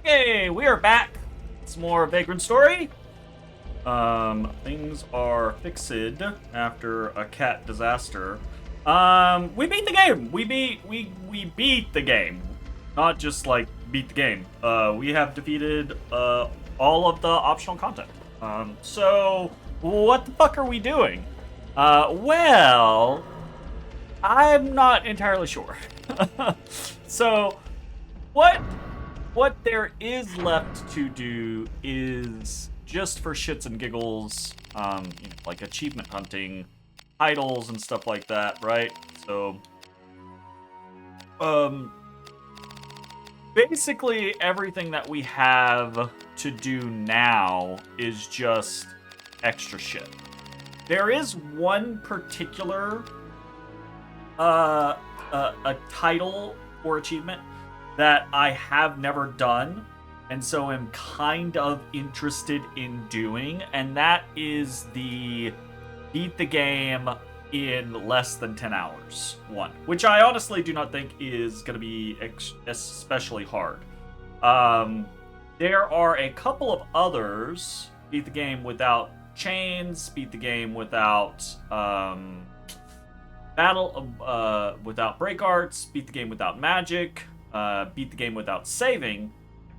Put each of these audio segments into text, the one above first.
Okay, we are back. It's more Vagrant Story. Things are fixed after a cat disaster. We beat the game. We beat the game. Not just like beat the game. We have defeated all of the optional content. So what the fuck are we doing? Well, I'm not entirely sure. So what there is left to do is just for shits and giggles, like achievement hunting, titles and stuff like that, right? So, basically everything that we have to do now is just extra shit. There is one particular, a title or achievement that I have never done, and so am kind of interested in doing, and that is the beat the game in less than 10 hours one, which I honestly do not think is going to be especially hard. There are a couple of others: beat the game without chains, beat the game without without break arts, beat the game without magic, beat the game without saving,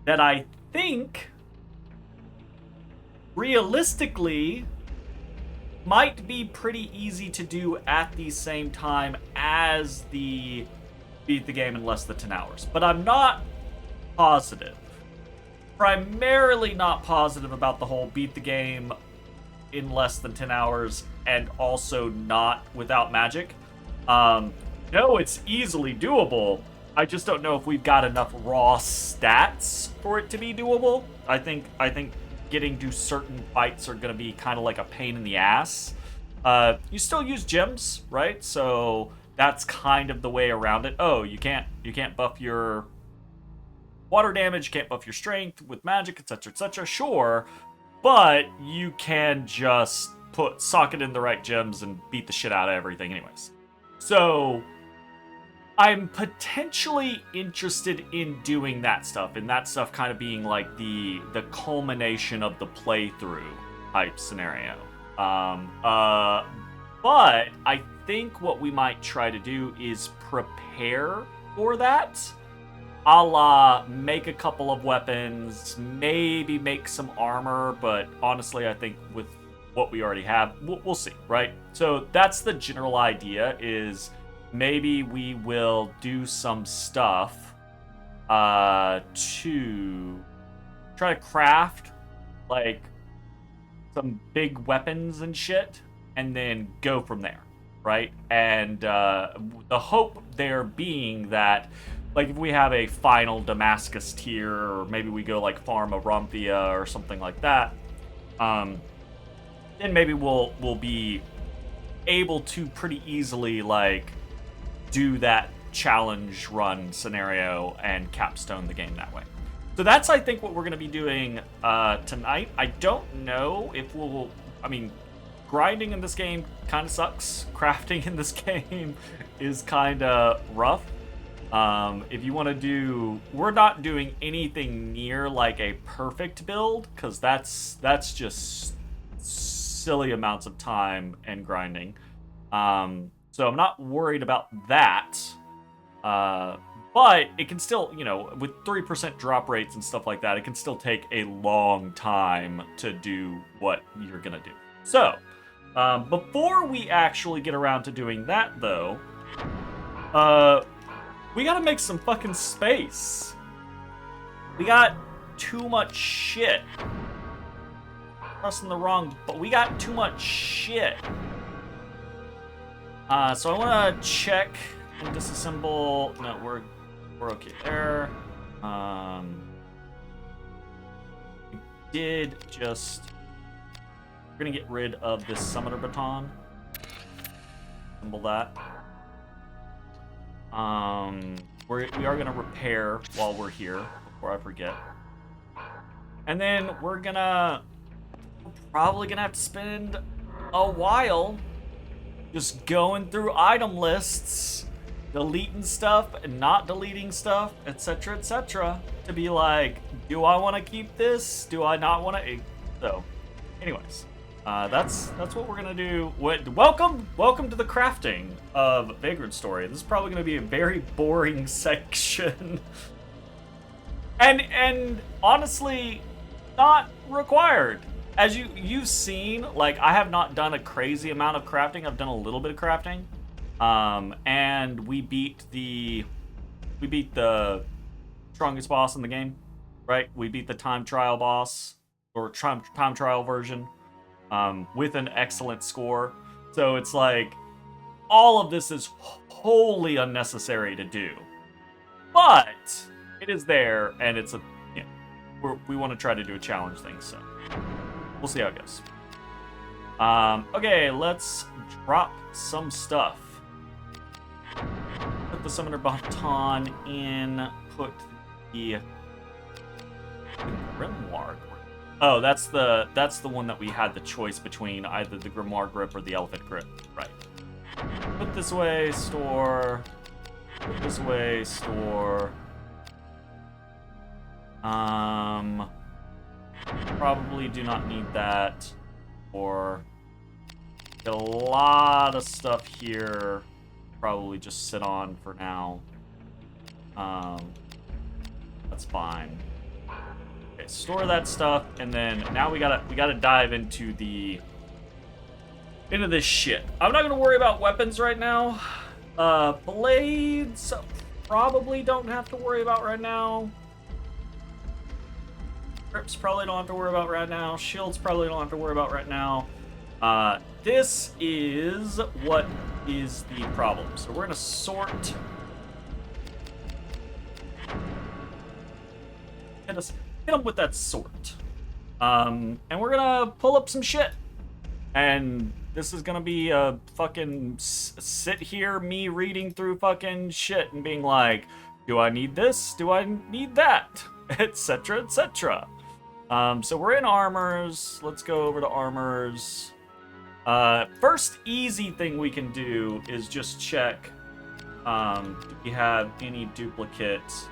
that I think realistically might be pretty easy to do at the same time as the beat the game in less than 10 hours. But I'm not positive. Primarily not positive about the whole beat the game in less than 10 hours and also not without magic. No, it's easily doable. I just don't know if we've got enough raw stats for it to be doable. I think getting to certain fights are going to be kind of like a pain in the ass. You still use gems, right? So that's kind of the way around it. Oh, you can't buff your water damage, you can't buff your strength with magic, etc., etc. Sure, but you can just sock it in the right gems and beat the shit out of everything anyways. So I'm potentially interested in doing that stuff, and that stuff kind of being like the culmination of the playthrough type scenario. But I think what we might try to do is prepare for that. A la make a couple of weapons, maybe make some armor, but honestly I think with what we already have, we'll see, right? So that's the general idea, is maybe we will do some stuff to try to craft like some big weapons and shit, and then go from there, right? And the hope there being that, like, if we have a final Damascus tier, or maybe we go like farm a Romphia or something like that, then maybe we'll be able to pretty easily like do that challenge run scenario and capstone the game that way. So that's, I think, what we're going to be doing tonight. I don't know if grinding in this game kind of sucks. Crafting in this game is kind of rough. If you want to do, we're not doing anything near like a perfect build, because that's just silly amounts of time and grinding. So I'm not worried about that. But it can still, with 3% drop rates and stuff like that, it can still take a long time to do what you're gonna do. So, before we actually get around to doing that, though, we gotta make some fucking space. We got too much shit. Pressing the wrong, but we got too much shit. So I want to check and disassemble. No, we're okay there. We did just. We're gonna get rid of this summoner baton. Assemble that. We are gonna repair while we're here before I forget. And then we're probably gonna have to spend a while just going through item lists deleting stuff and not deleting stuff, etc., etc., to be like, do I want to keep this? Do I not want to? So, anyways, that's what we're gonna do. Welcome to the crafting of Vagrant Story. This is probably gonna be a very boring section, and honestly, not required. As you've seen, like, I have not done a crazy amount of crafting. I've done a little bit of crafting. And we beat the strongest boss in the game, right? We beat the time trial boss, or time trial version, with an excellent score. So it's like, all of this is wholly unnecessary to do. But it is there, and it's we want to try to do a challenge thing, so we'll see how it goes. Okay, let's drop some stuff. Put the summoner baton in. Put the grimoire grip. Oh, that's the one that we had the choice between either the grimoire grip or the elephant grip. Right. Put this away, store. Put this away, store. Probably do not need that. Or get a lot of stuff here. Probably just sit on for now. That's fine. Okay, store that stuff, and then now we gotta dive into this shit. I'm not gonna worry about weapons right now. Blades probably don't have to worry about right now. Grips probably don't have to worry about right now. Shields probably don't have to worry about right now. This is what is the problem. So we're gonna sort. Hit them with that sort. And we're gonna pull up some shit. And this is gonna be a fucking sit here, me reading through fucking shit and being like, do I need this? Do I need that? Etc. etc. So we're in armors. Let's go over to armors. First easy thing we can do is just check do we have any duplicates.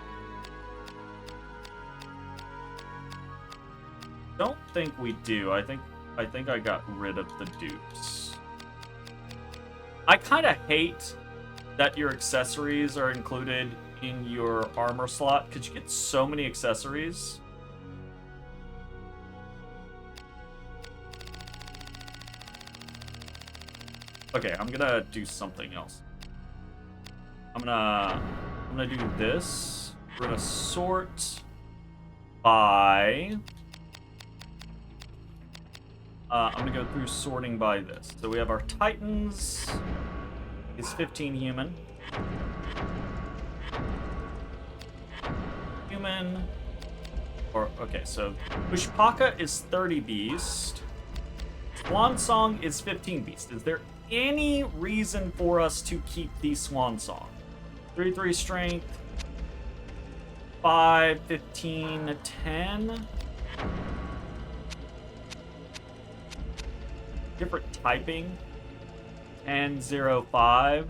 Don't think we do. I think I got rid of the dupes. I kind of hate that your accessories are included in your armor slot because you get so many accessories. Okay, I'm gonna do something else. I'm gonna do this. We're gonna sort by. I'm gonna go through sorting by this. So we have our Titans. Is 15 human. Human. Or okay, so Pushpaka is 30 beast. Swan Song is 15 beast. Is there any reason for us to keep the Swan Song? 3/3 strength, 5, 15, 10. Different typing. 10, 0, 5.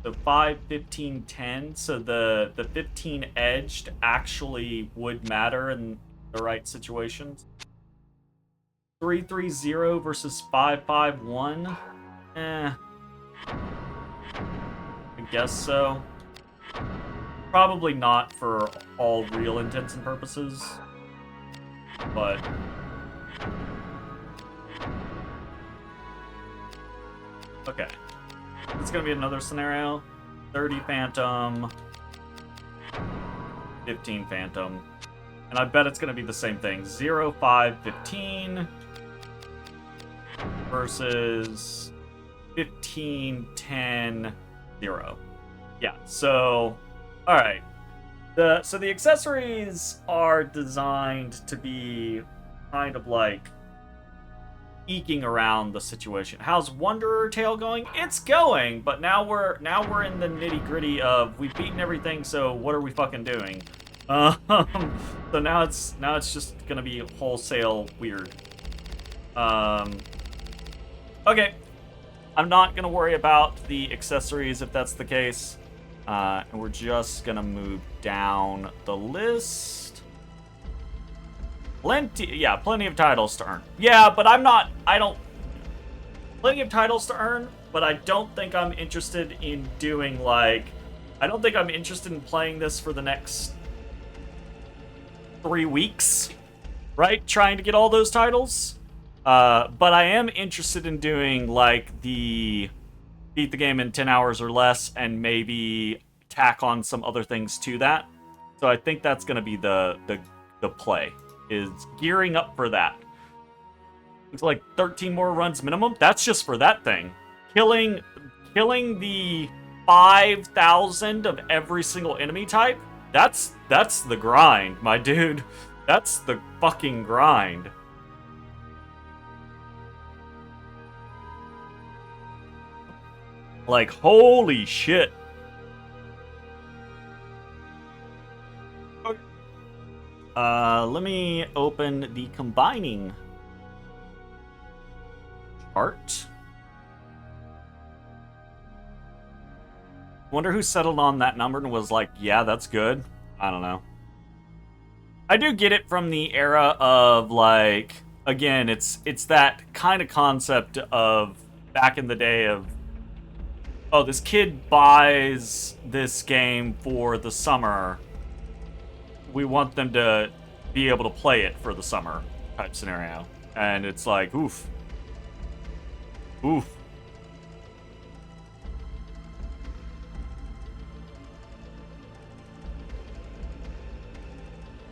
So 5, 15, 10. So the 15 edged actually would matter in the right situations. 3-3-0 versus 5-5-1. I guess so. Probably not for all real intents and purposes. But okay. It's gonna be another scenario. 30 Phantom. 15 Phantom. And I bet it's gonna be the same thing. 0, 5, 15 versus 15, 10, 0. Yeah, so alright. So the accessories are designed to be kind of like eking around the situation. How's Wanderer Tale going? It's going, but now we're in the nitty-gritty of we've beaten everything, so what are we fucking doing? So now it's just gonna be wholesale weird. Okay. I'm not gonna worry about the accessories if that's the case. And we're just gonna move down the list. Plenty of titles to earn. Yeah, but plenty of titles to earn, but I don't think I'm interested in doing, like, I don't think I'm interested in playing this for the next 3 weeks, right? Trying to get all those titles. But I am interested in doing, like, the beat the game in 10 hours or less and maybe tack on some other things to that. So I think that's going to be the play, is gearing up for that. It's like 13 more runs minimum. That's just for that thing. Killing the 5,000 of every single enemy type. That's the grind, my dude. That's the fucking grind. Like, holy shit. Let me open the combining chart. Wonder who settled on that number and was like, yeah, that's good. I don't know. I do get it from the era of, like, again, it's that kind of concept of back in the day of, oh, this kid buys this game for the summer. We want them to be able to play it for the summer type scenario. And it's like, oof. Oof.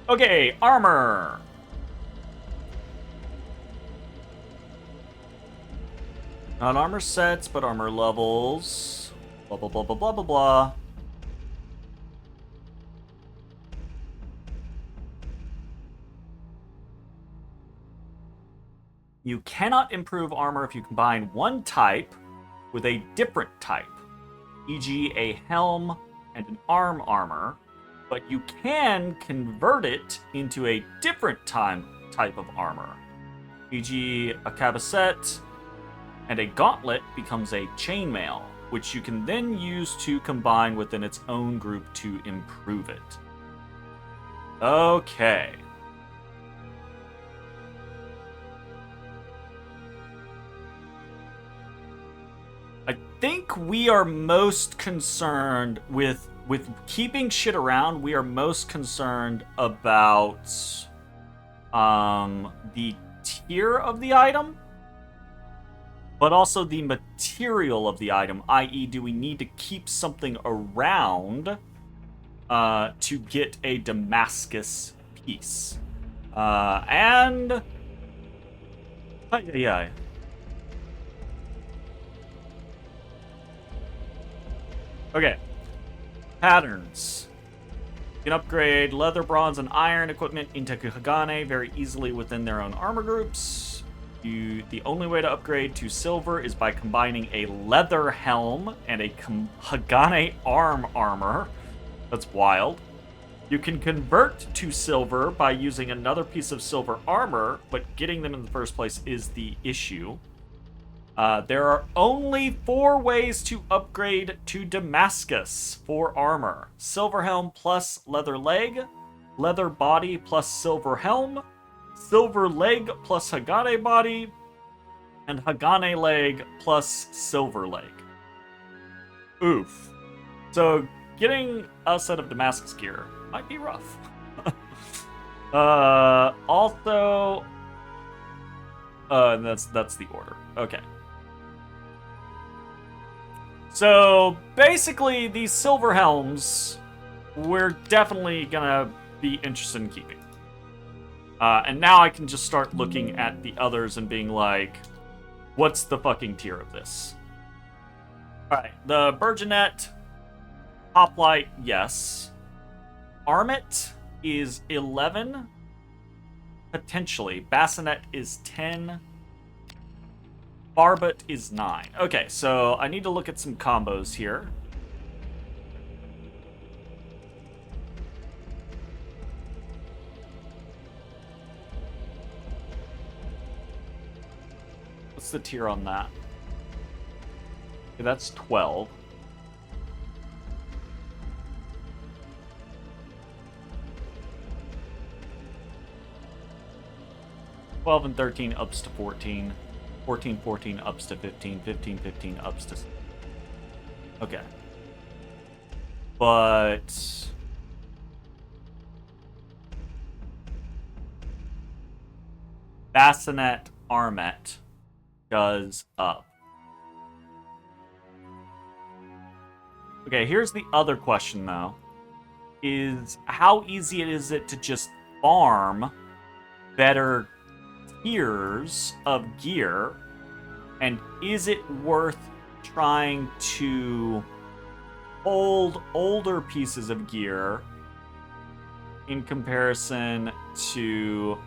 Okay, armor. Not armor sets, but armor levels. Blah, blah, blah, blah, blah, blah, blah. You cannot improve armor if you combine one type with a different type, e.g. a helm and an arm armor, but you can convert it into a different type of armor, e.g. a cabesset, and a gauntlet becomes a chainmail, which you can then use to combine within its own group to improve it. Okay. I think we are most concerned with keeping shit around. We are most concerned about the tier of the item, but also the material of the item, i.e. do we need to keep something around to get a Damascus piece? And yeah. Okay. Patterns. You can upgrade leather, bronze, and iron equipment into Hagane very easily within their own armor groups. The only way to upgrade to silver is by combining a leather helm and a Hagane arm armor. That's wild. You can convert to silver by using another piece of silver armor, but getting them in the first place is the issue. There are only 4 ways to upgrade to Damascus for armor. Silver helm plus leather leg, leather body plus silver helm, silver leg plus Hagane body, and Hagane leg plus silver leg. Oof. So getting a set of Damascus gear might be rough. Also, and that's the order. Okay. So basically, these silver helms, we're definitely gonna be interested in keeping. And now I can just start looking at the others and being like, what's the fucking tier of this? Alright, the Burgeonet, Hoplite, yes. Armit is 11, potentially. Bassinet is 10. Barbet is 9. Okay, so I need to look at some combos here. What's the tier on that? Okay, that's 12. 12 and 13 ups to 14. 14, 14 ups to 15. 15, 15 ups to... Okay. But... Bassinet Armet goes up. Okay, here's the other question, though. Is how easy is it to just farm better tiers of gear? And is it worth trying to hold older pieces of gear in comparison to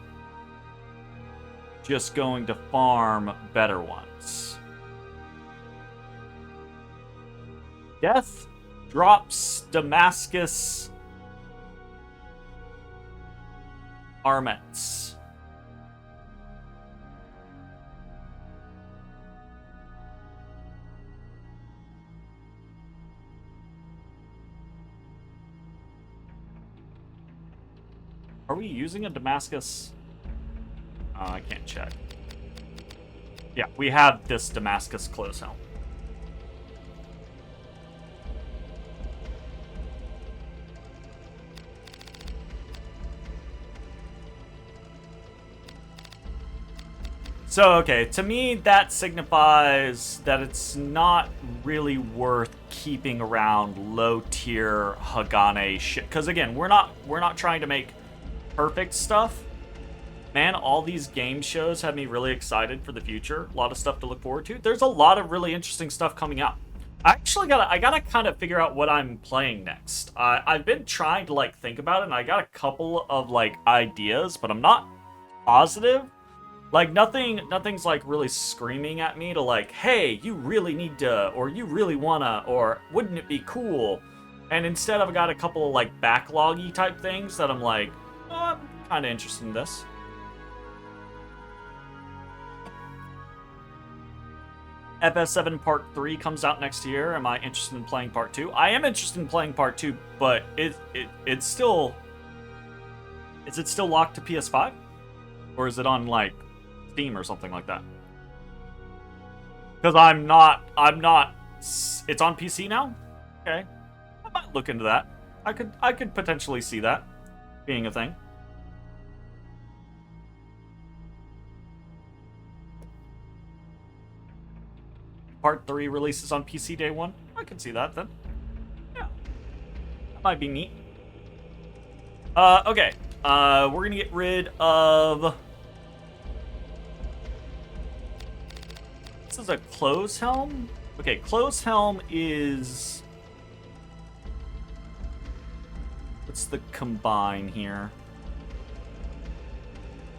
just going to farm better ones? Death drops Damascus Armets. Are we using a Damascus? I can't check. Yeah, we have this Damascus close helm. So, okay, to me, that signifies that it's not really worth keeping around low-tier Hagane shit. Because, again, we're not trying to make perfect stuff. Man, all these game shows have me really excited for the future. A lot of stuff to look forward to. There's a lot of really interesting stuff coming out. I gotta kind of figure out what I'm playing next. I've been trying to, like, think about it, and I got a couple of, like, ideas, but I'm not positive. Like, nothing's, like, really screaming at me to, like, hey, you really need to, or you really wanna, or wouldn't it be cool? And instead I've got a couple of, like, backlog-y type things that I'm like, oh, I'm kind of interested in this. FS7 Part 3 comes out next year. Am I interested in playing Part 2? I am interested in playing Part 2, but it's still... Is it still locked to PS5? Or is it on, like, Steam or something like that? Because I'm not... It's on PC now? Okay. I might look into that. I could potentially see that being a thing. Part 3 releases on PC day 1. I can see that then. Yeah. That might be neat. Okay. We're gonna get rid of... This is a close helm? Okay, close helm is... What's the combine here?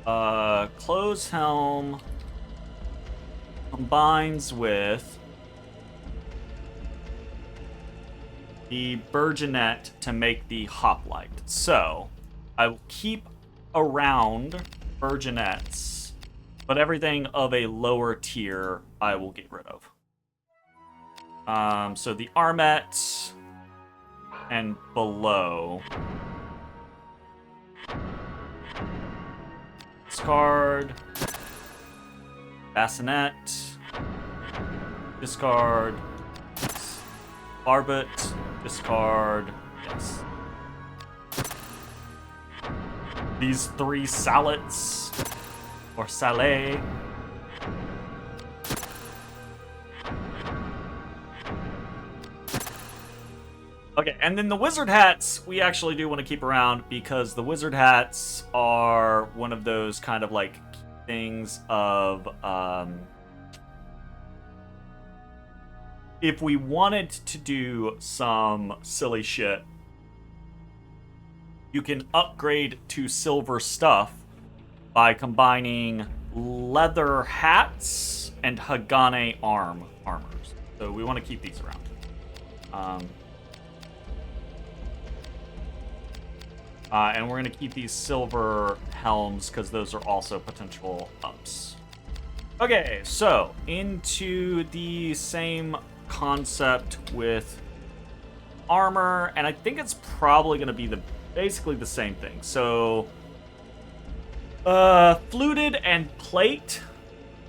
Close helm combines with the Burgeonet to make the hoplite. So, I will keep around Burgeonets, but everything of a lower tier I will get rid of. So the Armet and below. Discard. Bassinet. Discard. Barbet. Discard. Yes. These 3 salads. Or salé. Okay, and then the wizard hats we actually do want to keep around because the wizard hats are one of those kind of like things of if we wanted to do some silly shit, you can upgrade to silver stuff by combining leather hats and Hagane armors. So we want to keep these around. And we're going to keep these silver helms because those are also potential ups. Okay, so into the same concept with armor, and I think it's probably going to be basically the same thing. So Fluted and plate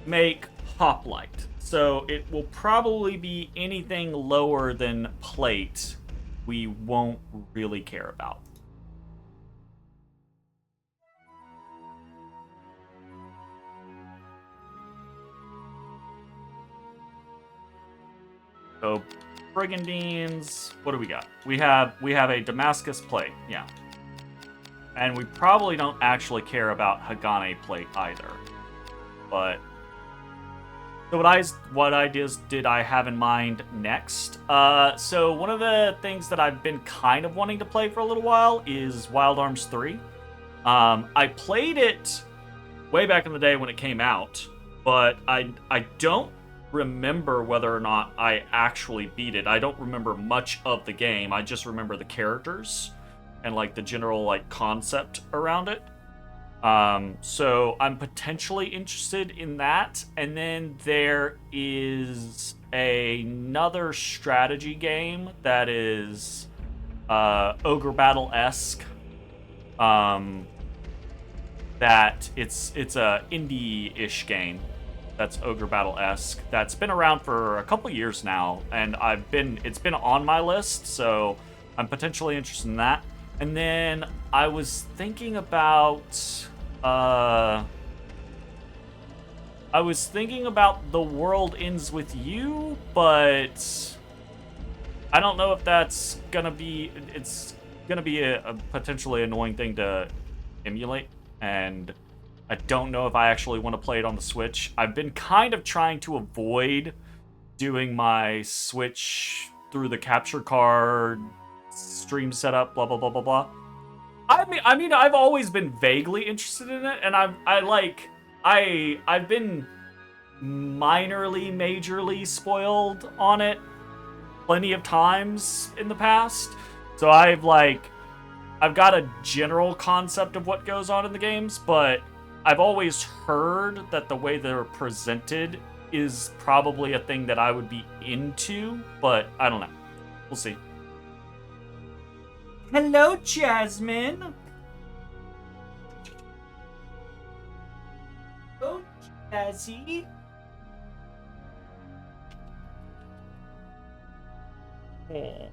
make hoplite. So it will probably be anything lower than plate we won't really care about. So brigandines, what do we got? We have a Damascus plate, yeah. And we probably don't actually care about Hagane plate either. But so what ideas did I have in mind next? So one of the things that I've been kind of wanting to play for a little while is Wild Arms 3. I played it way back in the day when it came out, but I don't remember whether or not I actually beat it. I don't remember much of the game. I just remember the characters and like the general like concept around it. So I'm potentially interested in that. And then there is another strategy game that is Ogre Battle-esque. That it's a indie-ish game that's Ogre Battle-esque that's been around for a couple years now, and it's been on my list, so I'm potentially interested in that. And then I was thinking about The World Ends With You, but I don't know if that's gonna be a potentially annoying thing to emulate, and I don't know if I actually want to play it on the Switch. I've been kind of trying to avoid doing my Switch through the capture card stream setup, blah blah blah blah blah. I mean, I've always been vaguely interested in it, and I've been minorly, majorly spoiled on it plenty of times in the past. So I've got a general concept of what goes on in the games, but I've always heard that the way they're presented is probably a thing that I would be into, but I don't know. We'll see. Hello, Jasmine. Oh, Jazzy. Oh.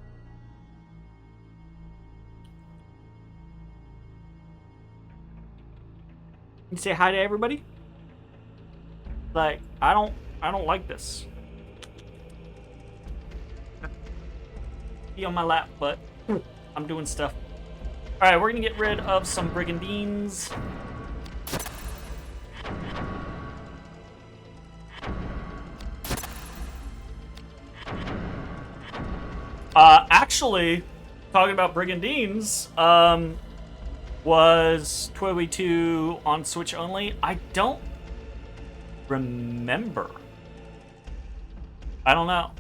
You say hi to everybody? Like, I don't like this. Be on my lap, but I'm doing stuff. Alright, we're gonna get rid of some brigandines. Actually, talking about brigandines, was Toy 2 on Switch only? I don't remember. I don't know.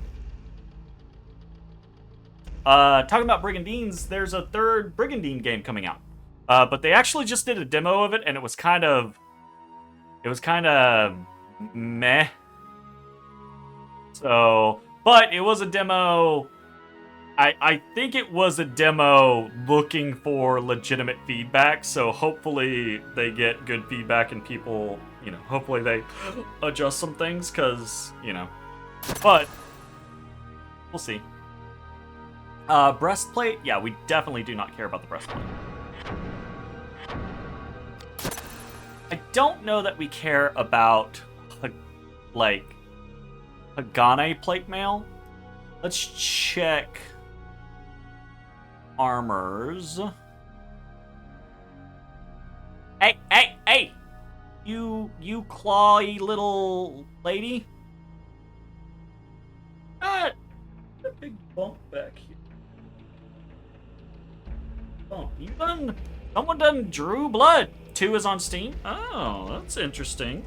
Talking about brigandines, there's a third brigandine game coming out. But they actually just did a demo of it, and it was kind of meh. So, but it was a demo. I think it was a demo looking for legitimate feedback, so hopefully they get good feedback and people, hopefully they adjust some things, because, but we'll see. Breastplate? Yeah, we definitely do not care about the breastplate. I don't know that we care about, Hagane plate mail. Let's check armors. Hey! You clawy little lady. A big bump back here. Oh, someone done drew blood. 2 is on Steam? Oh, that's interesting.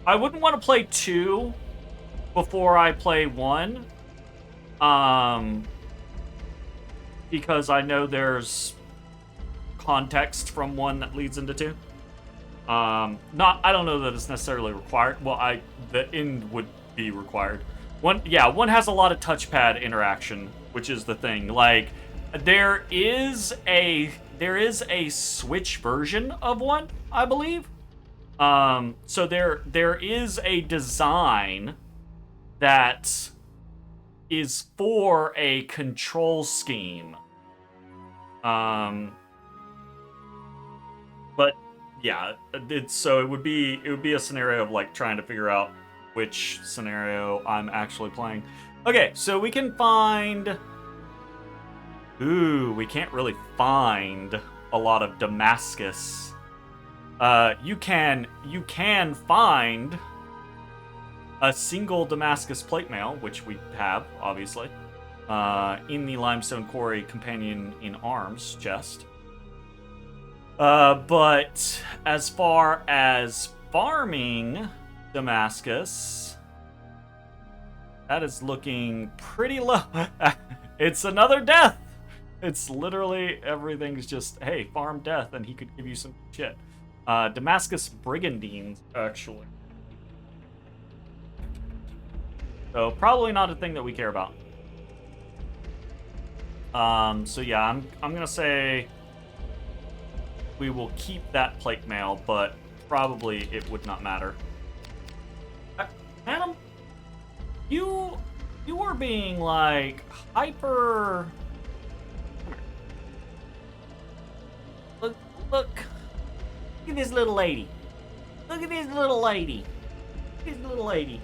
I wouldn't want to play 2 before I play 1. Because I know there's context from 1 that leads into 2. I don't know that it's necessarily required. Well, the end would be required. 1 has a lot of touchpad interaction, which is the thing. Like, there is a Switch version of 1, I believe. So there is a design that is for a control scheme. But yeah, it would be a scenario of like trying to figure out which scenario I'm actually playing. Okay, so we can find. Ooh, we can't really find a lot of Damascus. You can find a single Damascus plate mail, which we have obviously, in the limestone quarry companion in arms chest. But as far as farming Damascus, that is looking pretty low. It's another death. It's literally everything's just, hey, farm death, and he could give you some shit. Damascus Brigandines, actually. So probably not a thing that we care about. So yeah, I'm gonna say we will keep that plate mail, but probably it would not matter. Adam, you were being like hyper. Look at this little lady. Look at this little lady. Look at this little lady.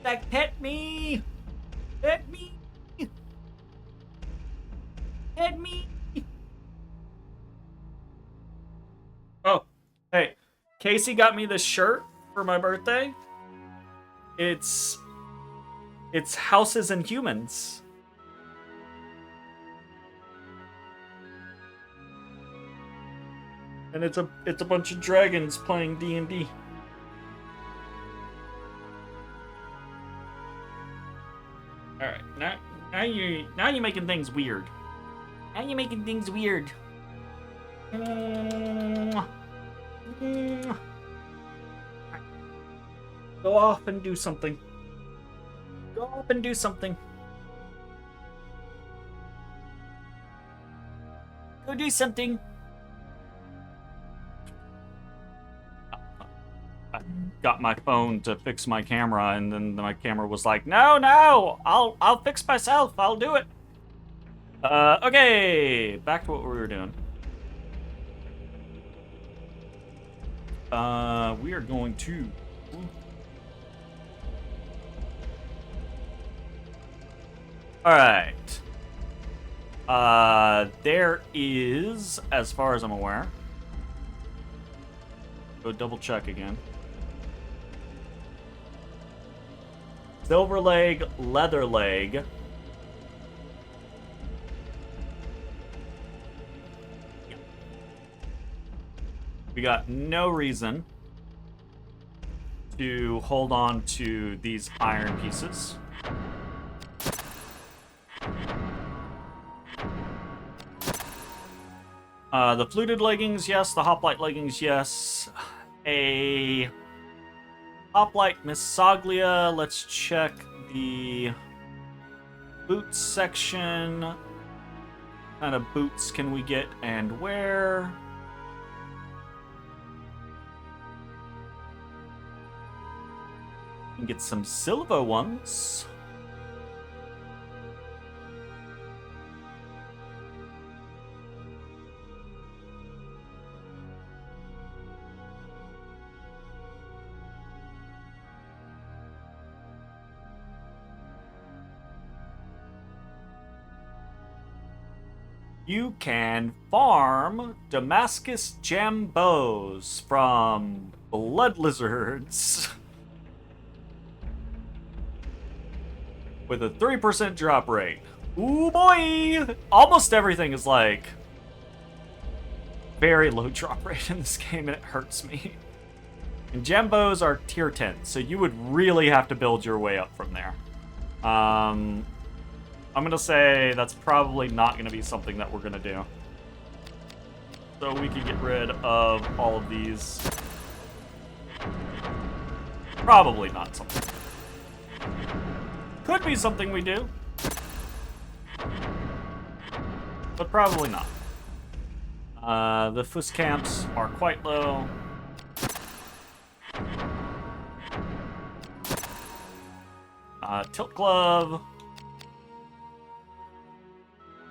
Like, pet me. Pet me. Pet me. Oh, hey. Casey got me this shirt for my birthday. It's Houses and Humans. And it's a bunch of dragons playing D&D. All right, now you're making things weird. Now you're making things weird. Go off and do something. Go off and do something. Go do something. I got my phone to fix my camera, and then my camera was like, "No, I'll fix myself. I'll do it." Okay, back to what we were doing. We are going to. All right. There is, as far as I'm aware. Go double check again. Silver leg, leather leg. We got no reason to hold on to these iron pieces. The fluted leggings, yes. The hoplite leggings, yes. A hoplite misoglia. Let's check the boots section. What kind of boots can we get and where? We can get some silver ones. You can farm Damascus Jambos from blood lizards with a 3% drop rate. Ooh boy! Almost everything is like very low drop rate in this game, and it hurts me. And Jambos are tier 10, so you would really have to build your way up from there. I'm gonna say that's probably not gonna be something that we're gonna do. So we can get rid of all of these. Probably not something. Could be something we do. But probably not. The Fus camps are quite low. Tilt glove.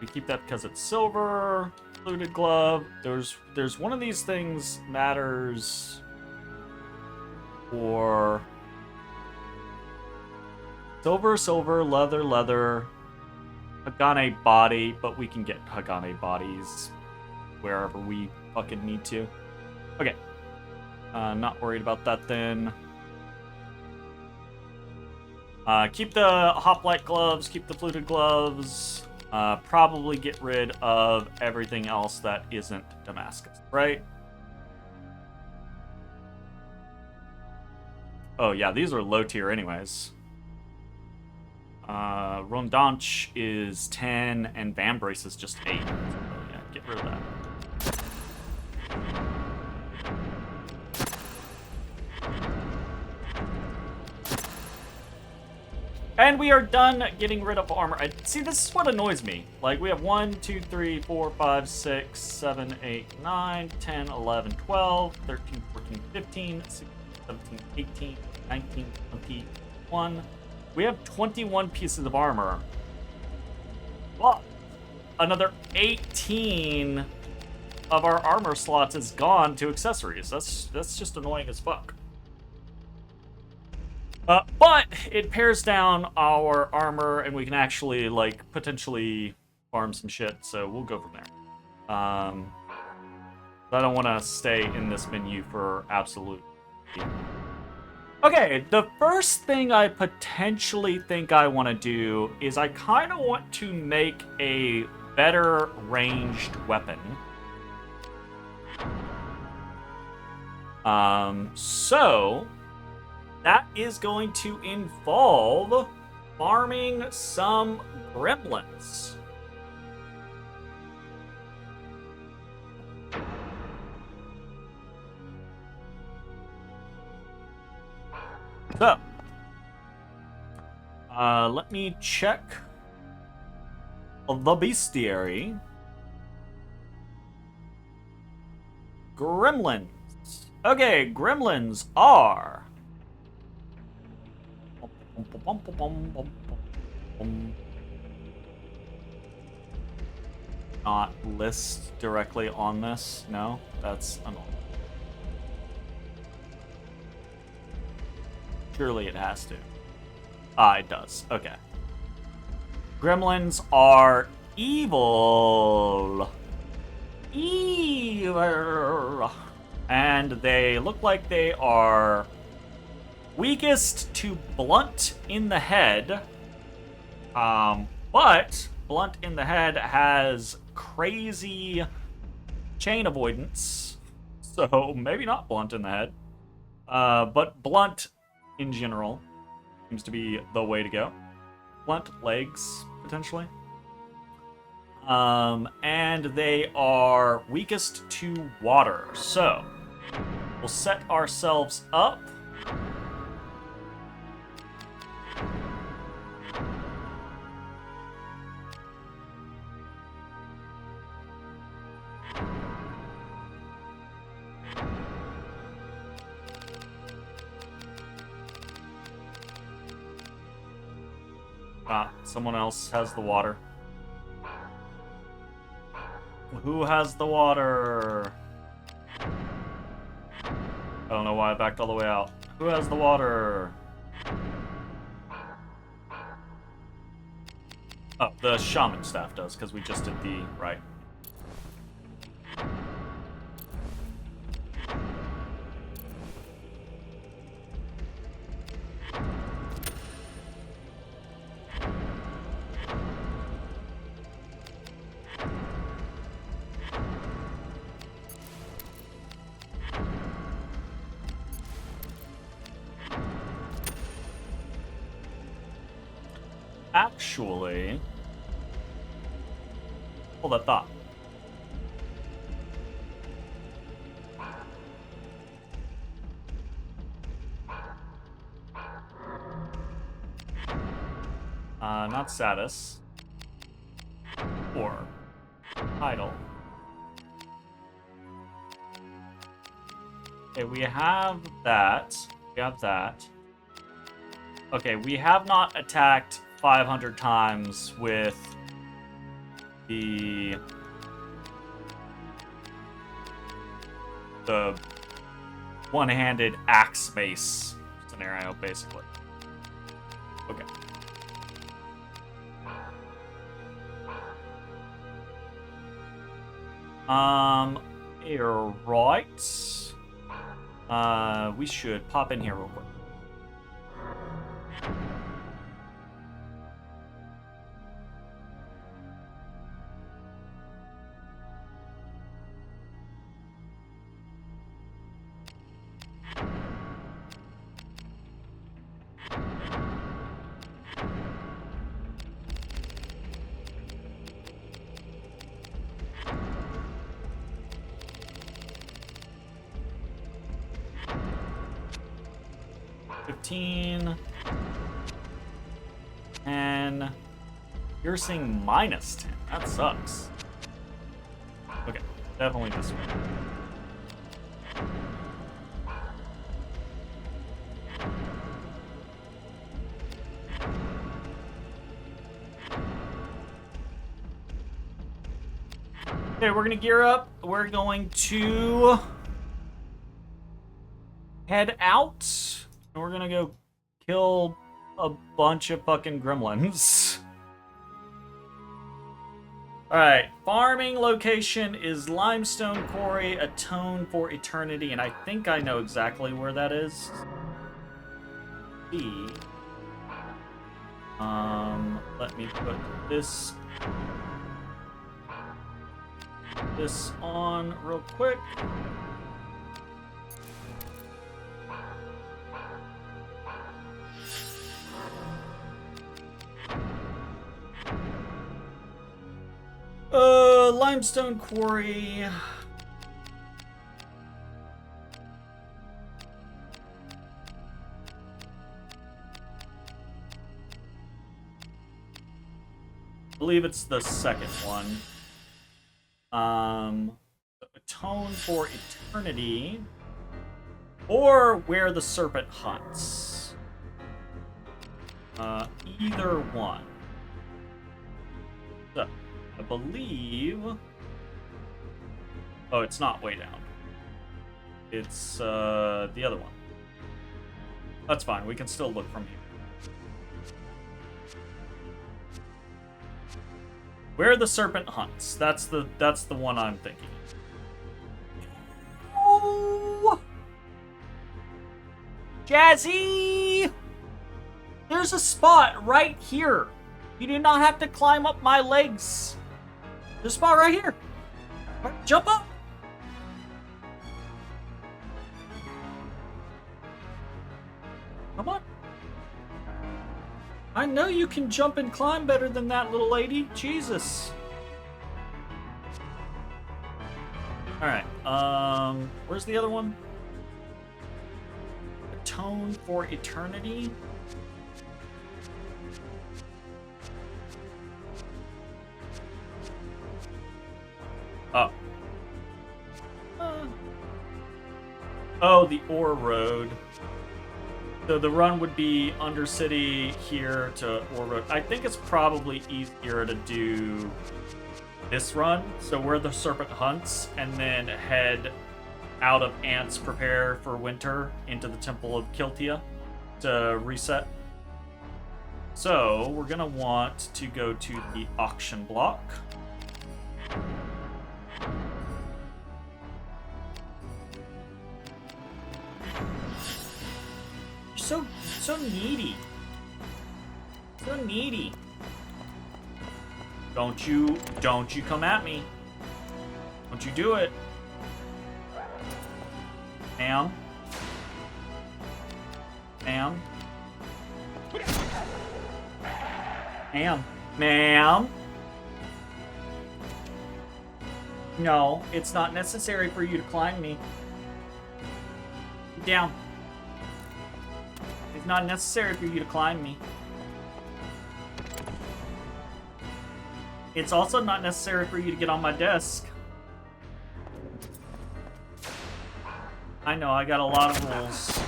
We keep that because it's silver. Fluted glove. There's one of these things matters for silver, leather, Hagane body, but we can get Hagane bodies wherever we fucking need to. Okay. Not worried about that then. Keep the hoplite gloves, keep the fluted gloves. Probably get rid of everything else that isn't Damascus, right? Oh yeah, these are low tier anyways. Rondanche is 10 and Vambrace is just 8. So yeah, get rid of that. And we are done getting rid of armor. See, this is what annoys me. Like, we have 1, 2, 3, 4, 5, 6, 7, 8, 9, 10, 11, 12, 13, 14, 15, 16, 17, 18, 19, 20, 21. We have 21 pieces of armor. But another 18 of our armor slots is gone to accessories. That's just annoying as fuck. But it pares down our armor, and we can actually, like, potentially farm some shit, so we'll go from there. I don't want to stay in this menu for absolute... Okay, the first thing I potentially think I want to do is I kind of want to make a better ranged weapon. So... that is going to involve farming some gremlins. So, let me check the bestiary. Gremlins. Okay, gremlins are... not list directly on this. No, that's annoying. Surely it has to. It does. Okay. Gremlins are evil. Evil. And they look like they are weakest to blunt in the head. But blunt in the head has crazy chain avoidance. So maybe not blunt in the head. But blunt in general seems to be the way to go. Blunt legs, potentially. And they are weakest to water. So we'll set ourselves up. Someone else has the water. Who has the water? I don't know why I backed all the way out. Who has the water? Oh, the shaman staff does, because we just did the right. Actually, hold that thought. Not status. Or title. Okay, we have that. We have that. Okay, we have not attacked 500 times with the one-handed axe mace scenario, basically. Okay. You're right. We should pop in here real quick. And piercing -10. That sucks. Okay, definitely this one. Okay, we're gonna gear up. We're going to head out. And we're gonna go kill a bunch of fucking gremlins. Alright, farming location is Limestone Quarry, Atone for Eternity, and I think I know exactly where that is. Let me put this on real quick. Limestone Quarry. I believe it's the second one. Atone for Eternity. Or Where the Serpent Hunts. Either one. So, I believe... Oh, it's not way down. It's, the other one. That's fine, we can still look from here. Where the Serpent Hunts. That's the one I'm thinking. Oh! Jazzy! There's a spot right here. You do not have to climb up my legs. There's a spot right here. Jump up. Come on. I know you can jump and climb better than that, little lady. Jesus. Alright, where's the other one? Atone for Eternity? Oh. Oh, the Ore Road. So the run would be Undercity here to Ore Road. I think it's probably easier to do this run, so Where the Serpent Hunts, and then head out of Ants Prepare for Winter into the Temple of Kiltia to reset. So we're gonna want to go to the auction block. You're so needy. So needy. Don't you come at me. Don't you do it. Ma'am. Ma'am. Ma'am. No, it's not necessary for you to climb me. Get down. It's not necessary for you to climb me. It's also not necessary for you to get on my desk. I know, I got a lot of rules.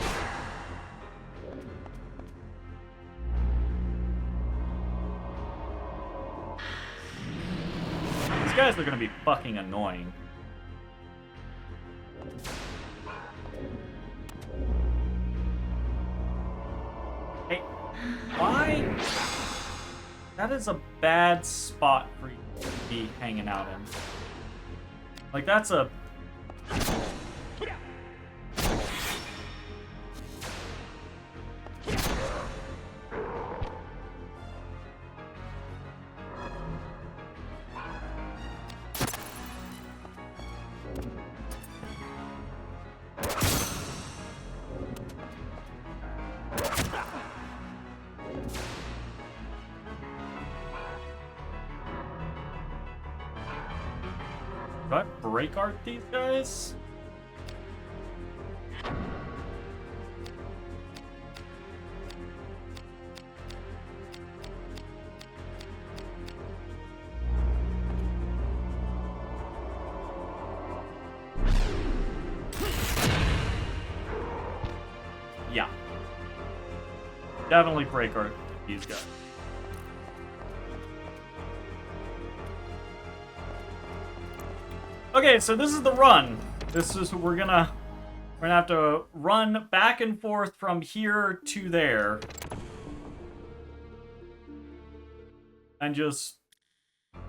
guys are gonna be fucking annoying. Hey, why? That is a bad spot for you to be hanging out in. Like, that's a... Do I break art these guys? Yeah. Definitely break art these guys. Okay, so this is the run. This is we're gonna have to run back and forth from here to there. And just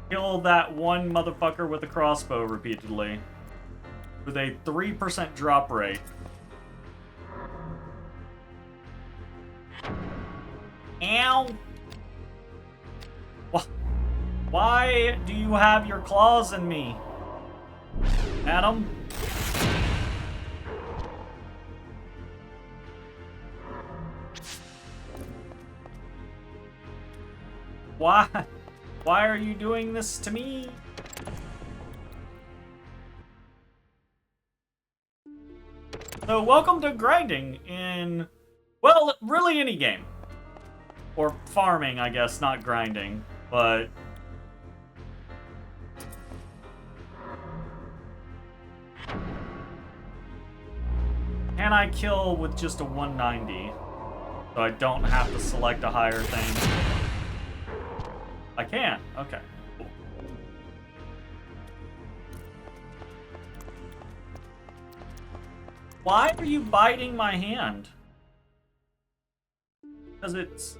kill that one motherfucker with a crossbow repeatedly. With a 3% drop rate. Ow! Why do you have your claws in me? Adam? Why? Why are you doing this to me? So, welcome to grinding in, well, really any game. Or farming, I guess, not grinding, but... Can I kill with just a 190? So I don't have to select a higher thing. I can. Okay. Cool. Why are you biting my hand? Because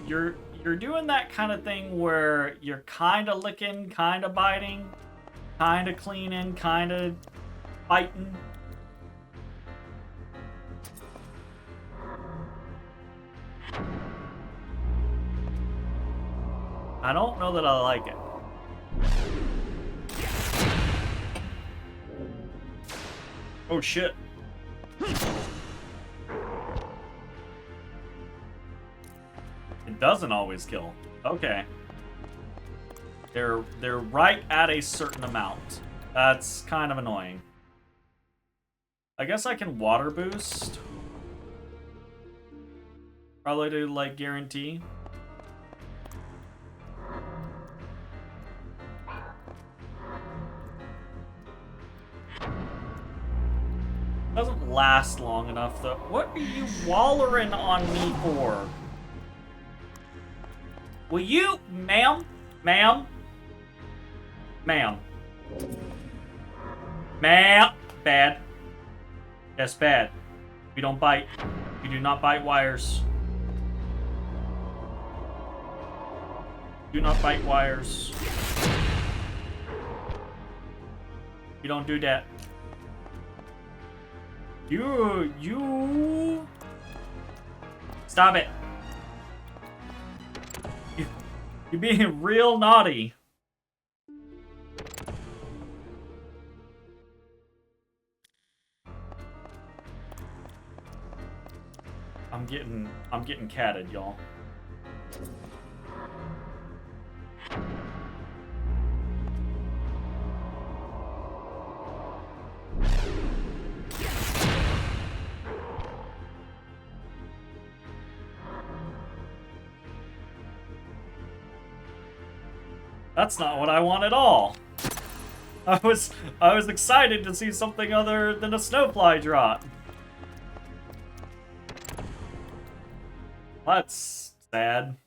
you're doing that kind of thing where you're kind of licking, kind of biting, kind of cleaning, kind of biting. I don't know that I like it. Oh shit. It doesn't always kill. Okay. They're right at a certain amount. That's kind of annoying. I guess I can water boost. Probably to like guarantee. Doesn't last long enough though. What are you wallering on me for? Will you, ma'am? Ma'am? Ma'am. Ma'am. Bad. That's bad. We don't bite. We do not bite wires. Do not bite wires. You don't do that. You... Stop it. You're being real naughty. I'm getting catted, y'all. That's not what I want at all. I was excited to see something other than a snowfly drop. That's sad.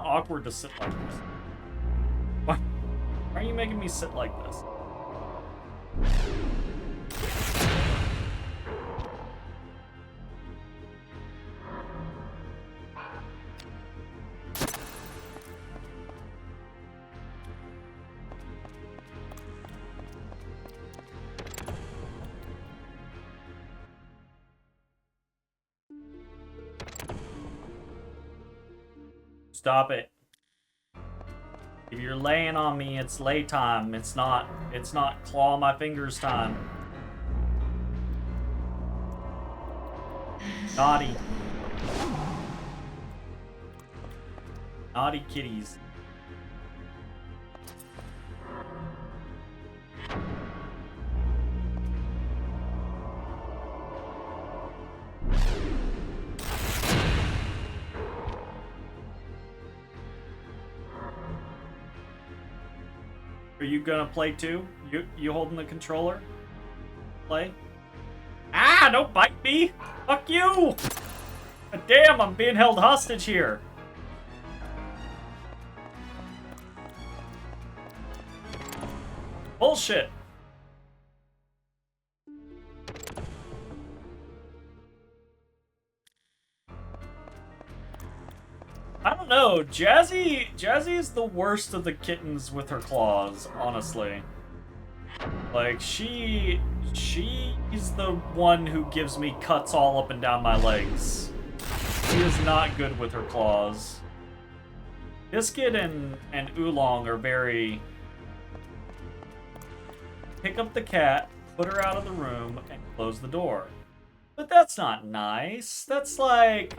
awkward to sit like this. Why are you making me sit like this? Stop it. If you're laying on me, it's lay time. It's not claw my fingers time. Naughty. Naughty kitties. Are you gonna play too? You holding the controller? Play? Ah! Don't bite me! Fuck you! God damn, I'm being held hostage here. Bullshit. I don't know. Jazzy is the worst of the kittens with her claws, honestly. Like, she's the one who gives me cuts all up and down my legs. She is not good with her claws. Biscuit and Oolong are very... Pick up the cat, put her out of the room, and close the door. But that's not nice. That's like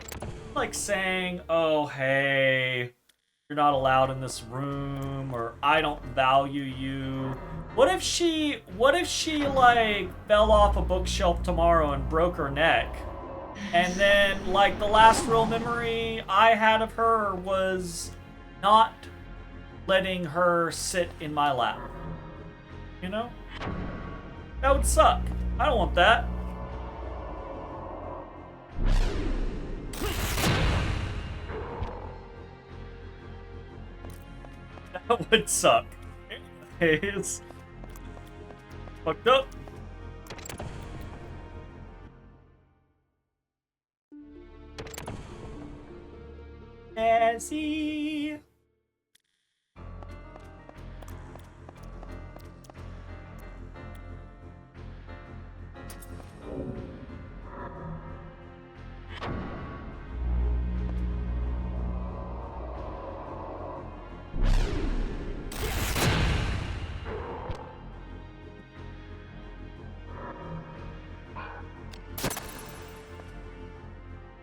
saying, oh, hey, you're not allowed in this room, or I don't value you. What if she like fell off a bookshelf tomorrow and broke her neck? And then like the last real memory I had of her was not letting her sit in my lap. You know? That would suck. I don't want that. That would suck. It's fucked up. Nessie.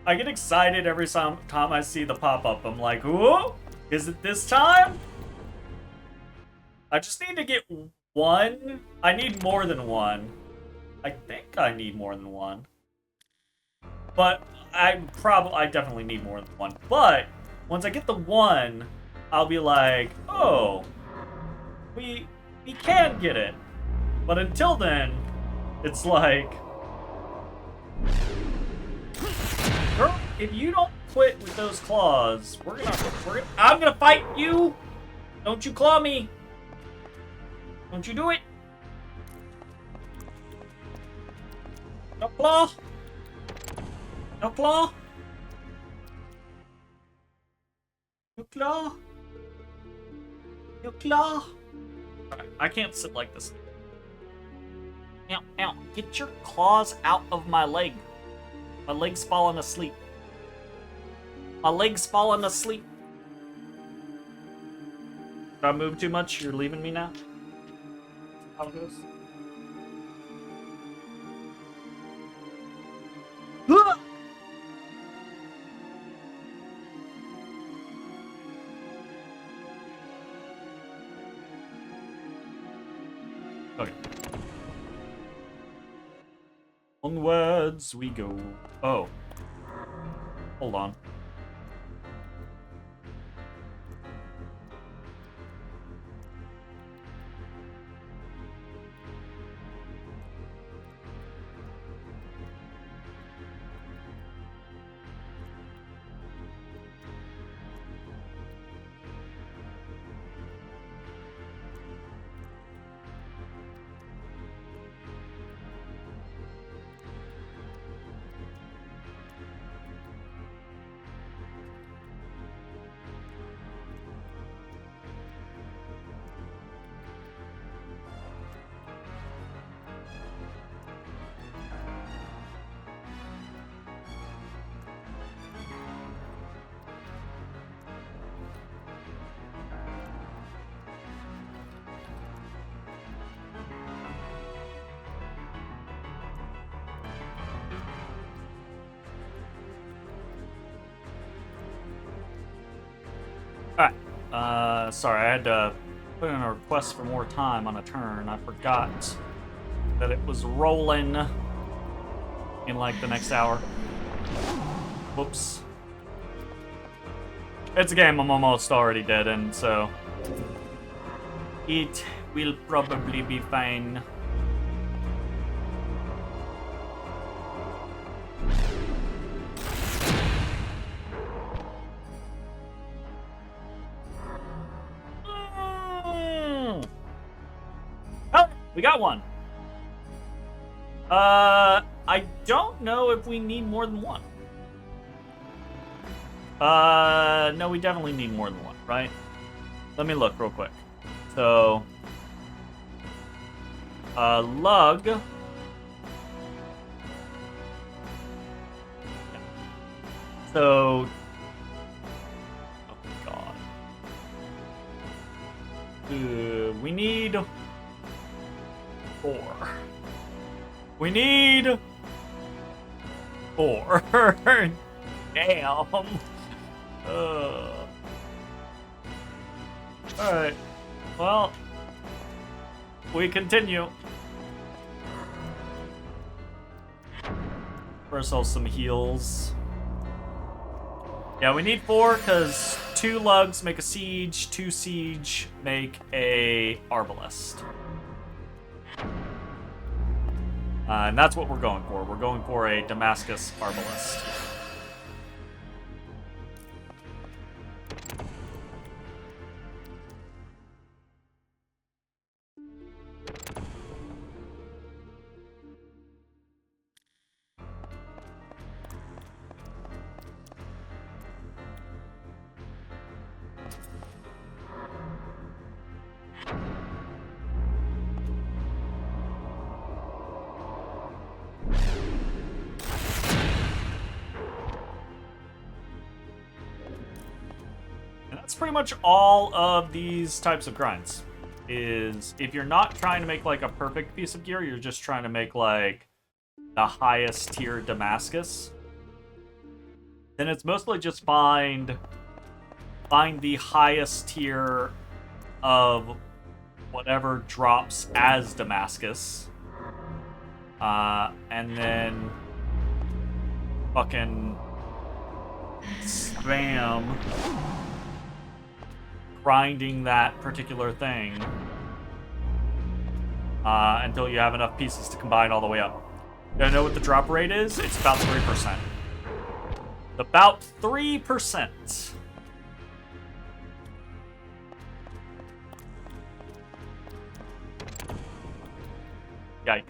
I get excited every time I see the pop-up. I'm like, ooh, is it this time? I just need to get one. I need more than one. I think I need more than one. But I definitely need more than one. But once I get the one, I'll be like, oh, we can get it. But until then, it's like, girl, if you don't quit with those claws, I'm gonna fight you. Don't you claw me. Don't you do it. No claw. No claw. No claw. No claw. I can't sit like this. Ow, ow. Get your claws out of my leg. My leg's falling asleep. My leg's falling asleep. Did I move too much? You're leaving me now? How it goes? Okay. Onwards we go. Oh. Hold on. Alright. Sorry, I had to put in a request for more time on a turn. I forgot that it was rolling in like the next hour. Whoops. It's a game I'm almost already dead in, so it will probably be fine. Oh, we got one. I don't know if we need more than one. No, we definitely need more than one, right? Let me look real quick. So, lug. Yeah. So, oh god. We need 4. We need 4. Damn. Alright. Well, we continue. For ourselves some heals. Yeah, we need 4 because 2 lugs make a siege, 2 siege make a arbalest. And that's what we're going for. We're going for a Damascus arbalest. That's pretty much all of these types of grinds. Is if you're not trying to make like a perfect piece of gear, you're just trying to make like the highest tier Damascus, then it's mostly just find the highest tier of whatever drops as Damascus, and then fucking spam grinding that particular thing until you have enough pieces to combine all the way up. You don't know what the drop rate is? It's about 3%. About 3%.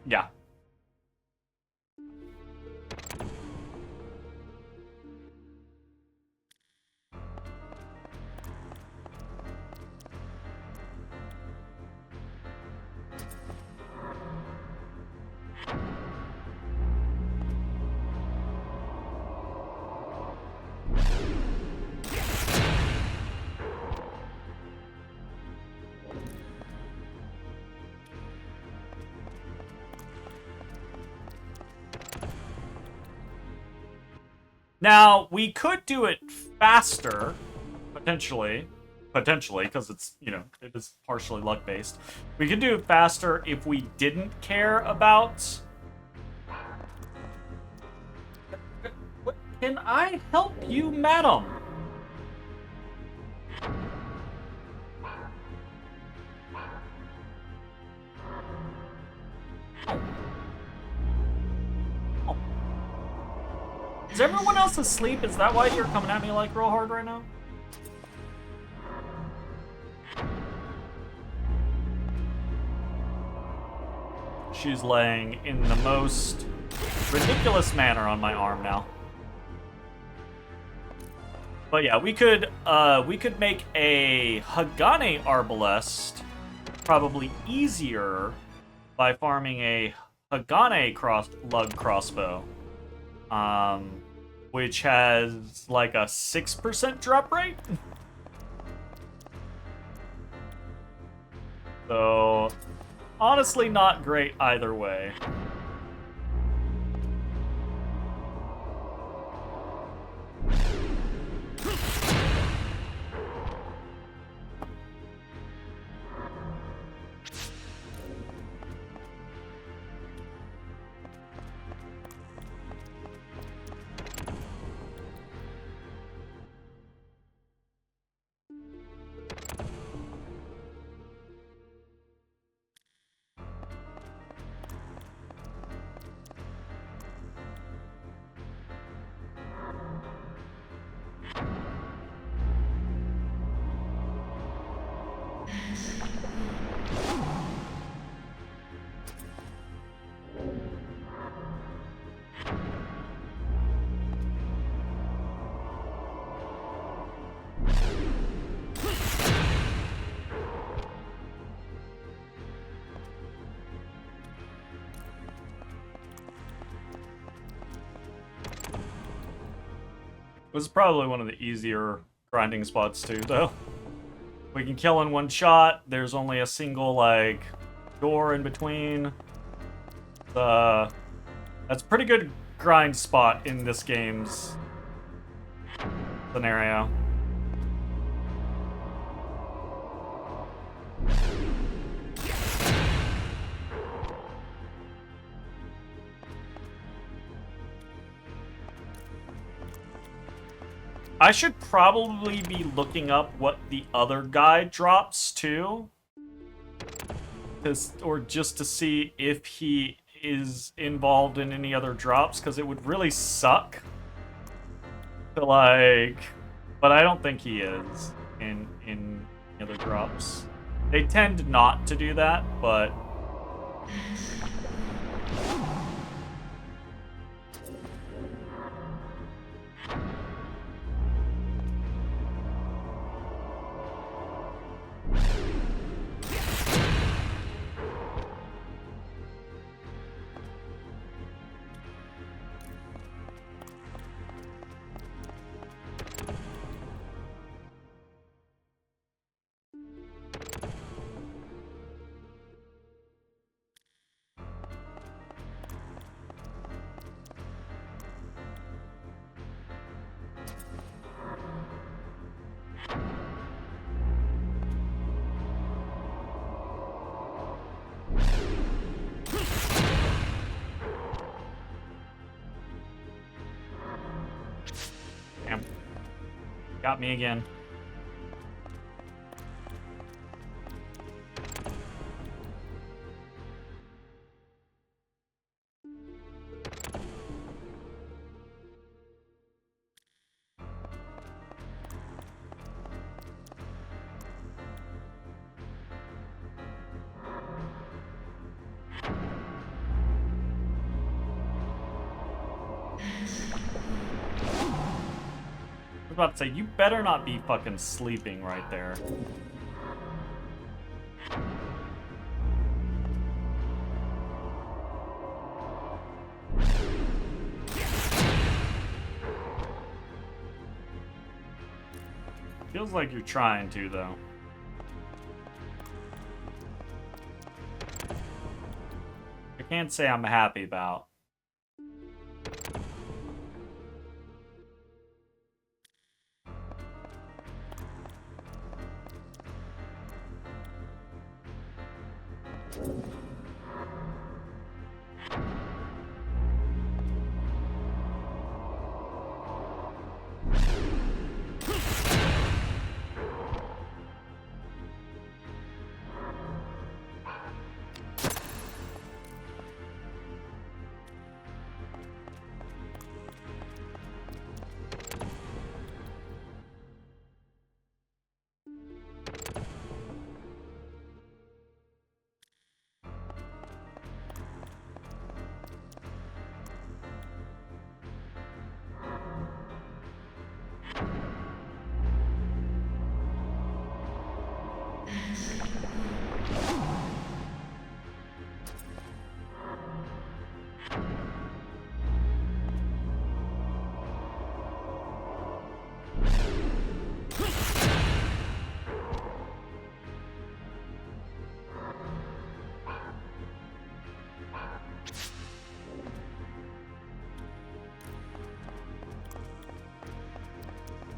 Yeah. Now, we could do it faster, potentially, because it's, you know, it is partially luck-based. We could do it faster if we didn't care about... Can I help you, madam? Is everyone else asleep? Is that why you're coming at me like real hard right now? She's laying in the most ridiculous manner on my arm now. But yeah, we could make a Hagane Arbalest probably easier by farming a Hagane lug crossbow. Which has like a 6% drop rate. So, honestly, not great either way. This is probably one of the easier grinding spots too, though. We can kill in one shot. There's only a single, like, door in between. That's a pretty good grind spot in this game's scenario. I should probably be looking up what the other guy drops too. Or just to see if he is involved in any other drops, because it would really suck to, like... But I don't think he is in other drops. They tend not to do that, but... Damn. Got me again. I was about to say, you better not be fucking sleeping right there. Feels like you're trying to, though. I can't say I'm happy about.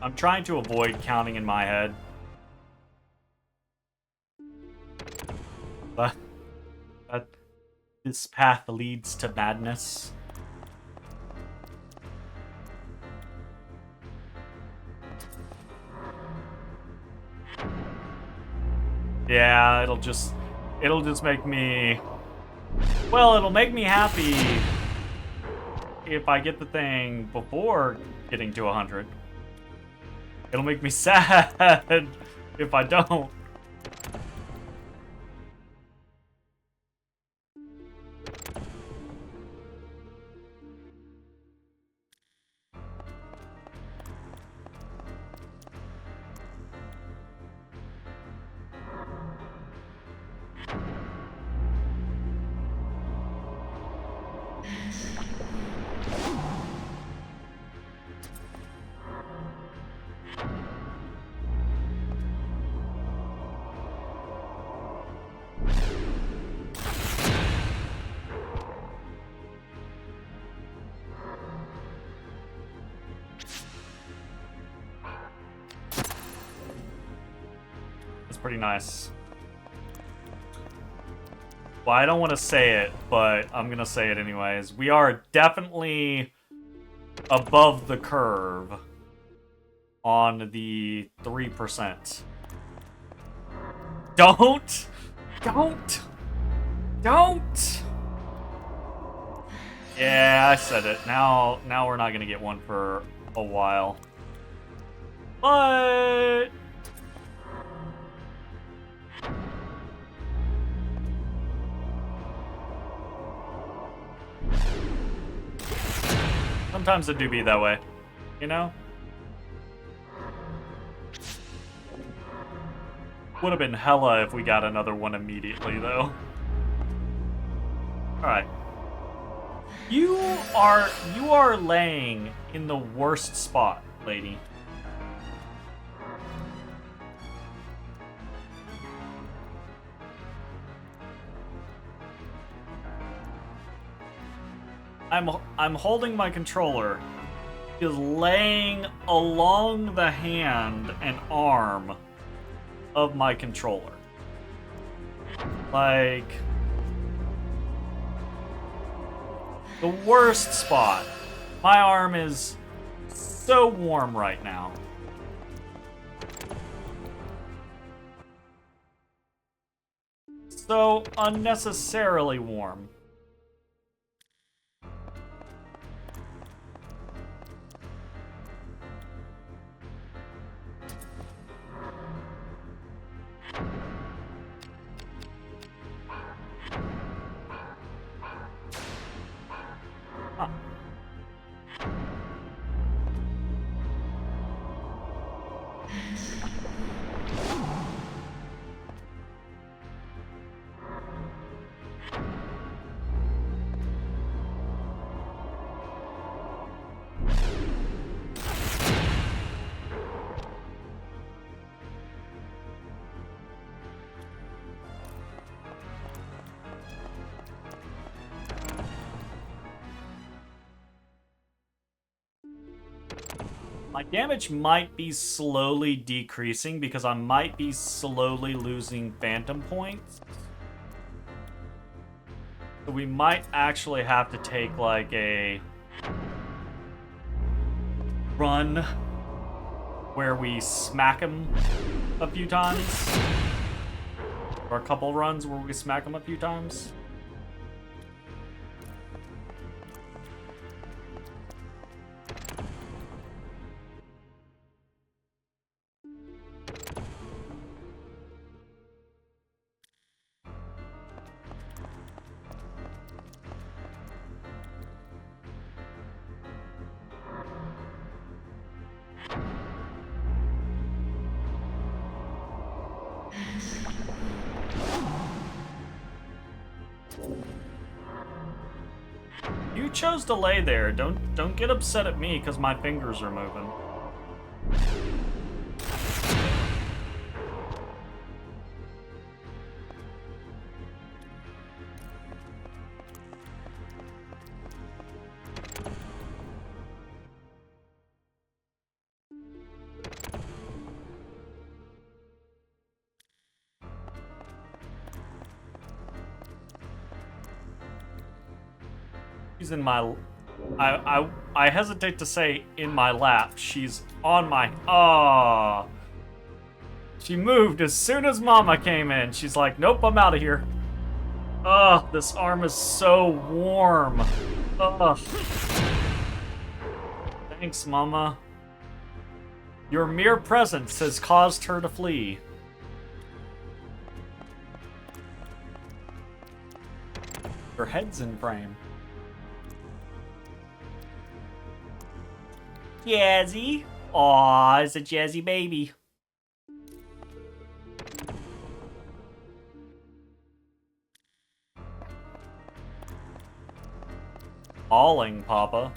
I'm trying to avoid counting in my head. But this path leads to madness. Yeah, it'll just make me... Well, it'll make me happy if I get the thing before getting to 100. It'll make me sad if I don't. pretty nice. Well, I don't want to say it, but I'm going to say it anyways. We are definitely above the curve on the 3%. Don't! Yeah, I said it. Now we're not gonna get one for a while. But sometimes it do be that way, you know? Would have been hella if we got another one immediately, though. Alright. You are laying in the worst spot, lady. I'm holding my controller. Is laying along the hand and arm of my controller. Like the worst spot. My arm is so warm right now. So unnecessarily warm. My damage might be slowly decreasing because I might be slowly losing phantom points. So we might actually have to take like a run where we smack him a few times. Or a couple runs where we smack him a few times. You chose to lay there. Don't get upset at me because my fingers are moving. She's in my... I hesitate to say in my lap. She's on my... Oh. She moved as soon as Mama came in. She's like, nope, I'm out of here. Oh, this arm is so warm. Oh. Thanks, Mama. Your mere presence has caused her to flee. Her head's in frame. Jazzy. Aw, it's a jazzy baby. Bawling, Papa.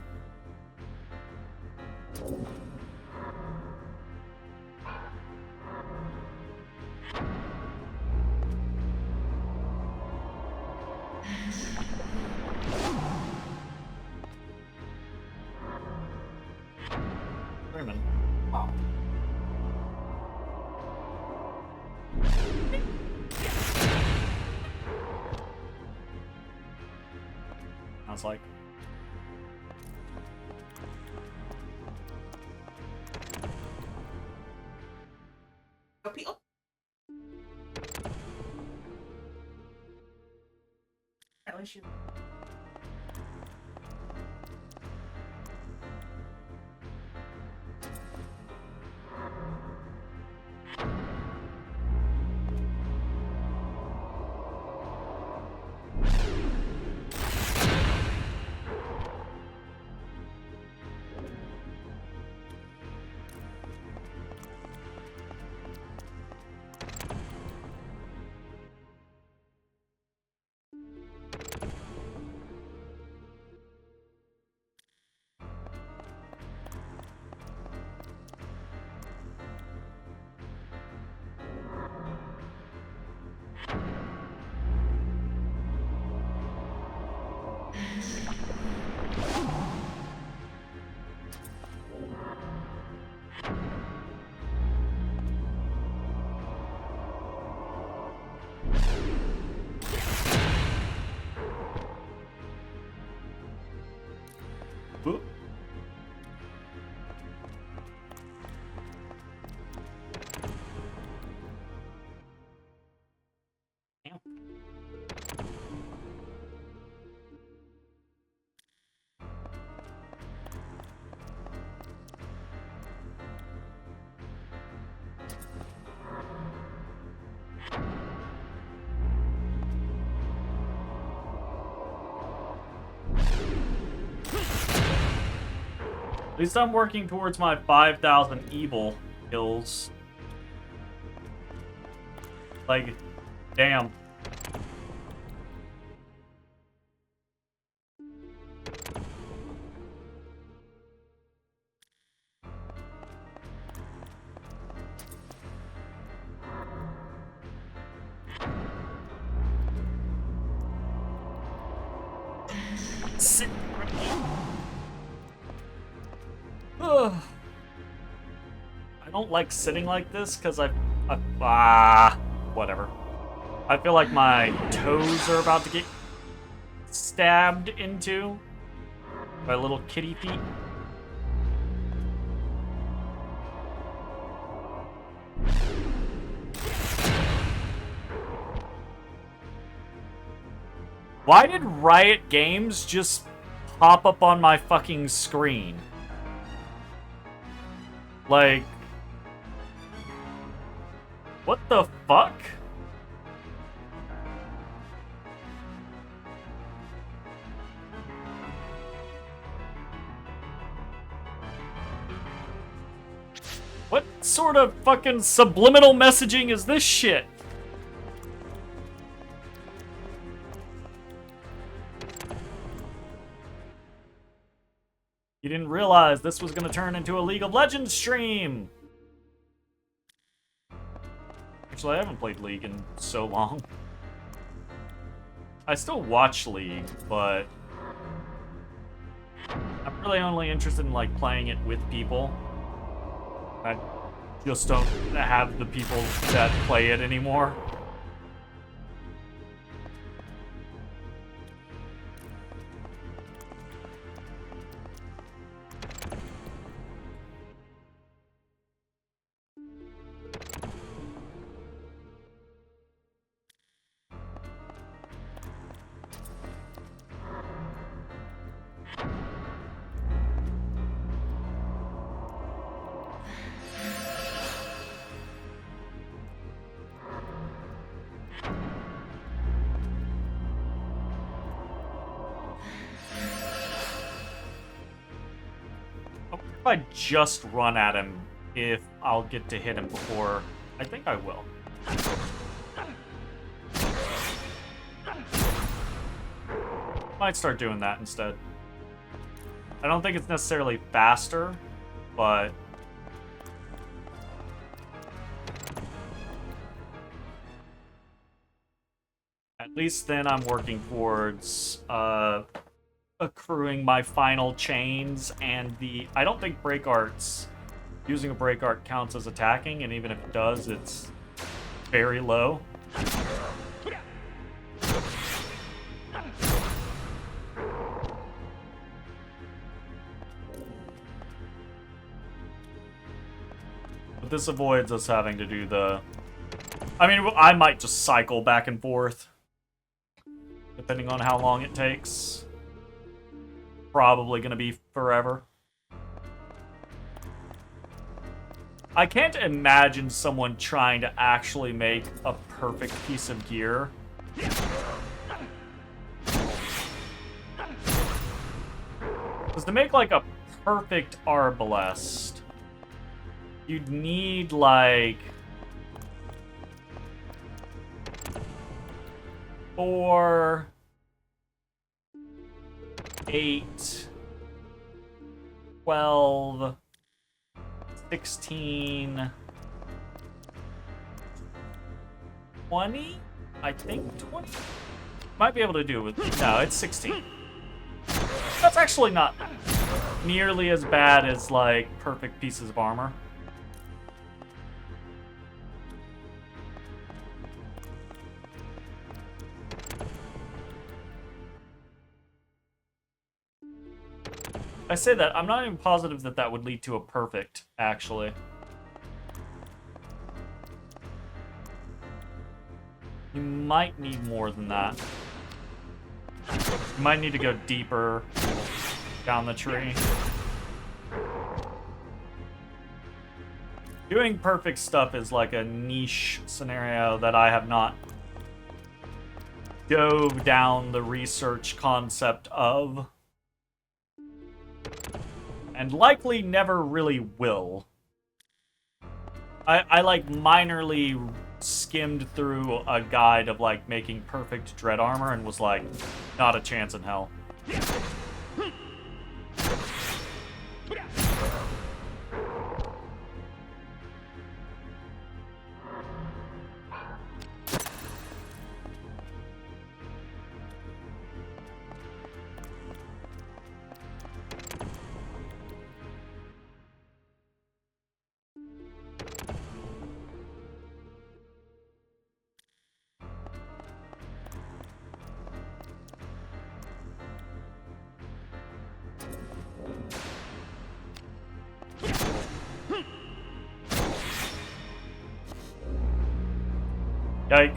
Sounds like. At least you. Ooh. Damn. At least I'm working towards my 5,000 evil kills. Like, damn. Sit. I don't like sitting like this because whatever. I feel like my toes are about to get stabbed into by little kitty feet. Why did Riot Games just pop up on my fucking screen? Like, what the fuck? What sort of fucking subliminal messaging is this shit? You didn't realize this was going to turn into a League of Legends stream. Actually, I haven't played League in so long. I still watch League, but I'm really only interested in like playing it with people. I just don't have the people that play it anymore. If I just run at him, if I'll get to hit him before, I think I will. Might start doing that instead. I don't think it's necessarily faster, but at least then I'm working towards accruing my final chains, and I don't think break arts, using a break art counts as attacking, and even if it does, it's very low. But this avoids us having to do the... I mean, I might just cycle back and forth, depending on how long it takes. Probably gonna be forever. I can't imagine someone trying to actually make a perfect piece of gear. Because to make, like, a perfect arbalest, you'd need, like... 4... 8... 12... 16... 20? I think 20? Might be able to do it with... No, it's 16. That's actually not nearly as bad as, like, perfect pieces of armor. I say that, I'm not even positive that that would lead to a perfect, actually. You might need more than that. You might need to go deeper down the tree. Doing perfect stuff is like a niche scenario that I have not dove down the research concept of. And likely never really will. I like minorly skimmed through a guide of like making perfect dread armor and was like, not a chance in hell. Yike.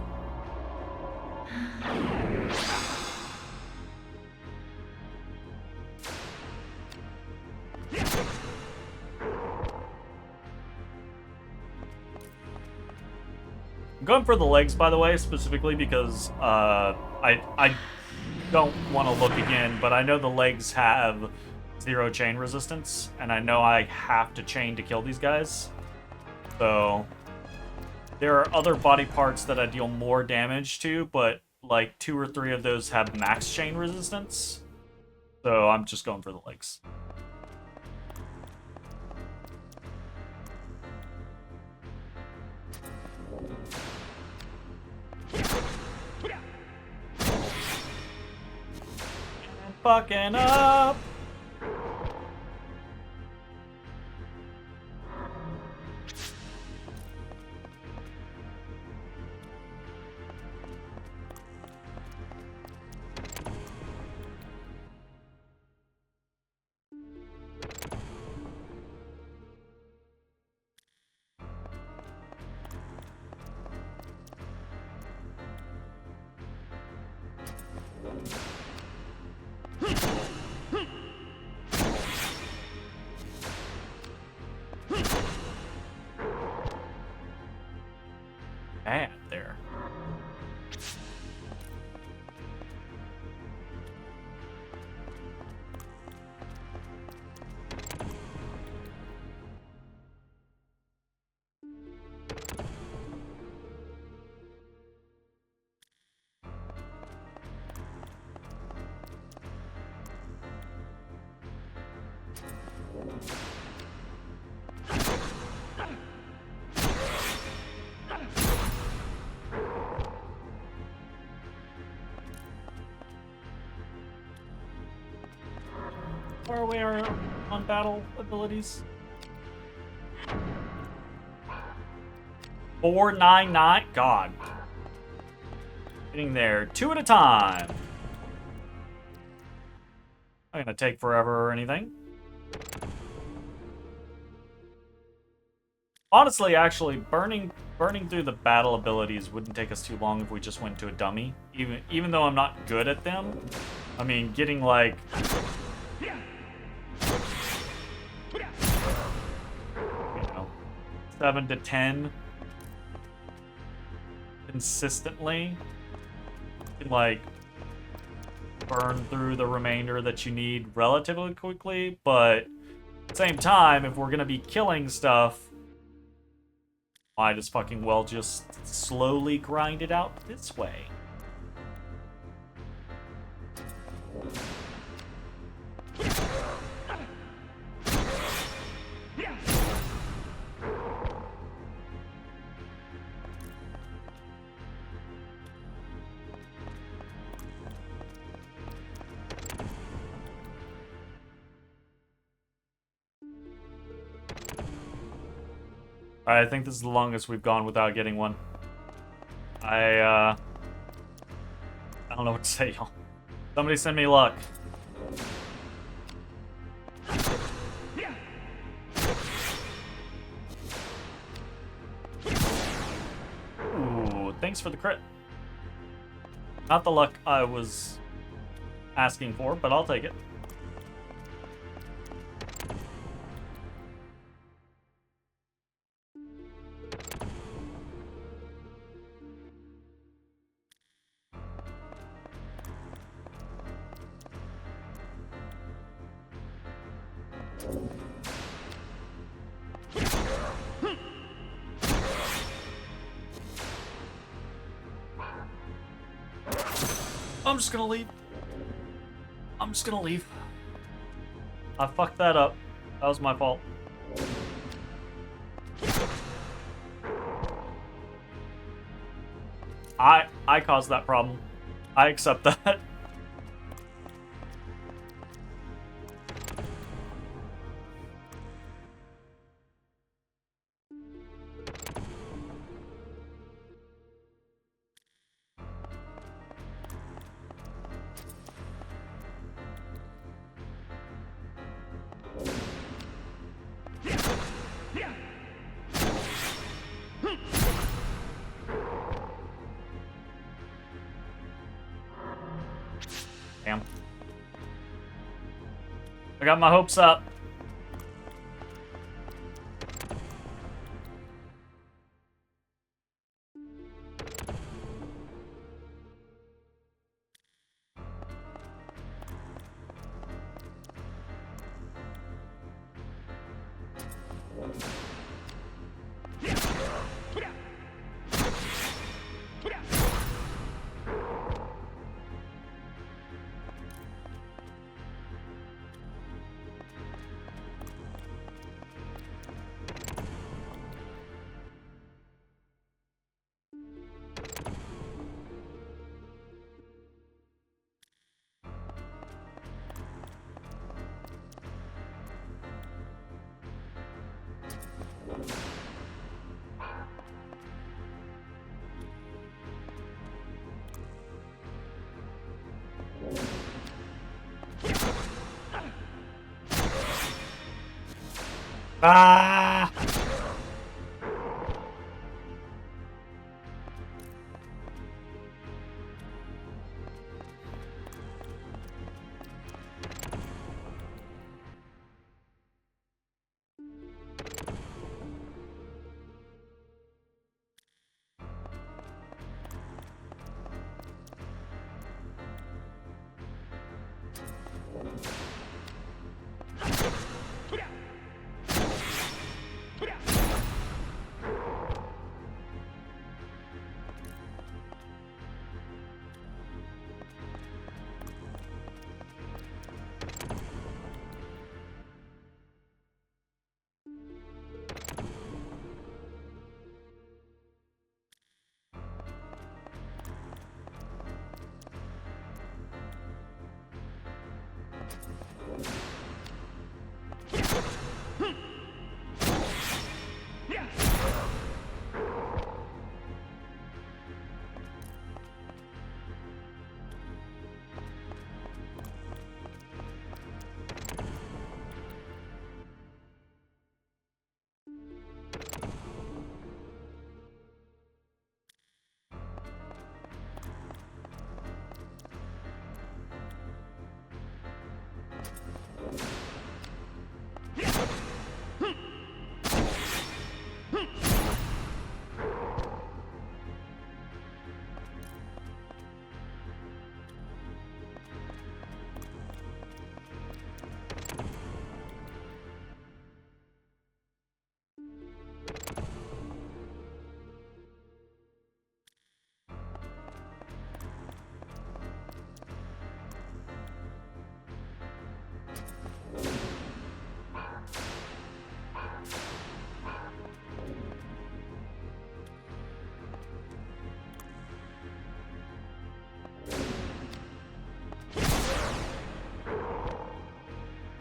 I'm going for the legs, by the way, specifically because I don't want to look again, but I know the legs have 0 chain resistance, and I know I have to chain to kill these guys. So there are other body parts that I deal more damage to, but like 2 or 3 of those have max chain resistance. So I'm just going for the legs. And fucking up. Bad there. Far away are on battle abilities. 499. God. Getting there 2 at a time. Not gonna take forever or anything. Honestly, actually, burning through the battle abilities wouldn't take us too long if we just went to a dummy. Even though I'm not good at them, I mean, getting like 7 to 10 consistently can like burn through the remainder that you need relatively quickly, but at the same time, if we're gonna be killing stuff, might as fucking well just slowly grind it out this way. Alright, I think this is the longest we've gone without getting one. I don't know what to say, y'all. Somebody send me luck. Ooh, thanks for the crit. Not the luck I was asking for, but I'll take it. I'm just gonna leave. I'm just gonna leave. I fucked that up. That was my fault. I caused that problem. I accept that. Damn. I got my hopes up. Ah!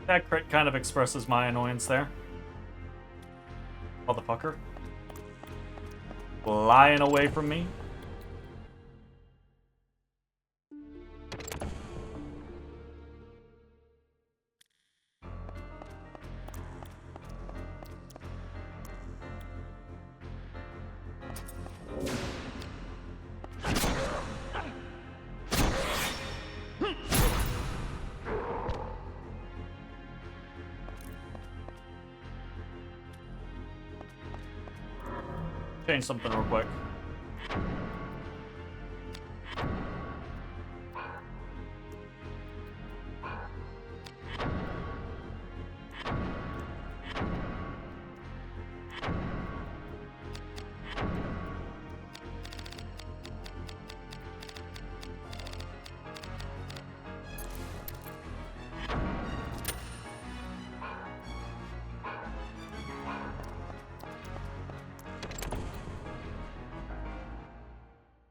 That crit kind of expresses my annoyance there. Motherfucker. Flying away from me. Change something real quick.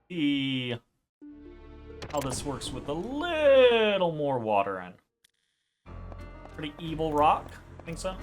See how this works with a little more water in. Pretty evil rock, I think so.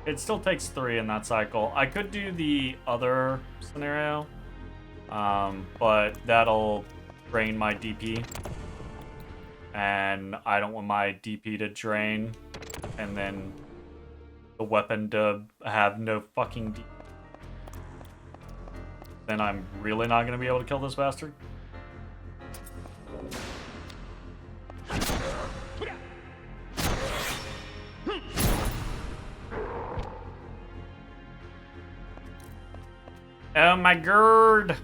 It still takes 3 in that cycle. I could do the other scenario, but that'll drain my DP. And I don't want my DP to drain, and then the weapon to have no fucking DP. Then I'm really not going to be able to kill this bastard. Oh my god!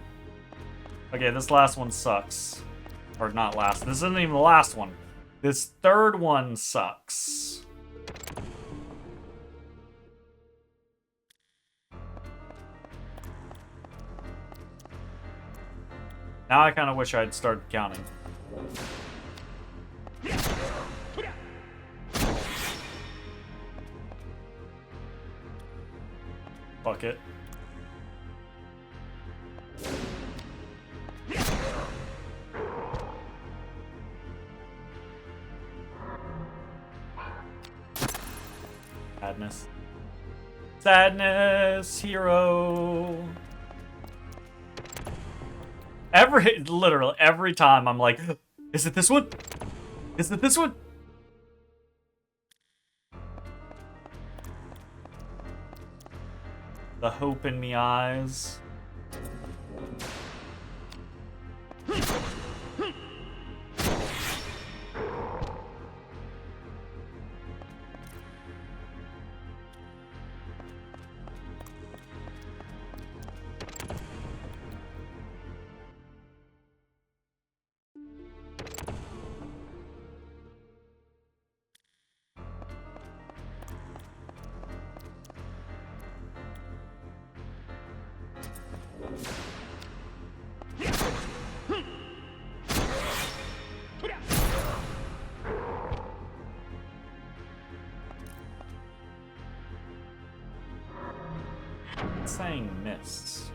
Okay, this last one sucks. Or not last. This isn't even the last one. This third one sucks. Now I kind of wish I'd started counting. Fuck it. Sadness. Sadness, hero. Literally, every time I'm like, is it this one? Is it this one? The hope in me eyes. Saying miss.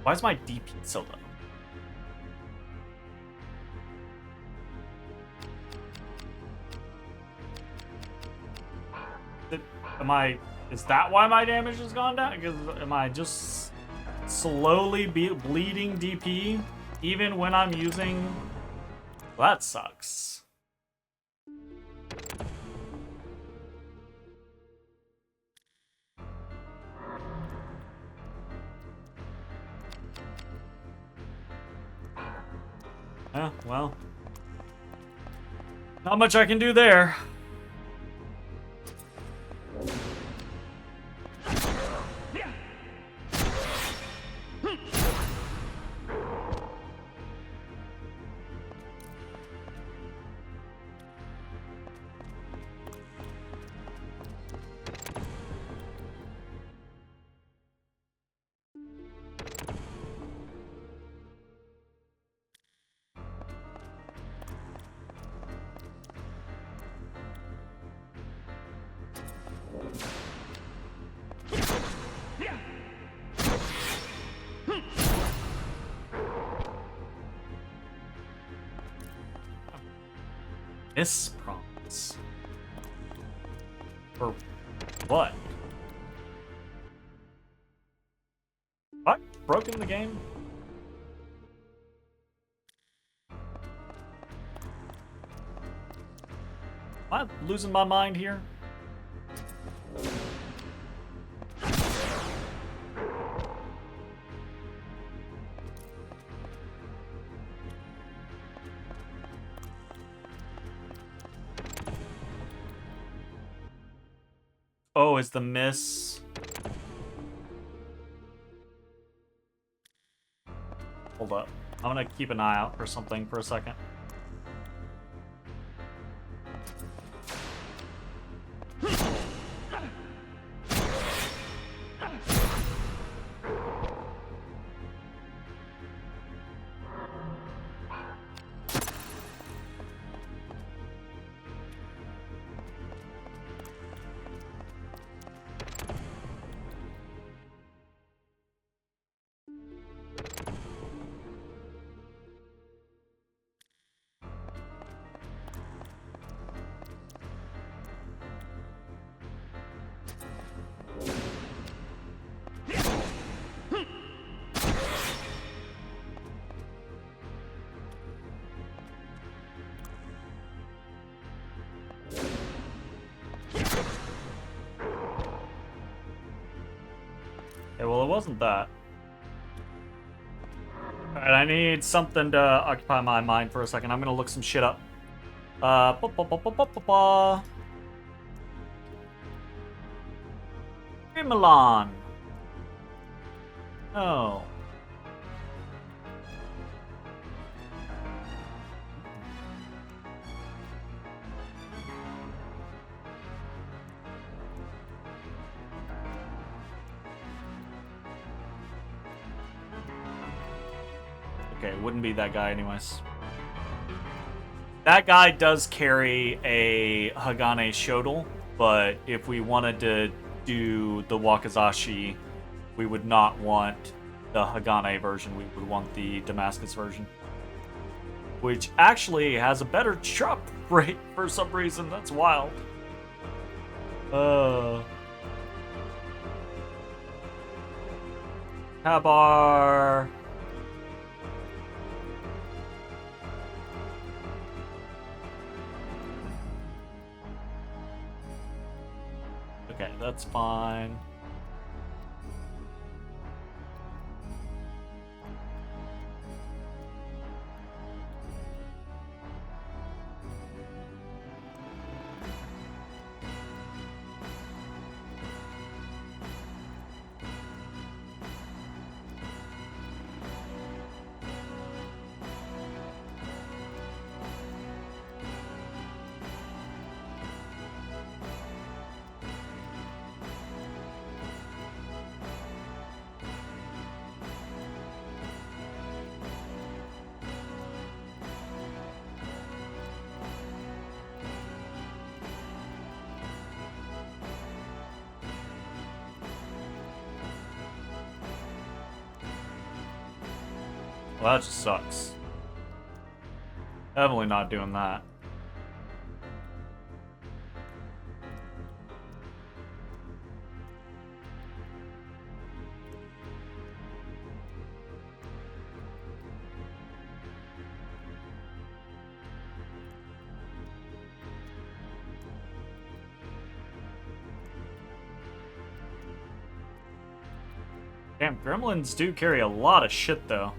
Why is my DP so low? Is that why my damage has gone down? Because am I just slowly bleeding DP even when I'm using? Well, that sucks. Well. Not much I can do there. Mispromise. For what? Have I broken the game? Am I losing my mind here? Oh, is the miss... Hold up. I'm gonna keep an eye out for something for a second. Okay, well, it wasn't that. Alright, I need something to occupy my mind for a second. I'm gonna look some shit up. Milan. Oh. Okay, it wouldn't be that guy anyways. That guy does carry a Hagane Shodel, but if we wanted to do the Wakazashi, we would not want the Hagane version. We would want the Damascus version, which actually has a better drop rate for some reason. That's wild. Habar. Okay, that's fine. Well, that just sucks. Definitely not doing that. Damn, gremlins do carry a lot of shit, though.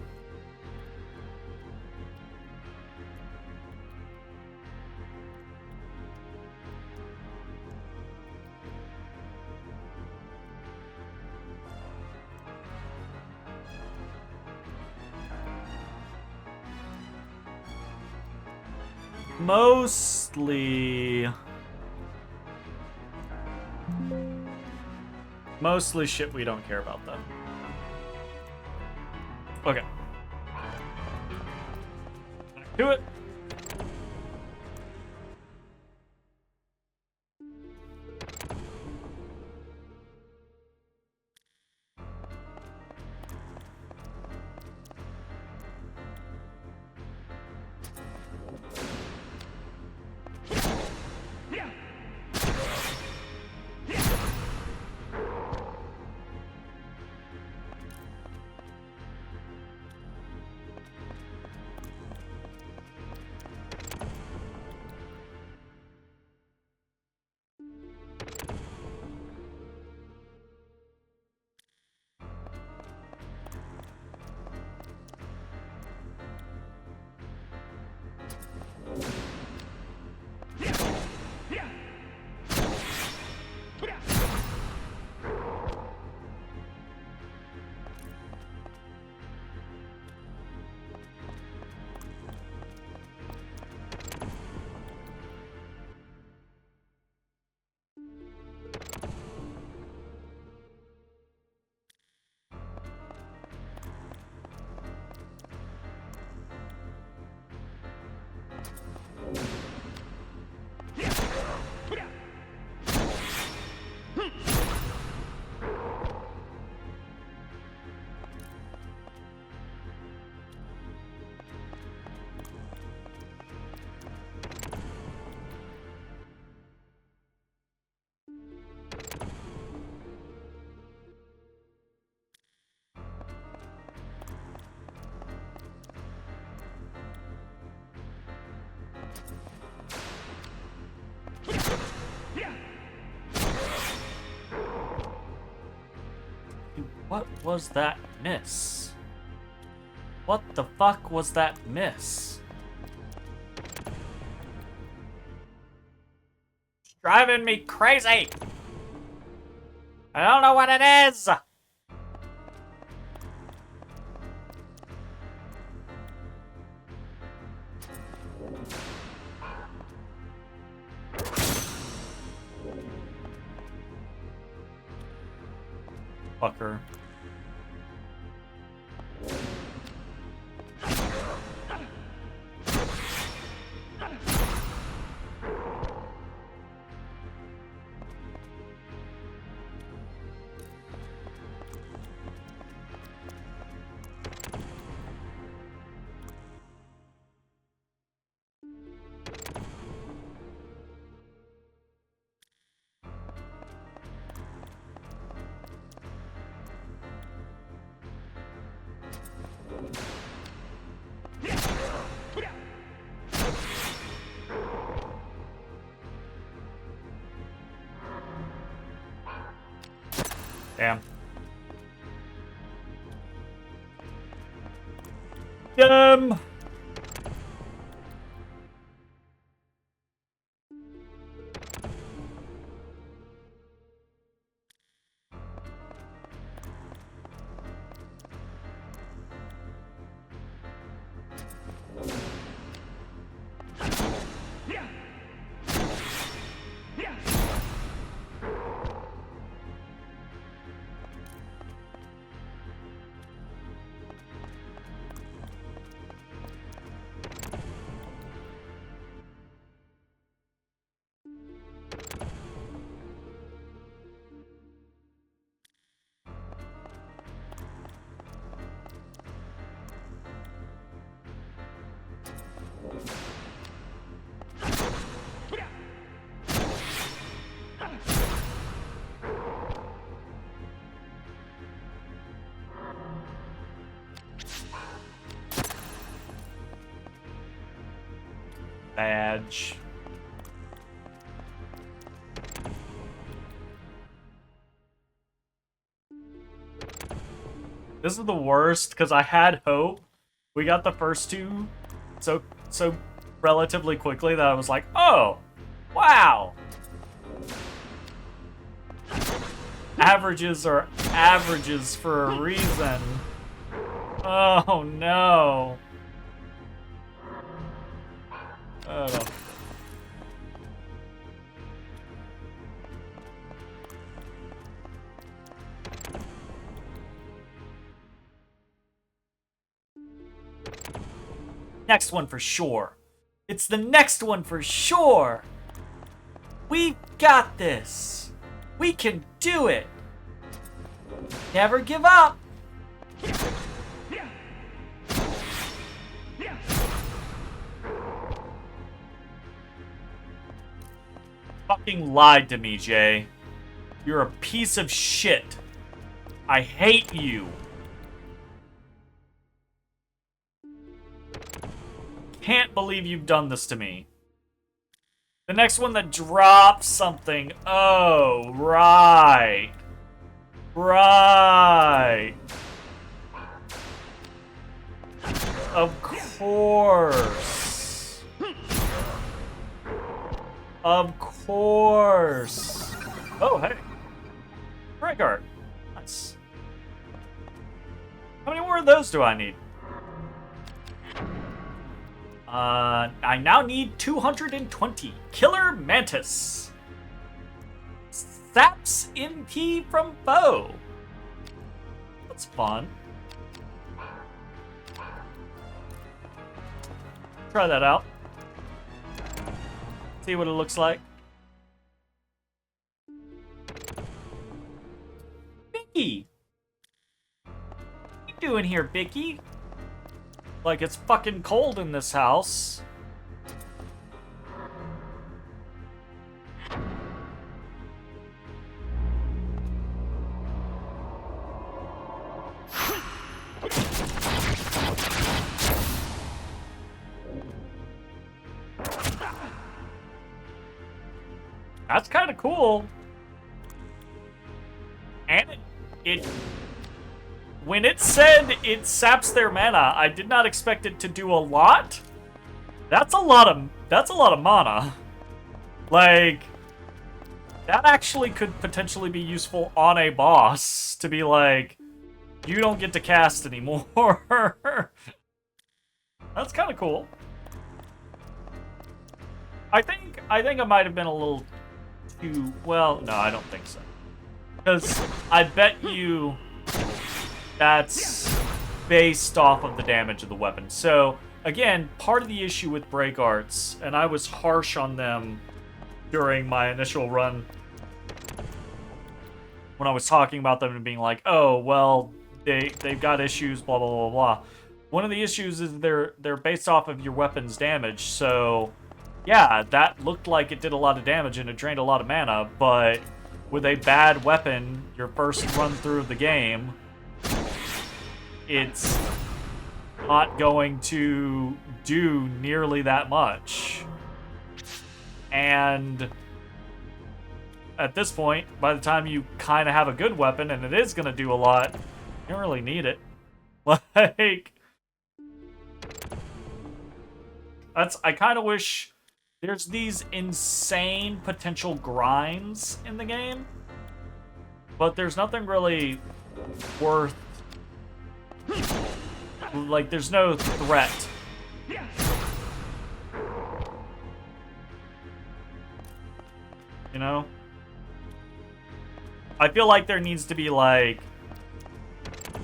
Mostly shit we don't care about, though. Okay. Back to it. What was that miss? What the fuck was that miss? It's driving me crazy! I don't know what it is! Fucker. Damn. Damn. Badge. This is the worst because I had hope. We got the first two so relatively quickly that I was like, oh, wow. Averages are averages for a reason. Oh no. No. Next one for sure. It's the next one for sure. We've got this. We can do it. Never give up. Fucking lied to me, Jay. You're a piece of shit. I hate you. Can't believe you've done this to me. The next one that drops something. Oh, right. Right. Of course. Of course. Oh, hey. Break art. Nice. How many more of those do I need? I now need 220. Killer Mantis. Saps MP from Foe. That's fun. Try that out. See what it looks like. Bicky! What you doing here, Bicky? Like it's fucking cold in this house. That's kind of cool. And it when it said it saps their mana, I did not expect it to do a lot. That's a lot of mana. Like that actually could potentially be useful on a boss to be like, you don't get to cast anymore. That's kind of cool. I think I might have been a little too well. No, I don't think so. Because I bet you that's based off of the damage of the weapon. So, again, part of the issue with break arts, and I was harsh on them during my initial run when I was talking about them and being like, oh, well, they've got issues, blah, blah, blah, blah. One of the issues is they're based off of your weapon's damage, so yeah, that looked like it did a lot of damage and it drained a lot of mana, but with a bad weapon, your first run through of the game, it's not going to do nearly that much. And at this point, by the time you kind of have a good weapon and it is going to do a lot, you don't really need it. Like, I kind of wish there's these insane potential grinds in the game, but there's nothing really worth, like, there's no threat. You know? I feel like there needs to be, like,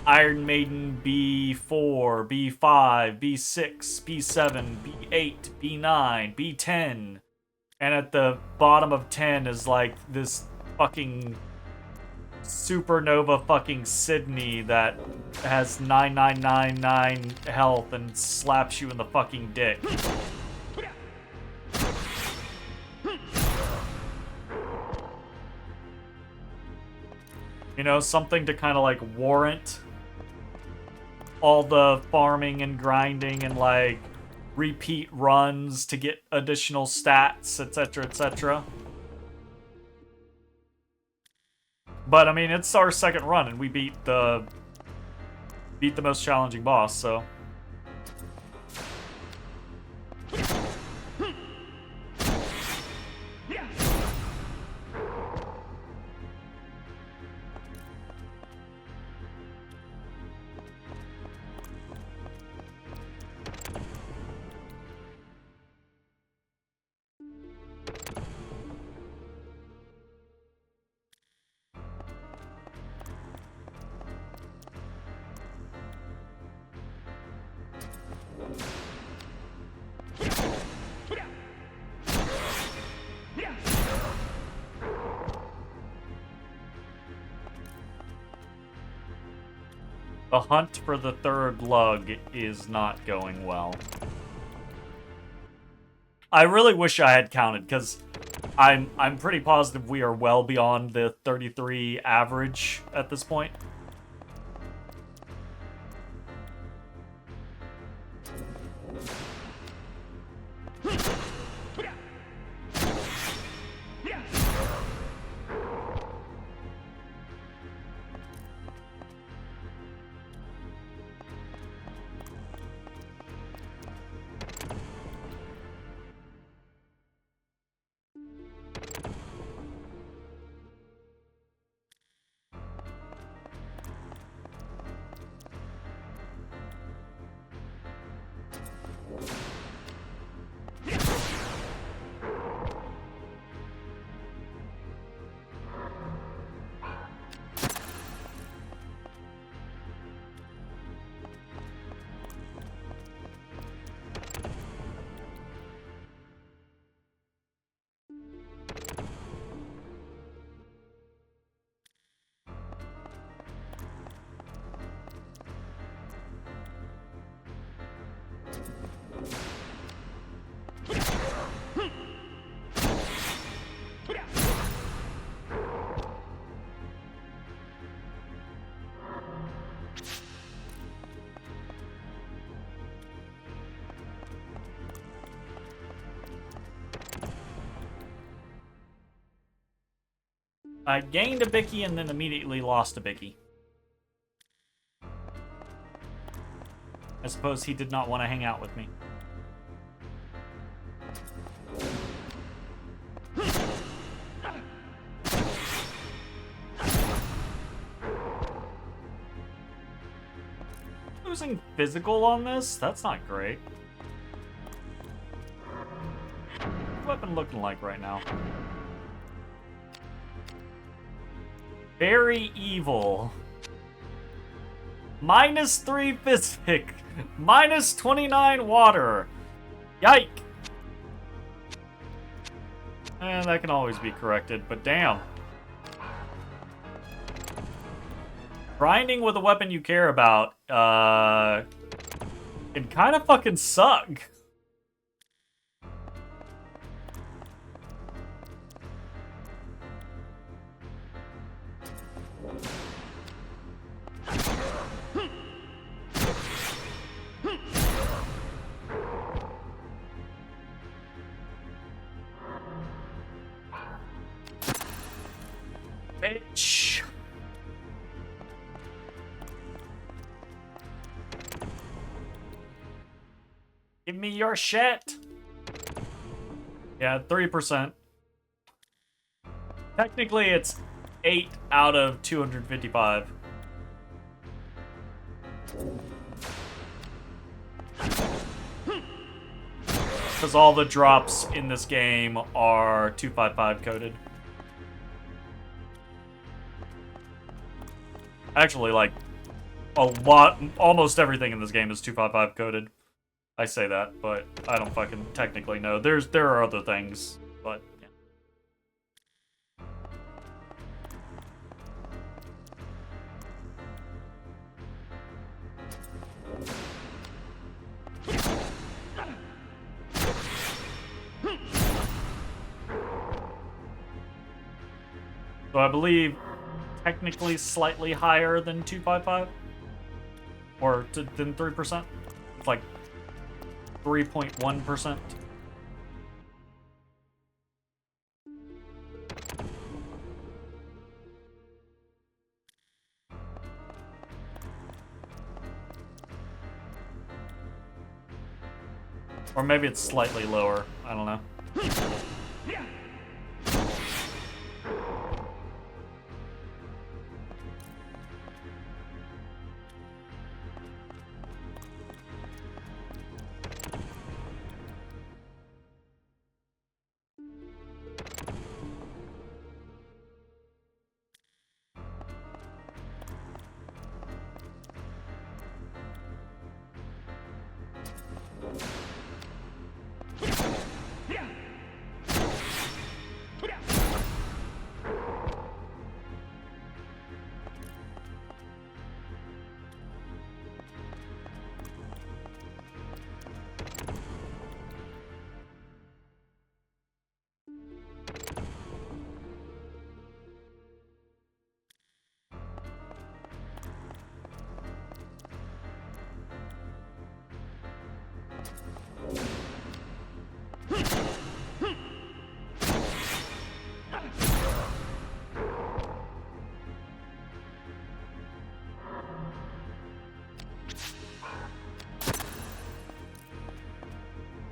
Iron Maiden B4, B5, B6, B7, B8, B9, B10. And at the bottom of 10 is, like, this fucking supernova fucking Sydney that has 9999 health and slaps you in the fucking dick. You know, something to kind of, like, warrant all the farming and grinding and, like, repeat runs to get additional stats, etc., etc. But, I mean, it's our second run, and we beat the most challenging boss, so... The hunt for the third lug is not going well. I really wish I had counted, because I'm pretty positive we are well beyond the 33 average at this point. I gained a Bicky and then immediately lost a Bicky. I suppose he did not want to hang out with me. Losing physical on this? That's not great. What's the weapon looking like right now? Very evil. -3 physic. -29 water. Yike. And that can always be corrected, but damn. Grinding with a weapon you care about, can kind of fucking suck. Bitch. Give me your shit. Yeah, 3%. Technically, it's 8 out of 255. Because all the drops in this game are 255 coded. Actually, like, a lot, almost everything in this game is 255 coded. I say that, but I don't fucking technically know. There are other things, but yeah. So I believe technically slightly higher than 255, or than 3%. It's like 3.1%. Or maybe it's slightly lower. I don't know.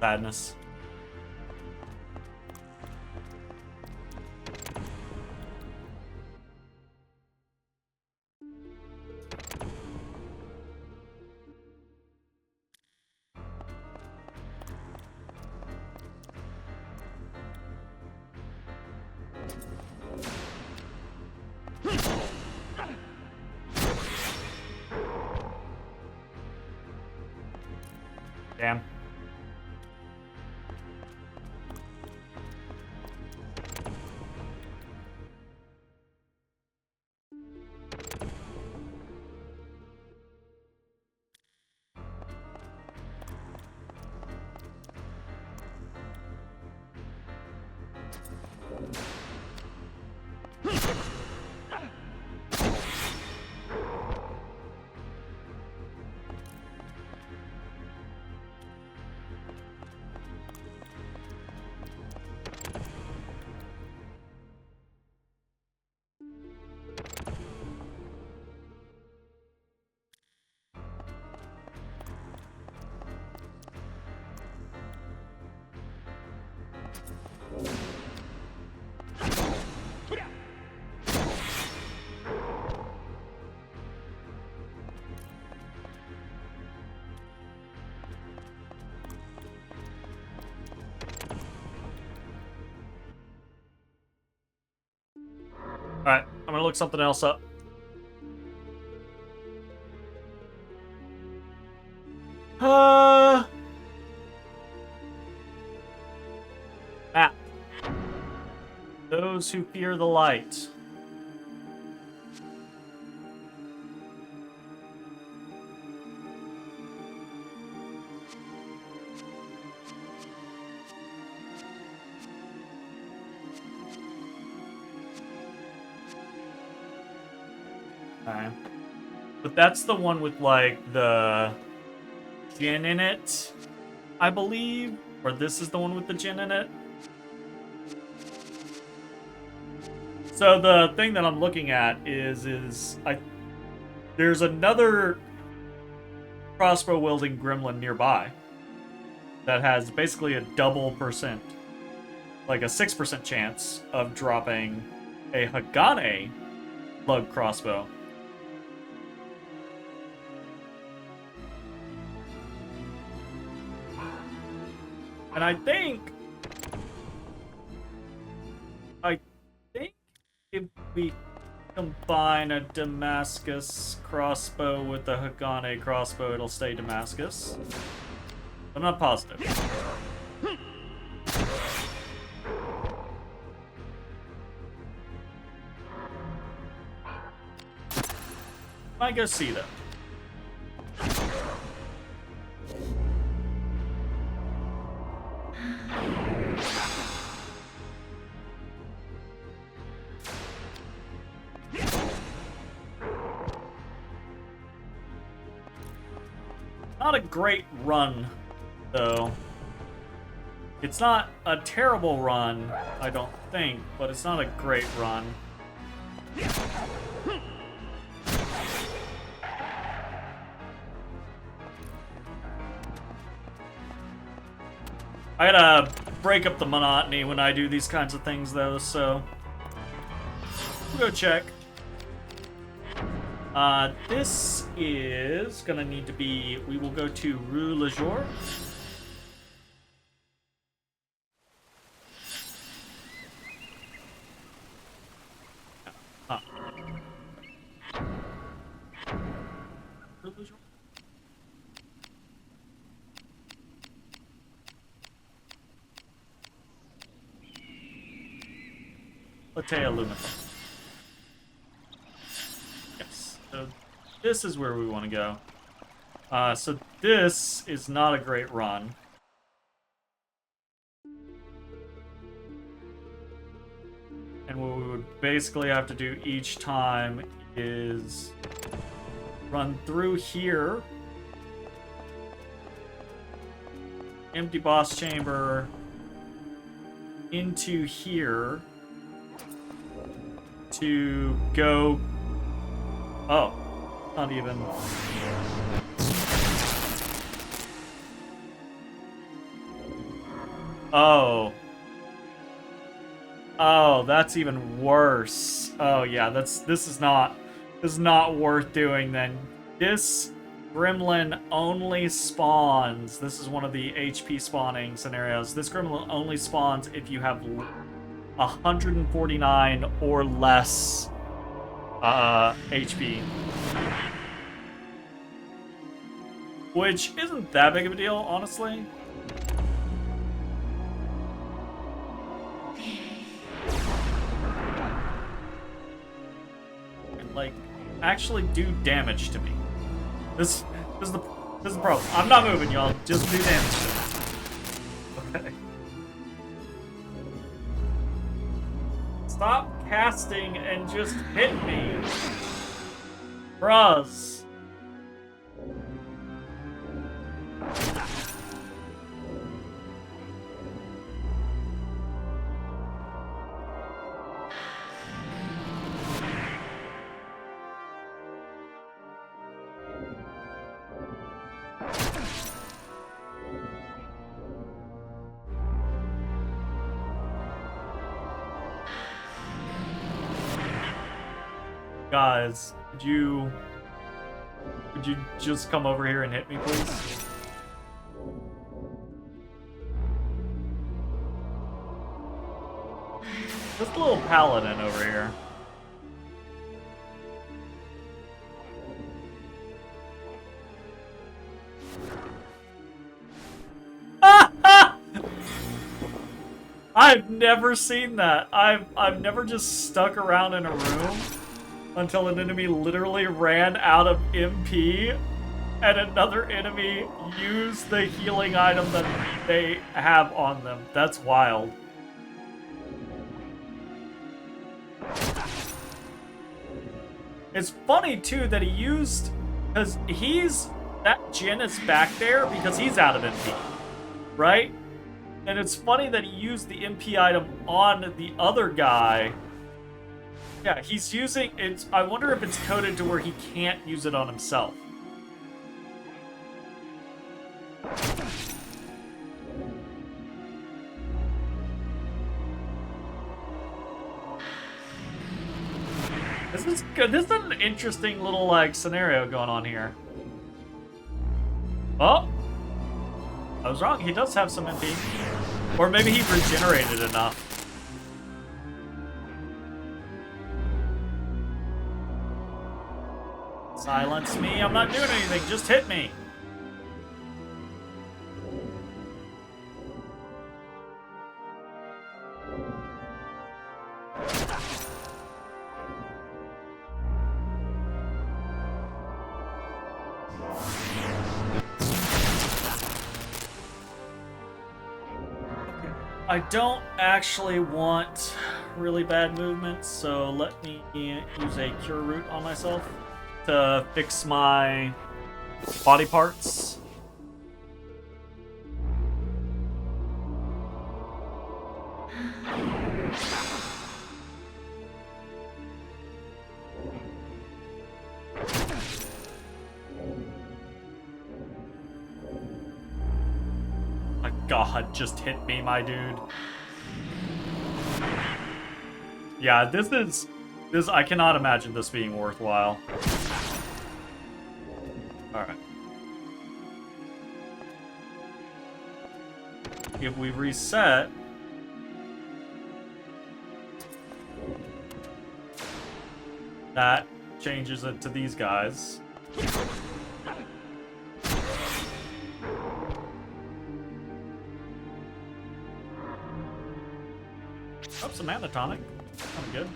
sadness. Damn. Alright, I'm gonna look something else up. Map. Those who fear the light. Okay. But that's the one with, like, the gin in it, I believe. Or this is the one with the gin in it. So the thing that I'm looking at is there's another crossbow wielding gremlin nearby that has basically a double percent, like a 6% chance of dropping a Hagane plug crossbow. And I think if we combine a Damascus crossbow with a Hagane crossbow, it'll stay Damascus. I'm not positive. Might go see them. Not a great run, though. It's not a terrible run, I don't think, but it's not a great run. I gotta break up the monotony when I do these kinds of things, though, so we'll go check. This is gonna need to be, we will go to Rue Le Jour. Huh. Rue Le Jour? Latea Lumifa. So this is where we want to go. So this is not a great run. And what we would basically have to do each time is run through here. Empty boss chamber. Into here. To go... Oh, not even. Oh. Oh, that's even worse. Oh yeah, this is not worth doing then. This gremlin only spawns. This is one of the HP spawning scenarios. This gremlin only spawns if you have 149 or less HP. Which isn't that big of a deal, honestly. Like, actually do damage to me. This is the problem. I'm not moving, y'all. Just do damage to me. Okay. Stop casting and just hit me. Bruhs. Guys, would you just come over here and hit me, please? Just a little paladin over here. I've never seen that. I've never just stuck around in a room until an enemy literally ran out of MP and another enemy used the healing item that they have on them. That's wild. It's funny too that he used, because that Jin is back there because he's out of MP, right? And it's funny that he used the MP item on the other guy. Yeah, he's using it. I wonder if it's coded to where he can't use it on himself. This is good. This is an interesting little like scenario going on here. Oh, I was wrong. He does have some MP, or maybe he regenerated enough. Silence me. I'm not doing anything. Just hit me. I don't actually want really bad movement, so let me use a cure root on myself to fix my body parts. My God, just hit me, my dude. Yeah, this I cannot imagine this being worthwhile. Alright. If we reset, that changes it to these guys. Oh, some mana tonic. I'm good.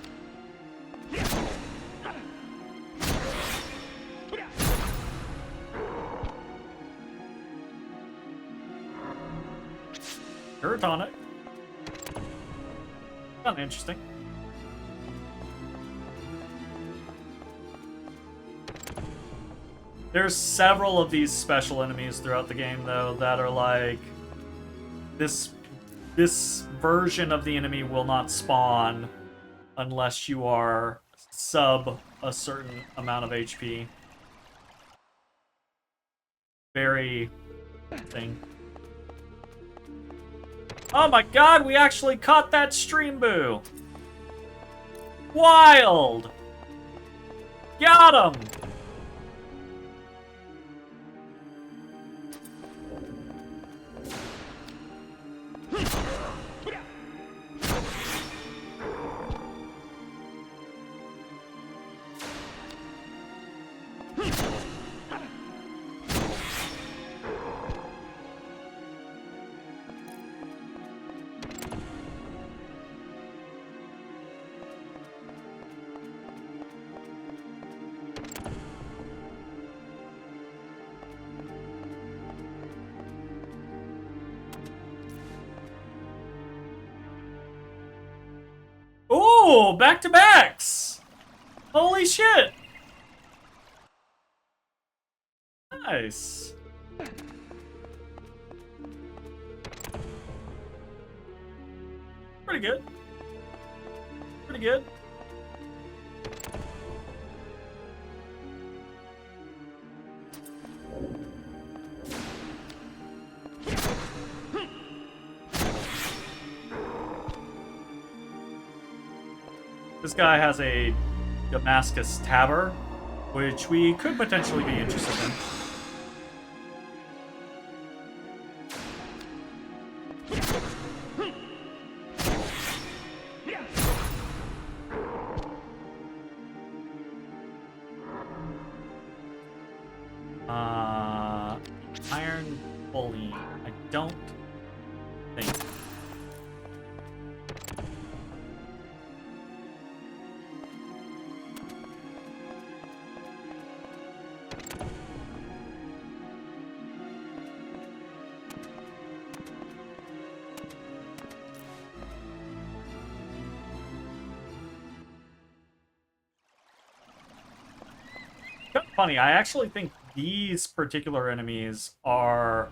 Tonic. Kind of interesting. There's several of these special enemies throughout the game, though, that are like this version of the enemy will not spawn unless you are sub a certain amount of HP. Very thing. Oh my god, we actually caught that stream boo! Wild! Got him! Ooh, back-to-backs! Holy shit! Nice. Pretty good. Pretty good. This guy has a Damascus tabard, which we could potentially be interested in. Iron bully. I don't think. Kind of funny. I actually think these particular enemies are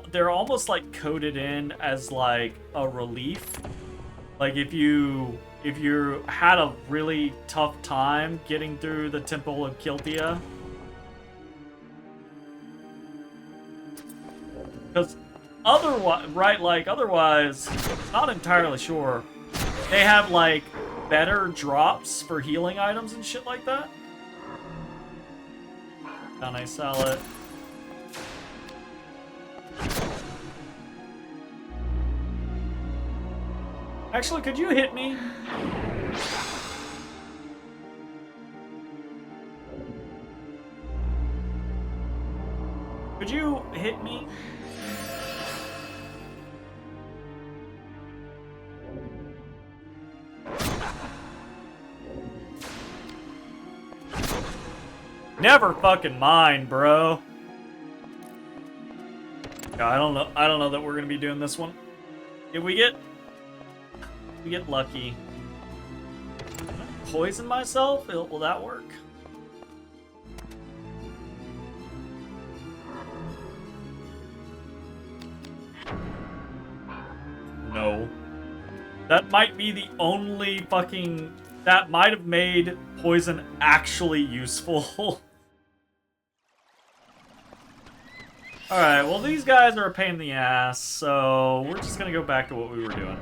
they're almost like coded in as like a relief. Like if you had a really tough time getting through the Temple of Kiltia, because otherwise, not entirely sure. They have like better drops for healing items and shit like that. Can I sell it? Actually, could you hit me? Could you hit me? Never fucking mind, bro. Yeah, I don't know that we're gonna be doing this one. If we get lucky. Can I poison myself? Will that work? No. That might be the only fucking... That might have made poison actually useful. Alright, well these guys are a pain in the ass, so we're just gonna go back to what we were doing.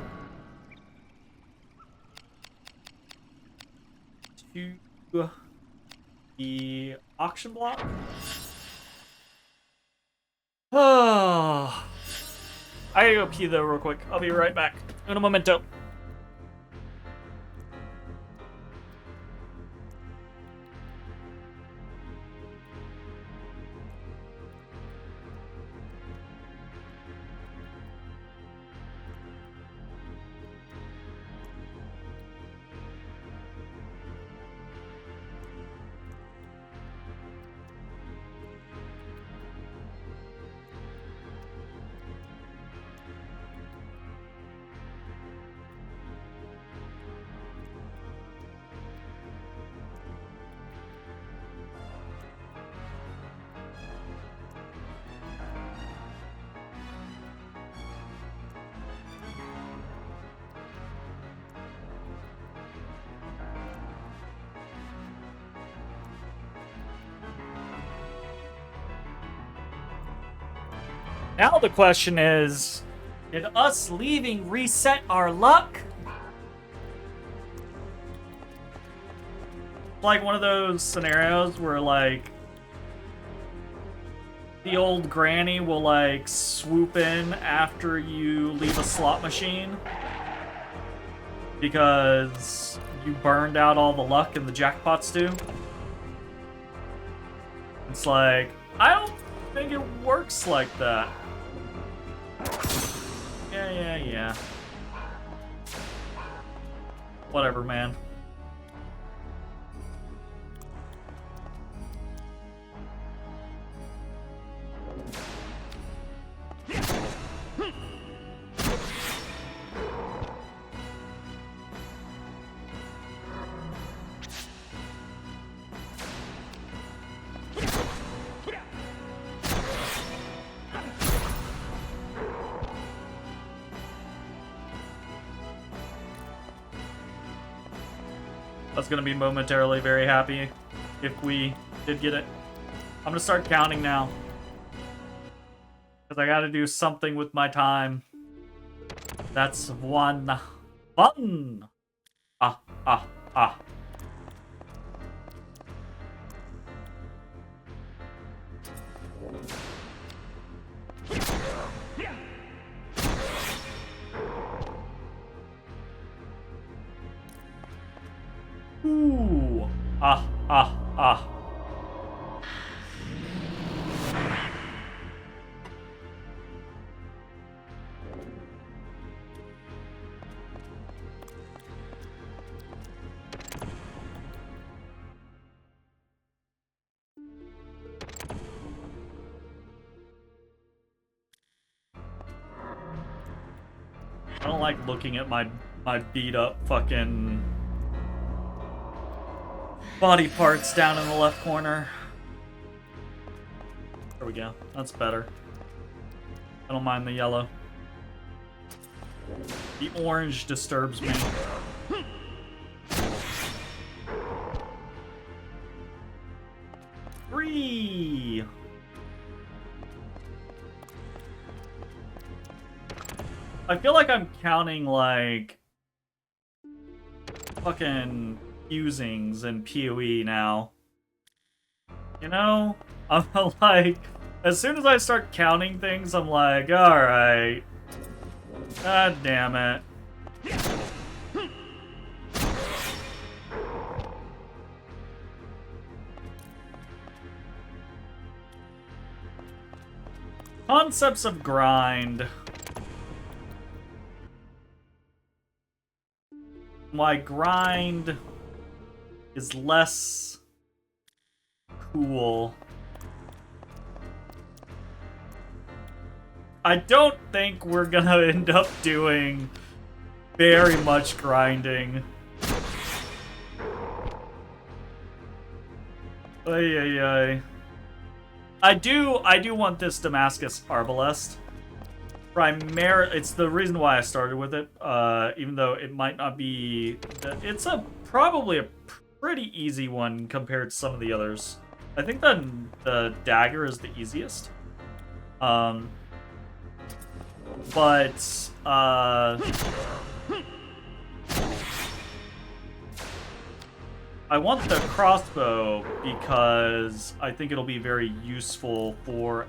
To the auction block. Oh, I gotta go pee though real quick. I'll be right back. In a momento. Now the question is, Did us leaving reset our luck? Like one of those scenarios where, like, the old granny will, like, swoop in after you leave a slot machine because you burned out all the luck in the jackpots do. It's like, I don't think it works like that. Yeah. Whatever, man. I was gonna be momentarily very happy if we did get it. I'm gonna start counting now. Because I gotta do something with my time. That's one fun. Ah. Ooh. Ah. I don't like looking at my beat up fucking body parts down in the left corner. There we go. That's better. I don't mind the yellow. The orange disturbs me. Three. I feel like I'm counting, like, fucking fusings and PoE now. You know? I'm like, as soon as I start counting things, I'm like, alright. God damn it. Concepts of grind. My grind is less cool. I don't think we're gonna end up doing very much grinding. Ay. I do want this Damascus Arbalest. It's the reason why I started with it, even though it might not be... It's probably a pretty easy one compared to some of the others. I think the dagger is the easiest. But I want the crossbow because I think it'll be very useful for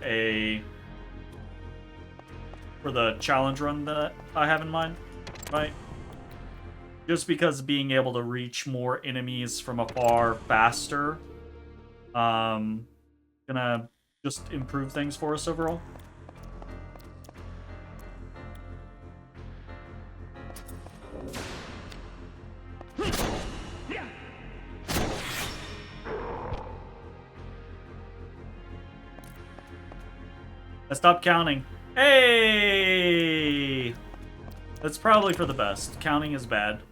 the challenge run that I have in mind, right? Just because being able to reach more enemies from afar faster, gonna just improve things for us overall. I stopped counting. Hey! That's probably for the best. Counting is bad.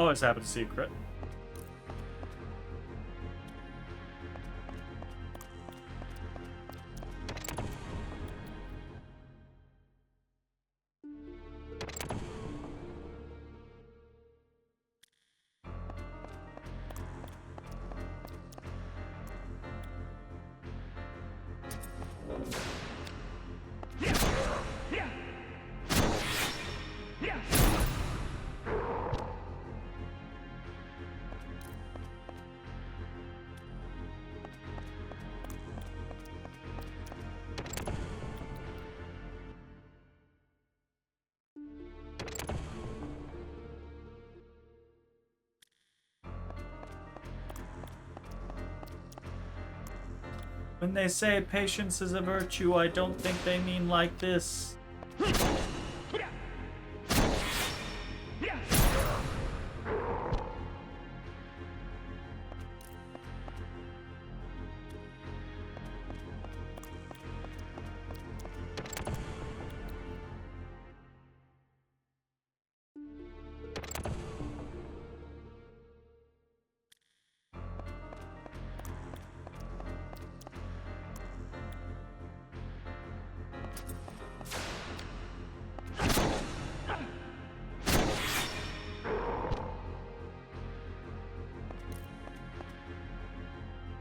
Always happy to see a crit. When they say patience is a virtue, I don't think they mean like this.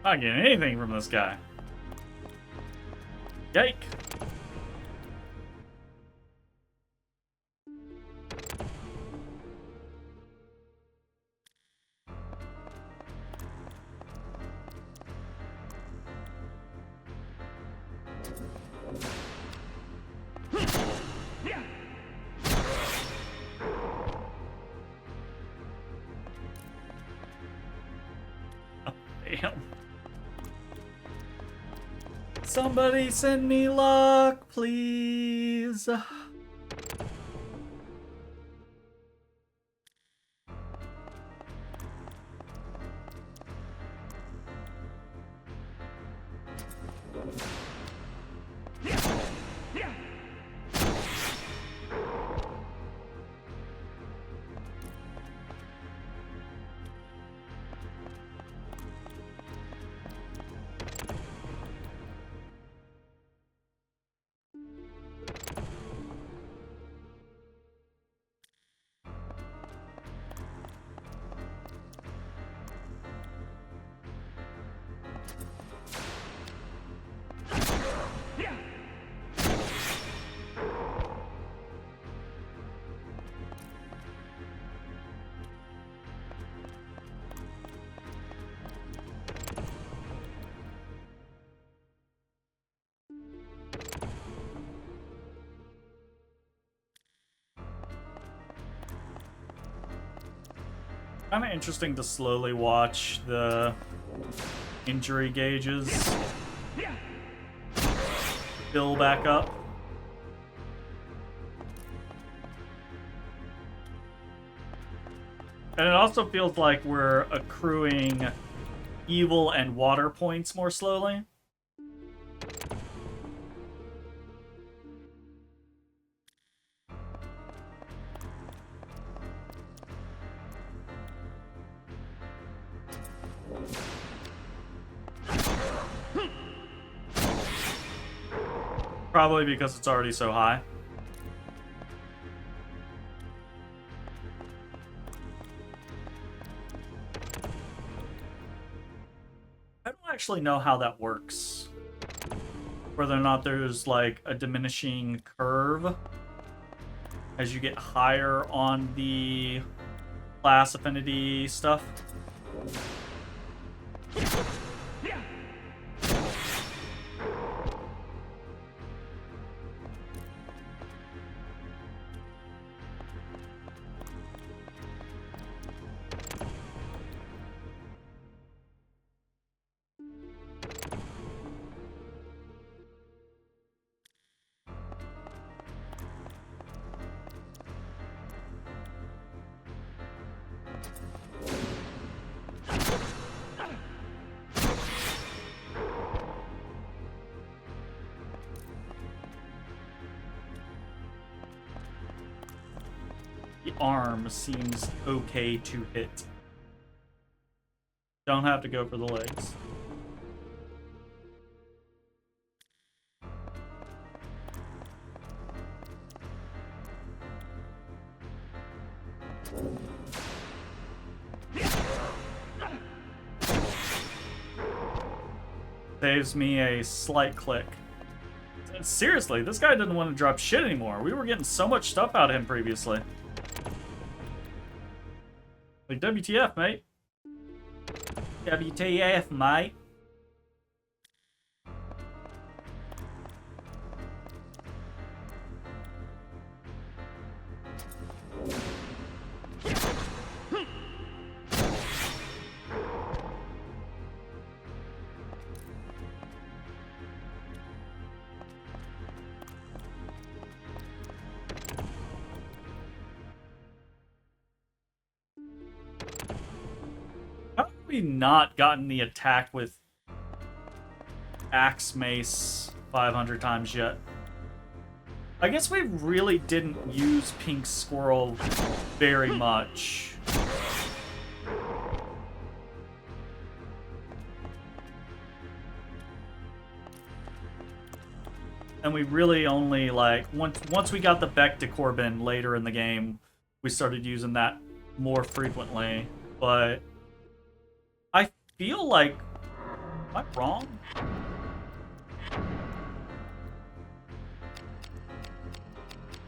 Not getting anything from this guy. Yike. Damn. Somebody send me luck, please. Kind of interesting to slowly watch the injury gauges fill back up. And it also feels like we're accruing evil and water points more slowly. Probably because it's already so high. I don't actually know how that works. Whether or not there's like a diminishing curve as you get higher on the class affinity stuff. arm seems okay to hit. Don't have to go for the legs. Saves me a slight click. Seriously, this guy didn't want to drop shit anymore. We were getting so much stuff out of him previously. Like, WTF, mate? WTF, mate? How have we not gotten the attack with Axe Mace 500 times yet? I guess we really didn't use Pink Squirrel very much. And we really only, like, once we got the Beck to Corbin later in the game, we started using that more frequently. But I feel like... Am I wrong?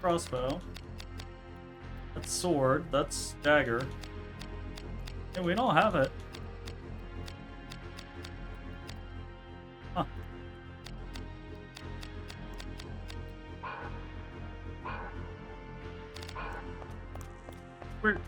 Crossbow. That's sword. That's dagger. Hey, we don't have it. Huh. Weird.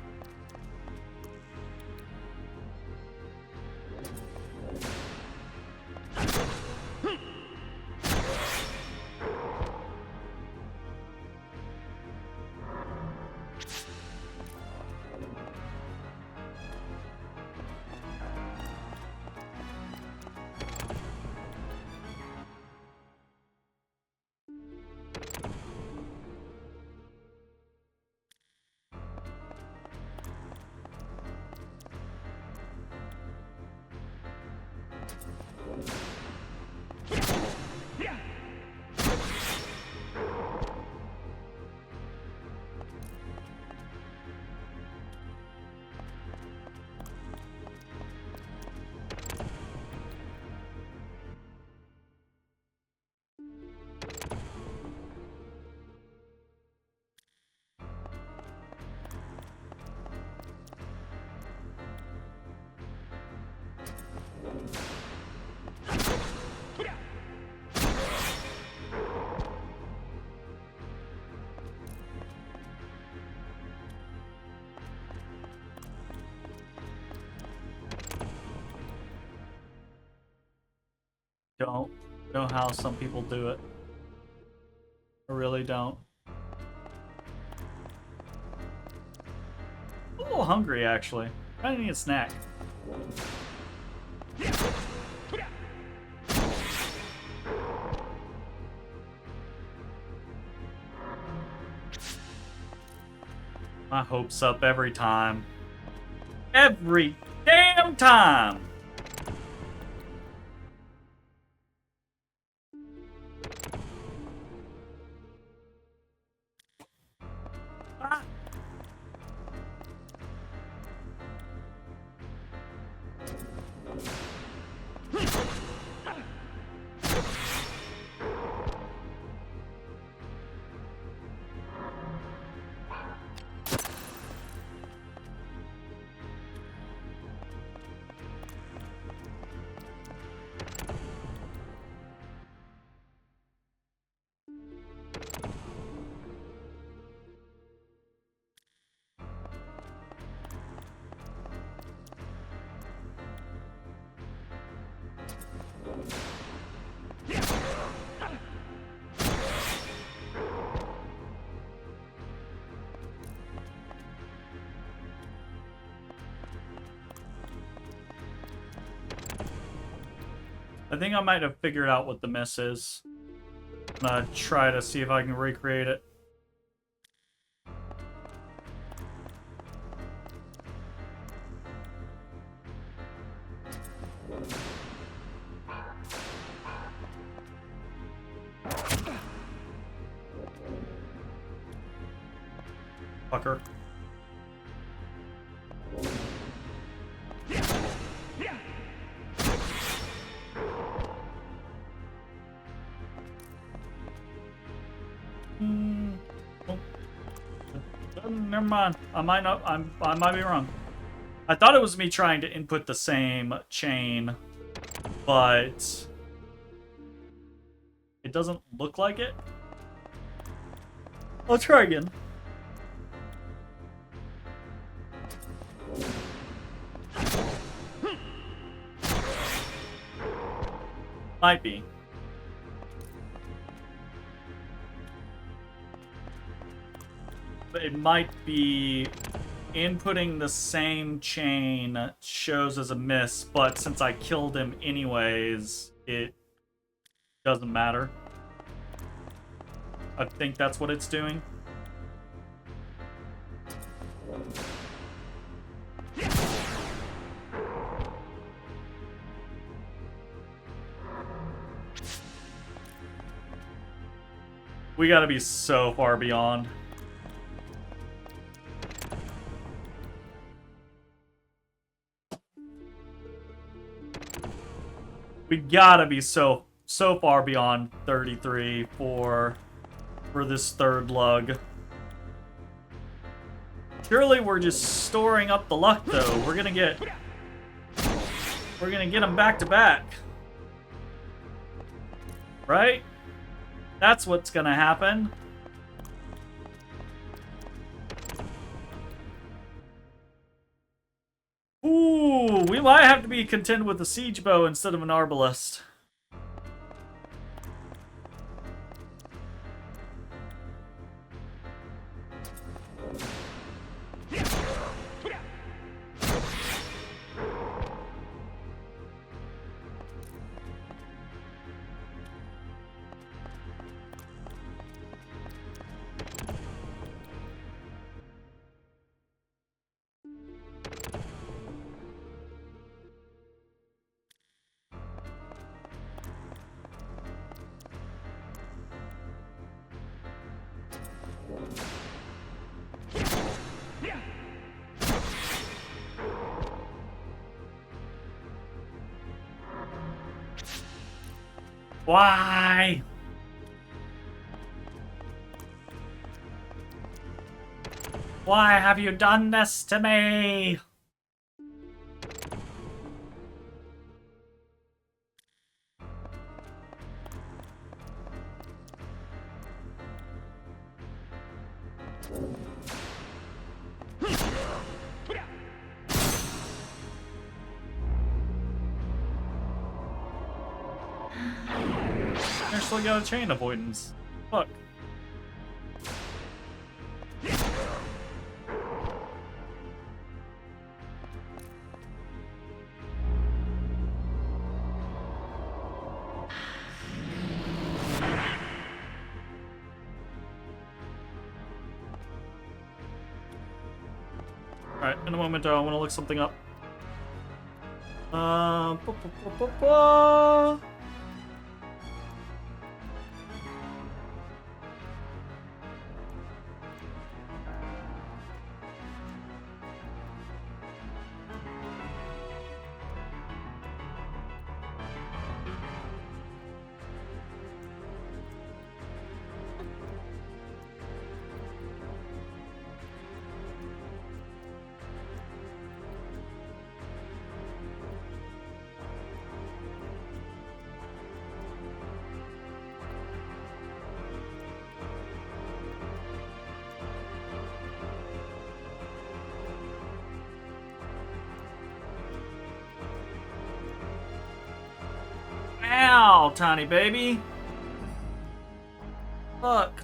Don't know how some people do it. I really don't. I'm a little hungry, actually. I need a snack. My hopes up every time. Every damn time! I think I might have figured out what the miss is. I'm gonna try to see if I can recreate it. fucker. Oh. Never mind. I might not. I might be wrong. I thought it was me trying to input the same chain, but it doesn't look like it. I'll try again. Might be. It might be inputting the same chain shows as a miss, but since I killed him anyways, it doesn't matter. I think that's what it's doing. We gotta be so far beyond. We gotta be so far beyond 33 for this third lug. Surely we're just storing up the luck, though. We're gonna get them back to back, right? That's what's gonna happen. Ooh, we might have to be content with a siege bow instead of an arbalest. Why? Why have you done this to me? Actually got a chain avoidance. Fuck. Alright, in a moment, I want to look something up. Ow, tiny baby. Fuck.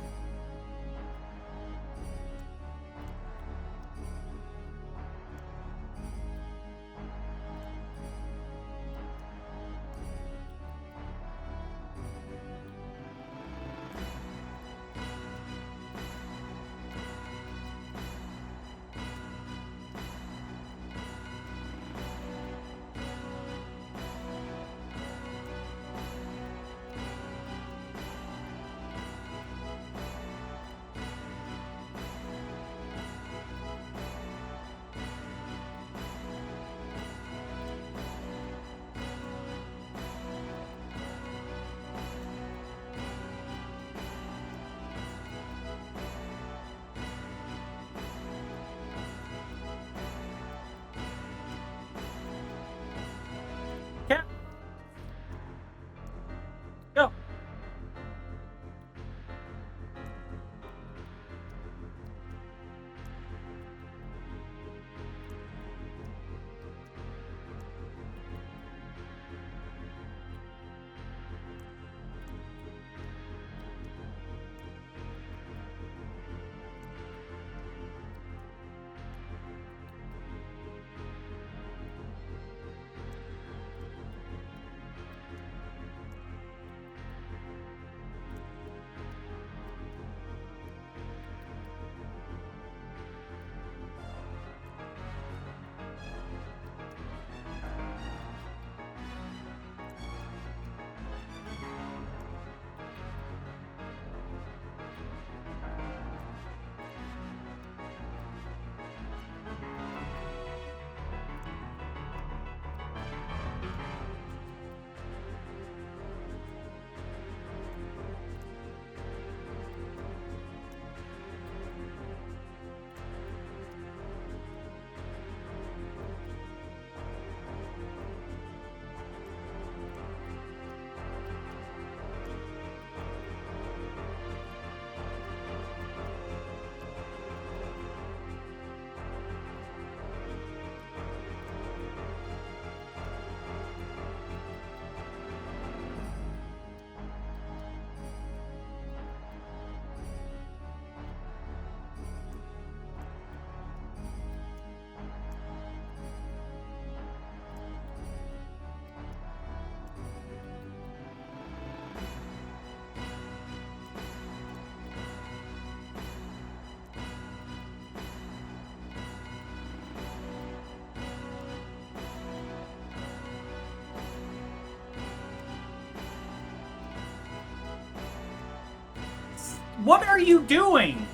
What are you doing?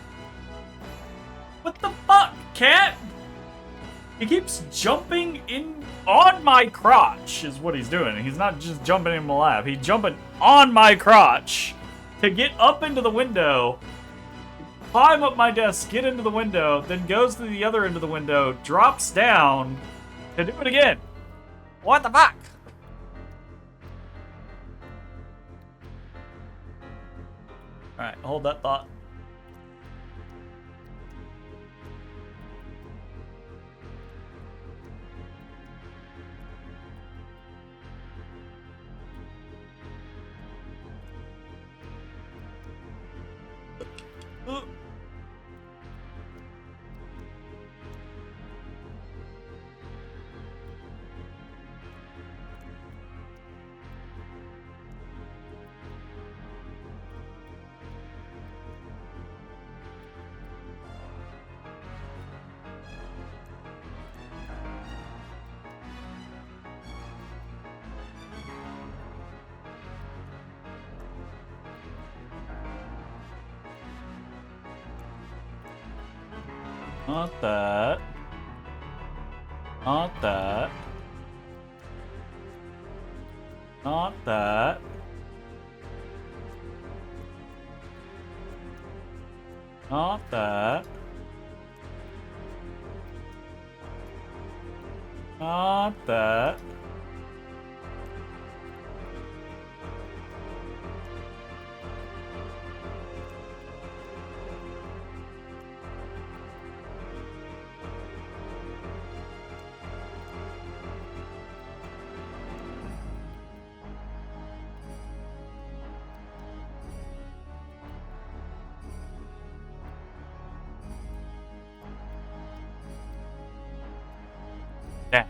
What the fuck, cat? He keeps jumping in on my crotch, is what he's doing. He's not just jumping in my lap. He's jumping on my crotch to get up into the window, climb up my desk, get into the window, then goes to the other end of the window, drops down to do it again. What the fuck? Alright, hold that thought. Not that. Not that. Not that. Not that. Not that. Damn.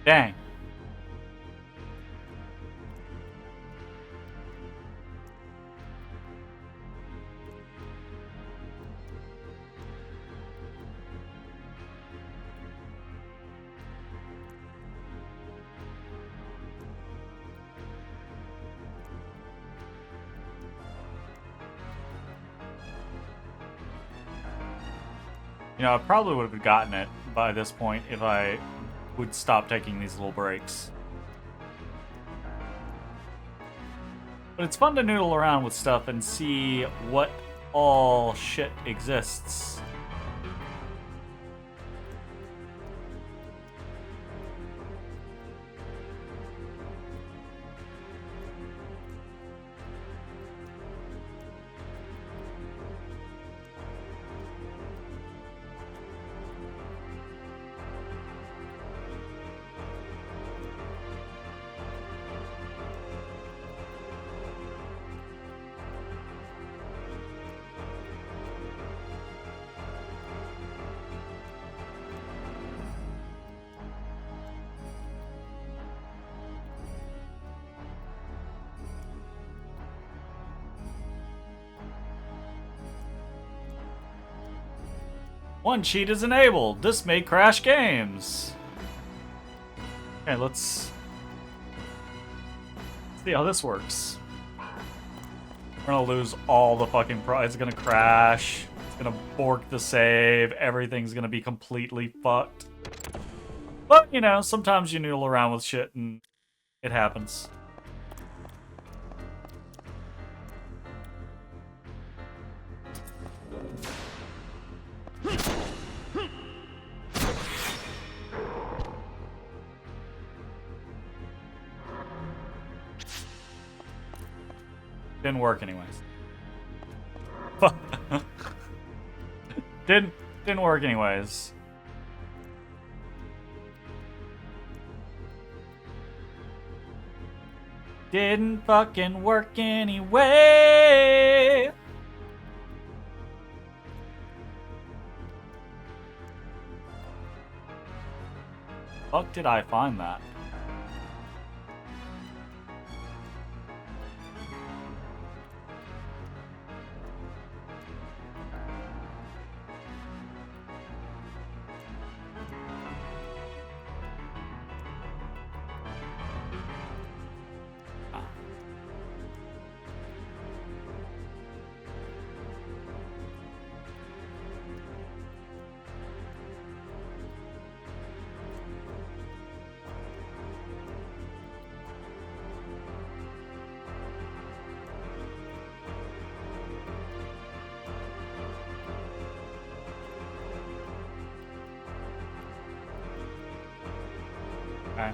Dang. You know, I probably would have gotten it by this point if I would stop taking these little breaks. But it's fun to noodle around with stuff and see what all shit exists. One cheat is enabled. This may crash games. Okay, let's see how this works. We're gonna lose all the fucking it's gonna crash. It's gonna bork the save. Everything's gonna be completely fucked. But, you know, sometimes you noodle around with shit and it happens. Didn't work anyways. Didn't work anyways. Didn't fucking work anyway. Fuck did I find that? Okay.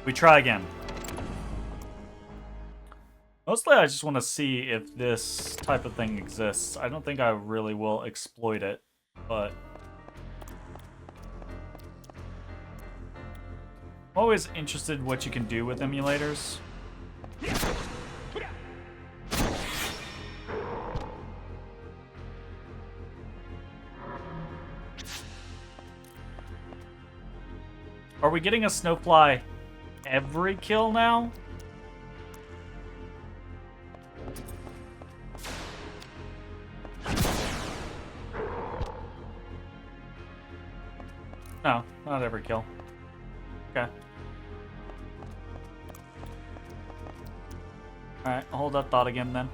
We try again. Mostly I just want to see if this type of thing exists. I don't think I really will exploit it, but I'm always interested in what you can do with emulators. Are we getting a snowfly every kill now? No, not every kill. Okay. Alright, I'll hold that thought again then.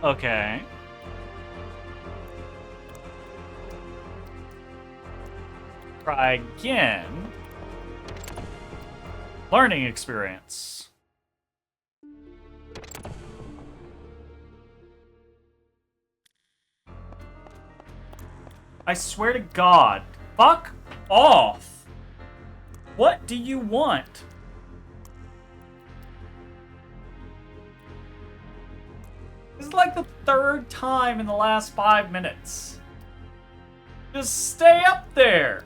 Okay. Try again. Learning experience. I swear to God. Fuck off. What do you want? This is like the third time in the last 5 minutes. Just stay up there.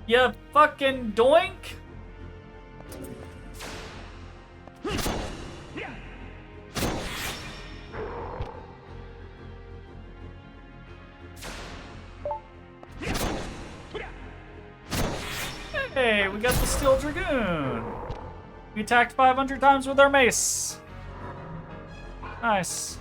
You fucking doink. Hey, we got the Steel Dragoon. We attacked 500 times with our mace. Nice.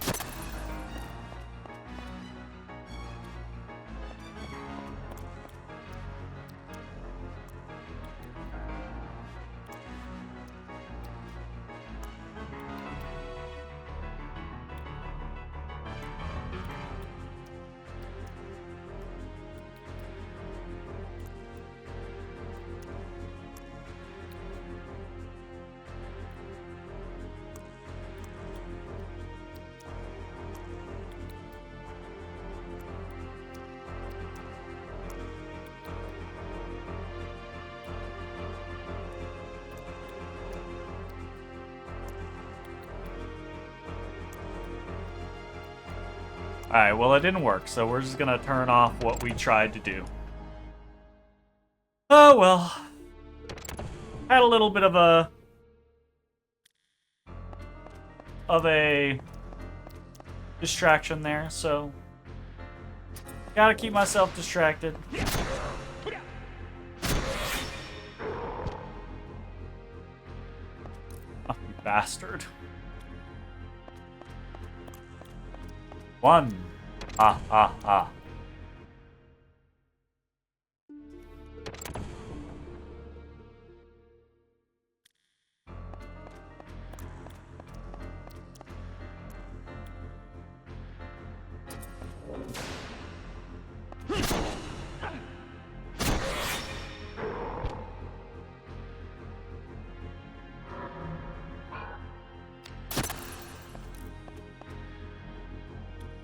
Alright, well it didn't work, so we're just gonna turn off what we tried to do. Oh well. Had a little bit of a distraction there, so gotta keep myself distracted. Oh, you bastard. One. Ha ha ha.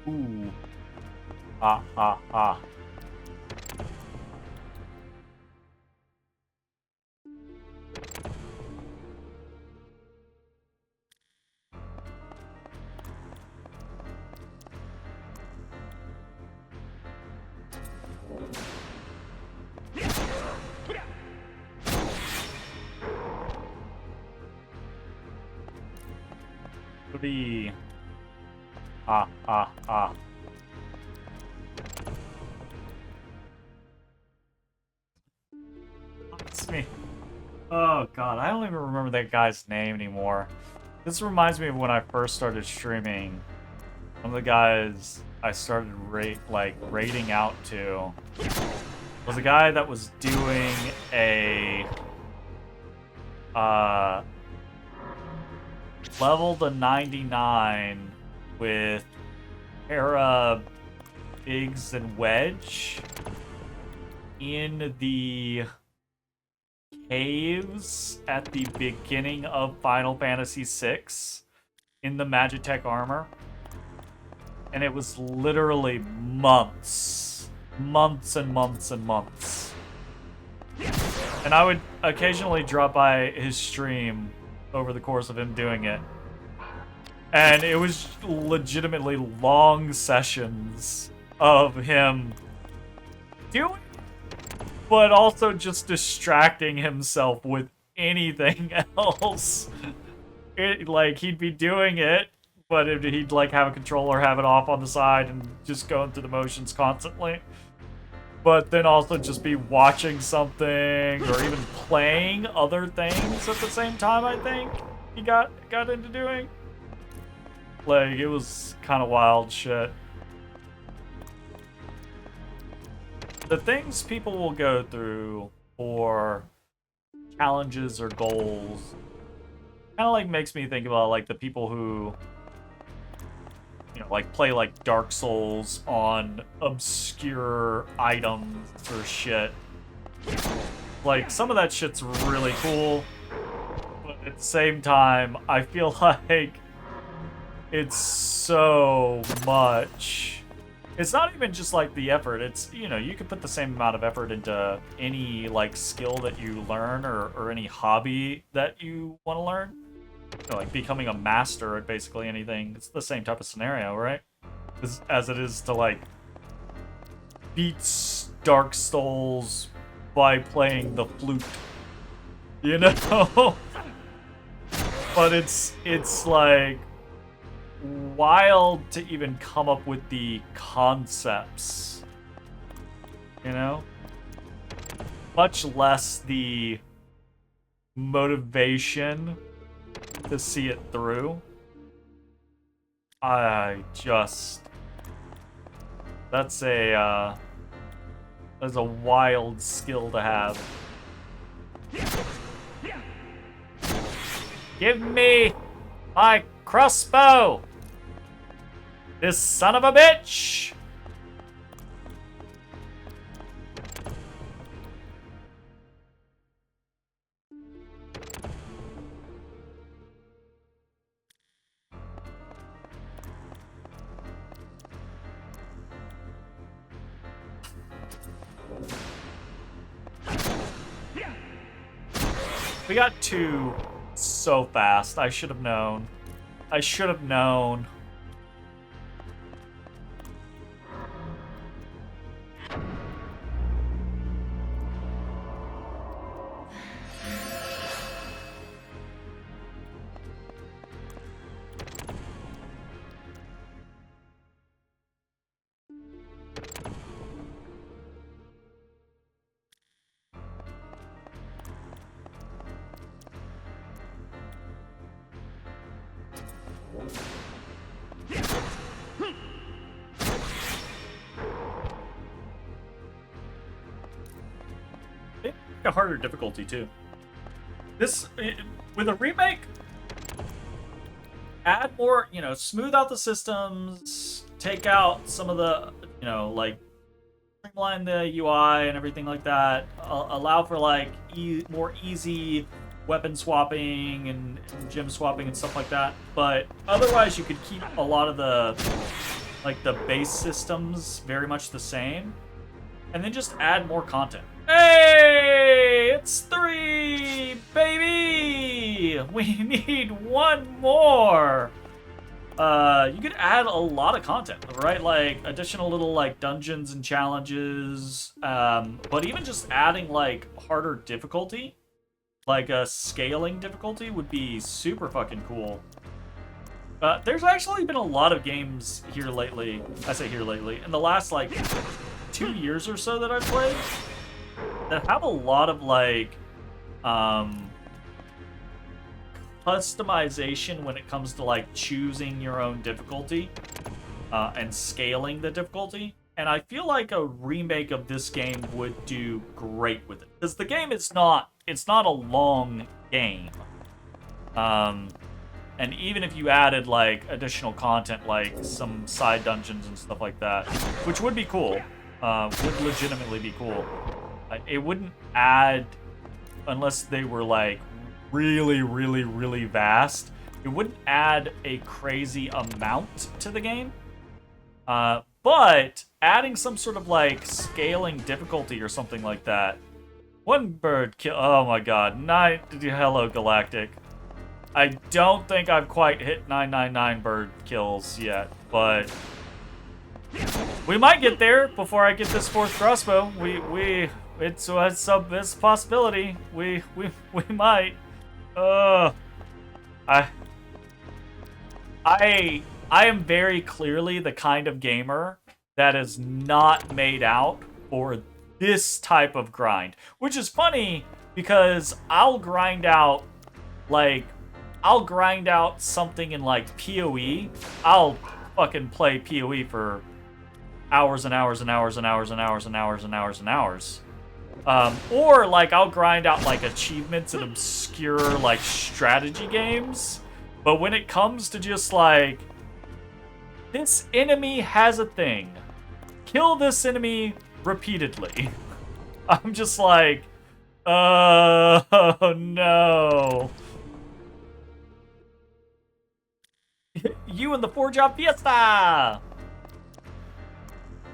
Ooh. Ha ha ha. Three. Ha ha ha. It's me. Oh god, I don't even remember that guy's name anymore. This reminds me of when I first started streaming. One of the guys I started rating out to was a guy that was doing a level to 99 with Hera, Biggs, and Wedge in the caves at the beginning of Final Fantasy VI in the Magitech armor. And it was literally months. Months and months and months. And I would occasionally drop by his stream over the course of him doing it. And it was legitimately long sessions of him doing, but also just distracting himself with anything else. He'd be doing it, but he'd have a controller, have it off on the side, and just going through the motions constantly. But then also just be watching something or even playing other things at the same time, I think he got into doing. It was kind of wild shit. The things people will go through for challenges or goals kind of makes me think about the people who play Dark Souls on obscure items or shit. Some of that shit's really cool, but at the same time, I feel like it's so much. It's not even just the effort. It's, you can put the same amount of effort into any skill that you learn or any hobby that you want to learn. Becoming a master at basically anything. It's the same type of scenario, right? As it is to beat Dark Souls by playing the flute. But it's wild to even come up with the concepts, much less the motivation to see it through. That's a wild skill to have. Give me my crossbow, this son of a bitch! We got two so fast. I should have known. I should have known. A harder difficulty too. This with a remake, add more, smooth out the systems, take out some of the, streamline the UI and everything like that. Allow for more easy weapon swapping and gem swapping and stuff like that. But otherwise, you could keep a lot of the Like the base system's very much the same. And then just add more content. Hey, it's 3, baby! We need one more. You could add a lot of content, right? Like additional little like dungeons and challenges. But even just adding like harder difficulty, like a scaling difficulty, would be super fucking cool. There's actually been a lot of games here lately. I say here lately, in the last like 2 years or so that I've played, that have a lot of like customization when it comes to like choosing your own difficulty and scaling the difficulty. And I feel like a remake of this game would do great with it, because the game is not a long game. And even if you added like additional content, like some side dungeons and stuff like that, which would be cool, would legitimately be cool. It wouldn't add, unless they were like really, really, really vast, it wouldn't add a crazy amount to the game. But adding some sort of like scaling difficulty or something like that. One bird kill. Oh my god. Hello, Galactic. I don't think I've quite hit 999 bird kills yet, but we might get there before I get this 4th crossbow. It's a possibility. We might. I am very clearly the kind of gamer that is not made out for this type of grind, which is funny because I'll grind out something in like PoE. I'll fucking play PoE for hours and hours and hours and hours and hours and hours and hours and hours. Or like I'll grind out like achievements in obscure like strategy games. But when it comes to just like, this enemy has a thing, kill this enemy repeatedly, I'm just like, oh no. You and the 4-job fiesta!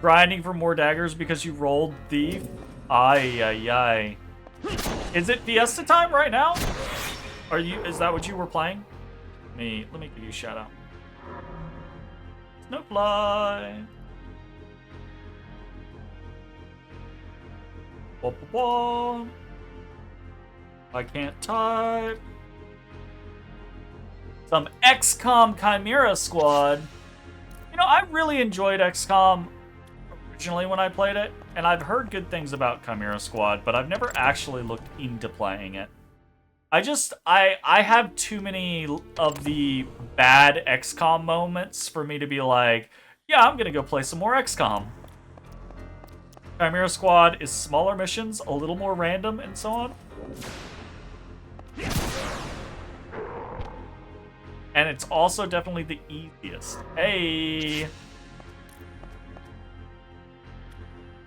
Grinding for more daggers because you rolled thief? Ay, ay, ay. Is it fiesta time right now? Is that what you were playing? Let me give you a shout out. Snowfly. Whoop, whoop, whoop. I can't type. Some XCOM Chimera Squad. You know, I really enjoyed XCOM originally when I played it, and I've heard good things about Chimera Squad, but I've never actually looked into playing it. I have too many of the bad XCOM moments for me to be like, yeah, I'm gonna go play some more XCOM. Chimera Squad is smaller missions, a little more random, and so on. And it's also definitely the easiest. Hey!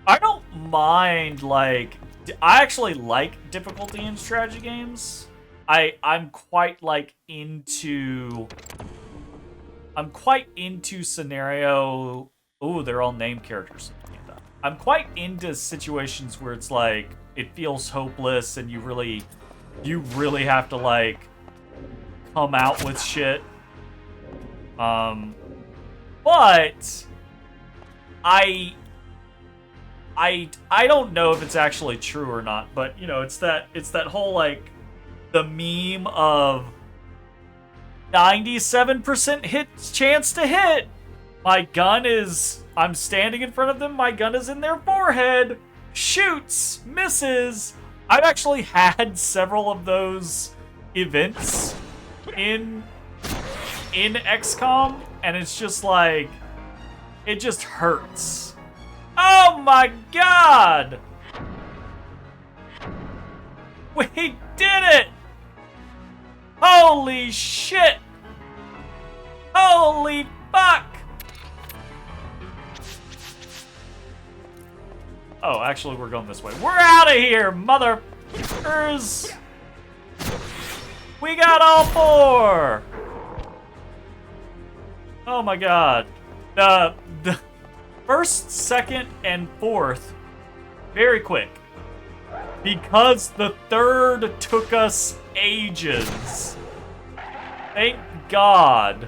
I don't mind, like... I actually like difficulty in strategy games. I'm quite, like, into... I'm quite into scenario... Ooh, they're all named characters. I'm quite into situations where it's, like, it feels hopeless and you really have to, like... come out with shit. But I don't know if it's actually true or not, but you know, it's that whole like the meme of 97% hit chance to hit. My gun is, I'm standing in front of them, my gun is in their forehead, shoots, misses. I've actually had several of those events in XCOM, and it's just like, it just hurts. Oh my god! We did it! Holy shit! Holy fuck! Oh, actually, we're going this way. We're out of here, motherfuckers! We got all 4! Oh my god. The first, second, and fourth, very quick. Because the third took us ages. Thank God.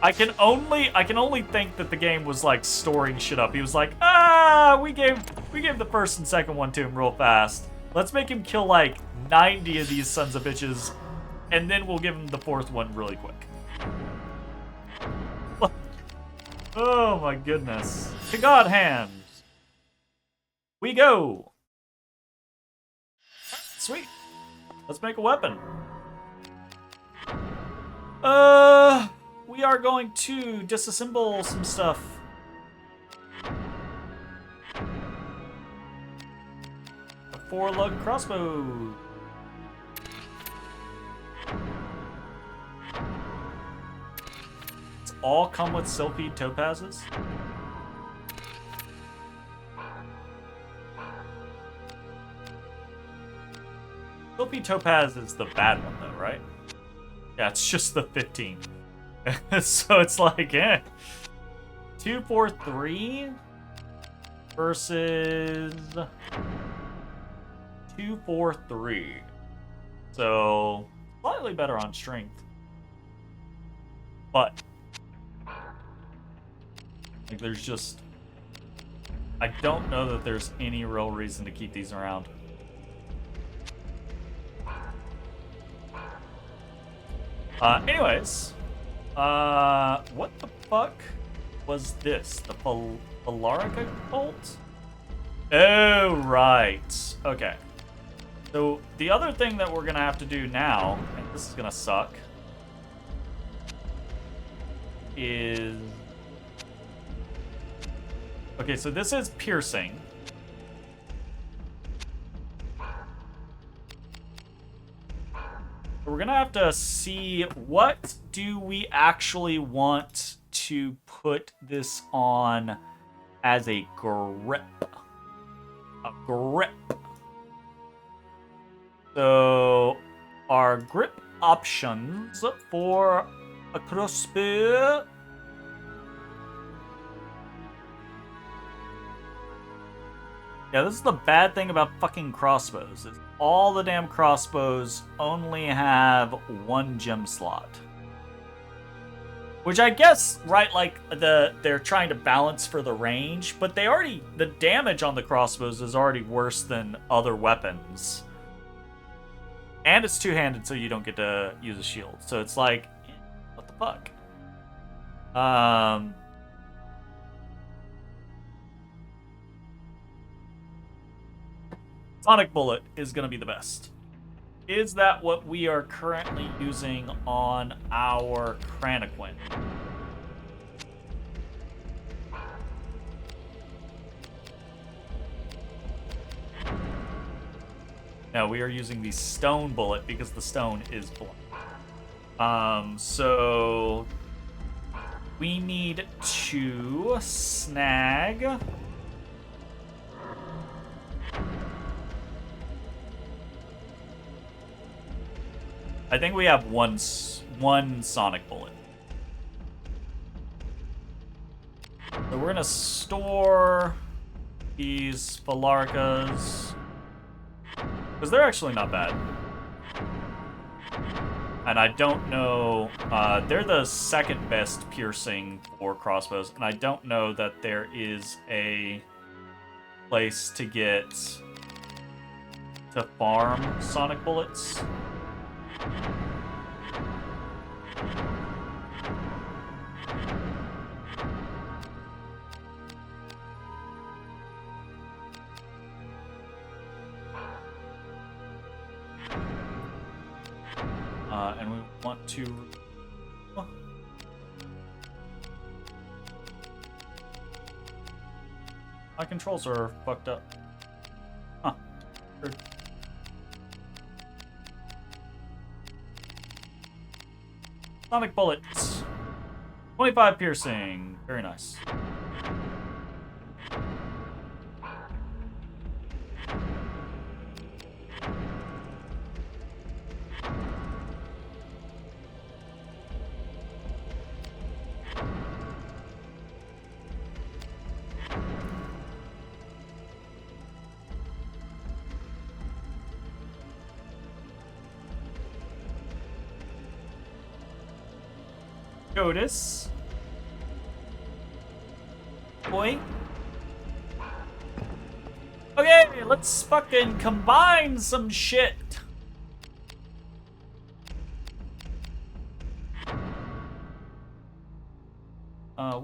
I can only think that the game was like storing shit up. He was like, we gave the first and second one to him real fast. Let's make him kill like 90 of these sons of bitches, and then we'll give him the fourth one really quick. Oh my goodness. To God hands. We go. Sweet. Let's make a weapon. We are going to disassemble some stuff. A 4-lug crossbow. It's all come with Sylphid topazes. Sylphid topaz is the bad one though, right? Yeah, it's just the 15. So it's like, 2, 4, 3 versus 2, 4, 3. So slightly better on strength, but like there's just, I don't know that there's any real reason to keep these around. Anyways, what the fuck was this? The Valarica bolt? Oh, right. Okay. So, the other thing that we're gonna have to do now, and this is gonna suck, is... Okay, so this is piercing. We're gonna have to see what do we actually want to put this on as a grip. A grip. So our grip options for a crossbow. Yeah, this is the bad thing about fucking crossbows. Is all the damn crossbows only have one gem slot. Which I guess, right, like they're trying to balance for the range, but the damage on the crossbows is already worse than other weapons. And it's two-handed, so you don't get to use a shield. So it's like, what the fuck? Sonic Bullet is going to be the best. Is that what we are currently using on our Cranaquin? No, we are using the Stone Bullet because the stone is blunt. So we need to snag... I think we have one Sonic Bullet. So we're gonna store these Valaricas, because they're actually not bad. And I don't know, they're the second best piercing for crossbows, and I don't know that there is a place to get to farm Sonic Bullets. And we want to... Oh. My controls are fucked up. Huh. Weird. Sonic Bullets. 25 piercing. Very nice. Jodas. Boy. Okay, let's fucking combine some shit.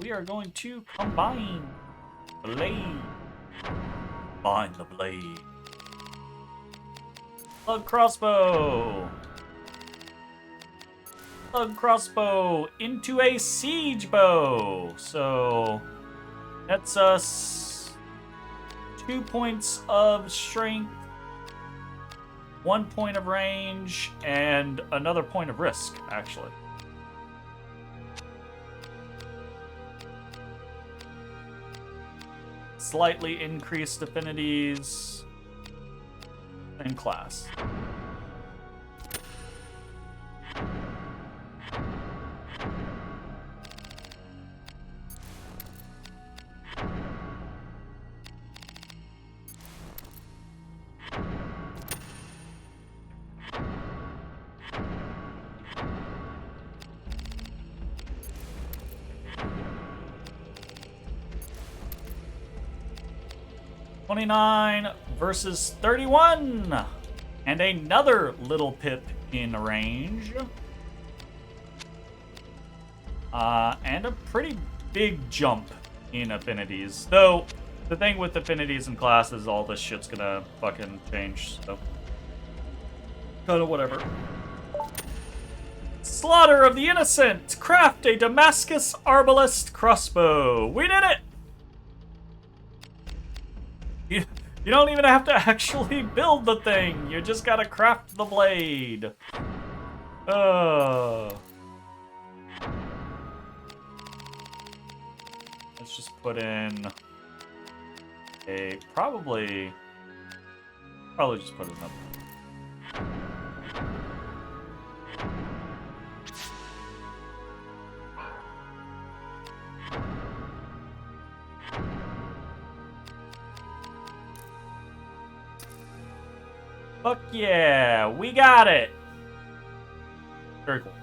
We are going to combine blade. Combine the blade. Plug crossbow. Plug crossbow into a siege bow. So that's us 2 points of strength, 1 point of range, and another point of risk, actually. Slightly increased affinities and class. $29 versus 31, and another little pip in range, and a pretty big jump in affinities. Though the thing with affinities and classes, all this shit's gonna fucking change. So kind of whatever. Slaughter of the innocent. Craft a Damascus arbalest crossbow. We did it. You don't even have to actually build the thing. You just gotta craft the blade. Let's just put in a probably just put it up. Fuck yeah, we got it. Very cool.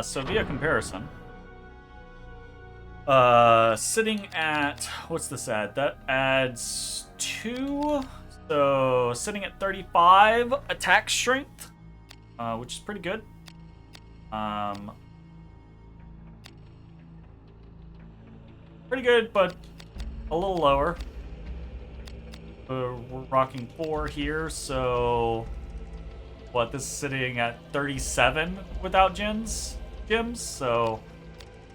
So via comparison, sitting at, what's this add? That adds 2, so sitting at 35 attack strength, which is pretty good. Pretty good, but a little lower. We're rocking 4 here, so what, this is sitting at 37 without gems, so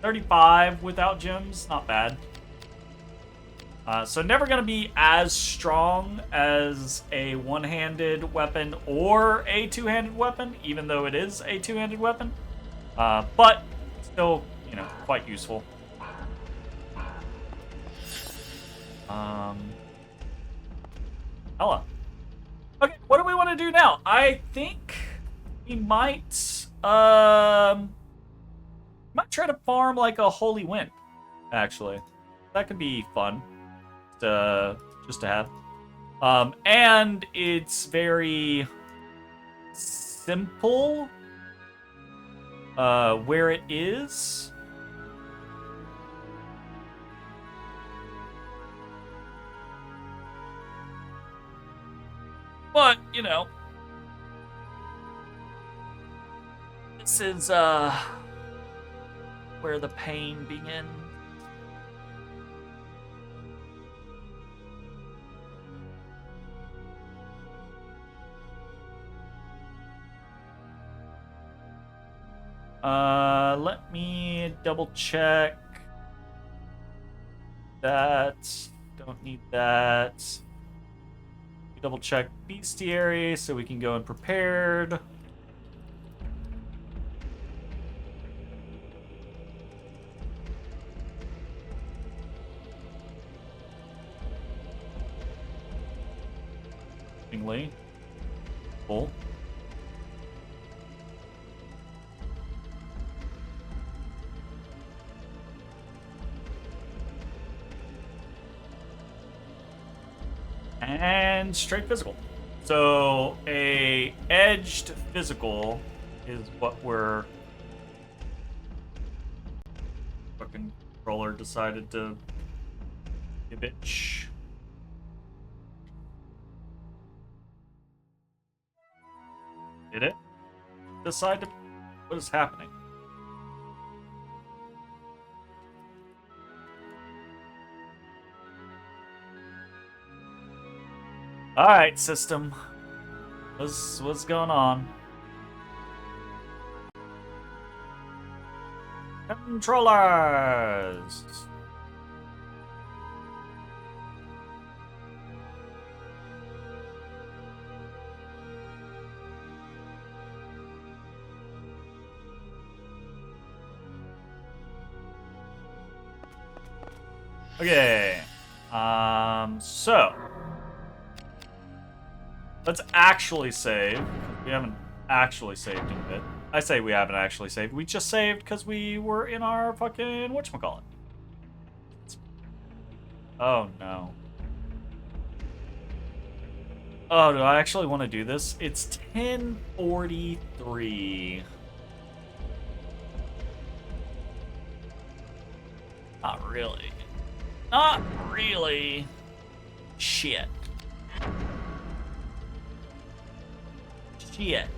35 without gems, not bad. So never gonna be as strong as a one-handed weapon or a two-handed weapon, even though it is a two-handed weapon, but still, you know, quite useful. Hello. Okay, what do we want to do now? I think we might try to farm like a holy wind. Actually, that could be fun just to have. And it's very simple where it is. But, you know, this is where the pain begins. Let me double check that. Don't need that. Double check bestiary so we can go in prepared. Full. And straight physical. So a edged physical is what we're... Fucking controller decided to... be a bitch. Did it decide to... What is happening? Alright, system. What's going on? Controllers! Okay. So. Let's actually save. We haven't actually saved in a bit. I say we haven't actually saved. We just saved because we were in our fucking whatchamacallit. Oh, no. Oh, do I actually want to do this? It's 10:43. Not really. Not really. Shit. Shit.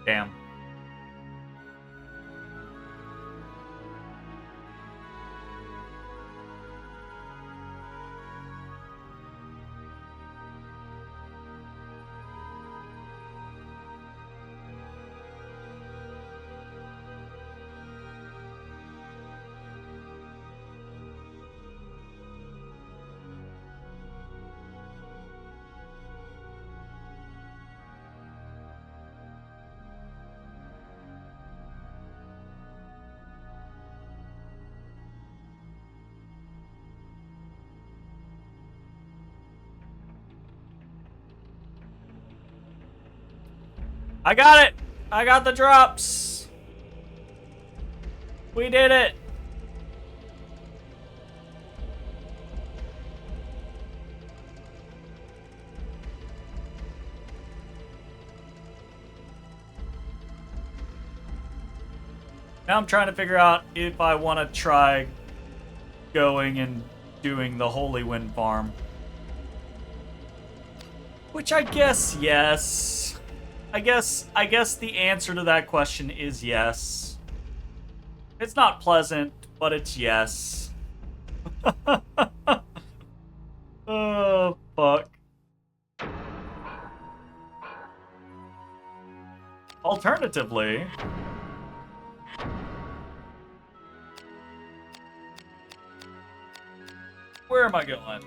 Damn. I got it! I got the drops! We did it! Now I'm trying to figure out if I want to try going and doing the Holy Wind Farm. Which I guess, yes. I guess the answer to that question is yes. It's not pleasant, but it's yes. Oh, fuck. Alternatively... Where am I going?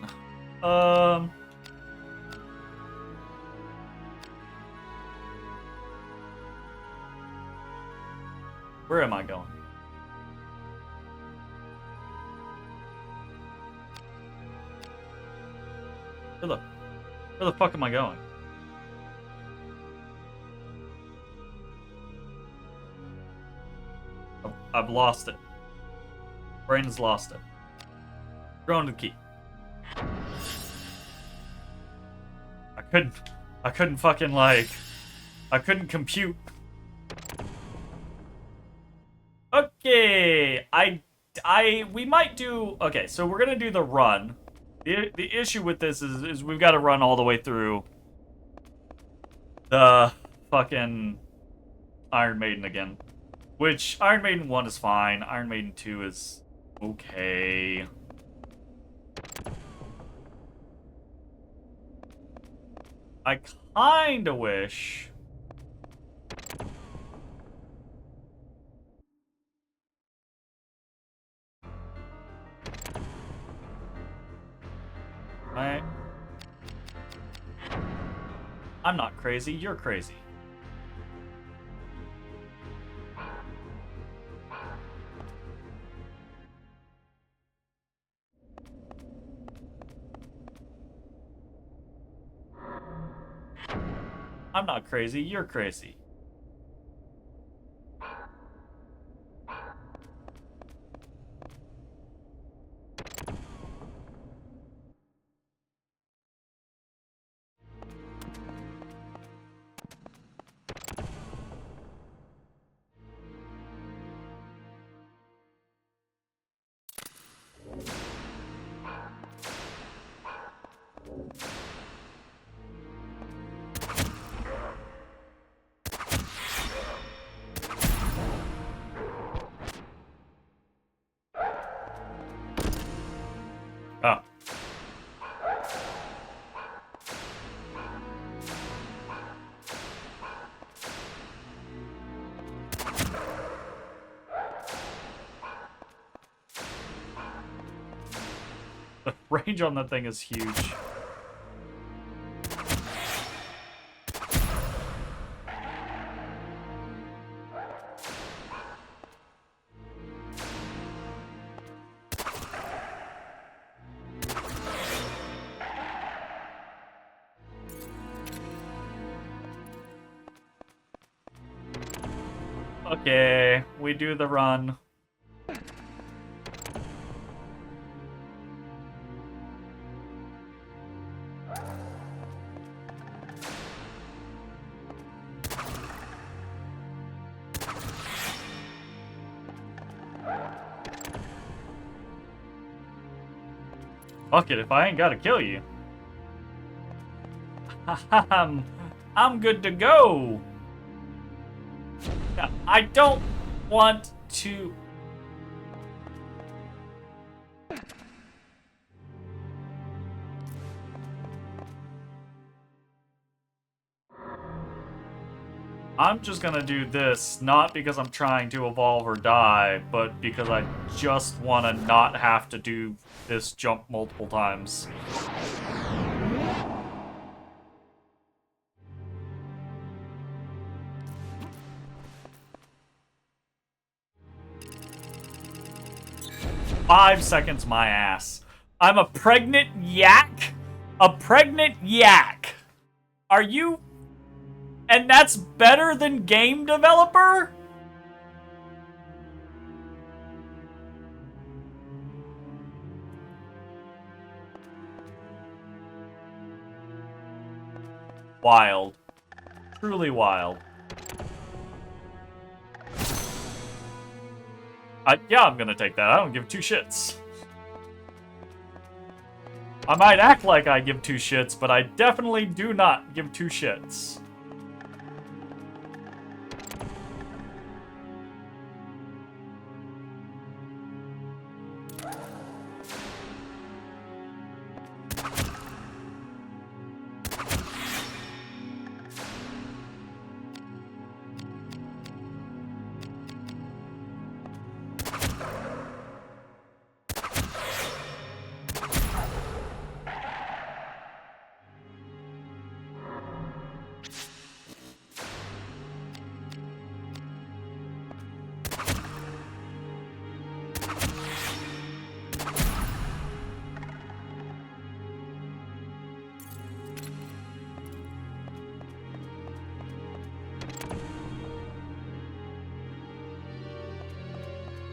Where am I going? Where the fuck am I going? I've lost it. Brain has lost it. Going to the key. I couldn't fucking like... I couldn't compute. Okay, we might do... Okay, so we're gonna do the run. The issue with this is we've got to run all the way through the fucking Iron Maiden again. Which, Iron Maiden 1 is fine. Iron Maiden 2 is okay. I kinda wish... I'm not crazy, you're crazy. I'm not crazy, you're crazy. Oh. The range on that thing is huge. Okay, we do the run. Fuck it, if I ain't gotta kill you. I'm good to go. Now, I don't want to... I'm just gonna do this, not because I'm trying to evolve or die, but because I just want to not have to do this jump multiple times. "5 seconds, my ass. I'm a pregnant yak? A pregnant yak? Are you... And that's better than game developer?" Wild. Truly wild. Yeah, I'm gonna take that. I don't give two shits. I might act like I give two shits, but I definitely do not give two shits.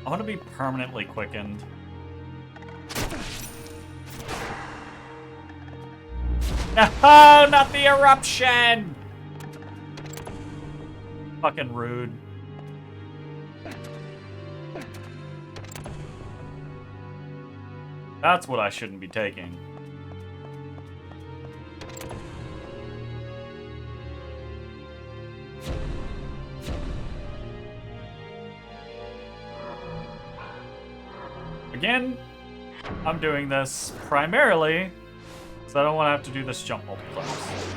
I want to be permanently quickened. No, not the eruption! Fucking rude. That's what I shouldn't be taking. Again, I'm doing this primarily because I don't want to have to do this jump multiple times.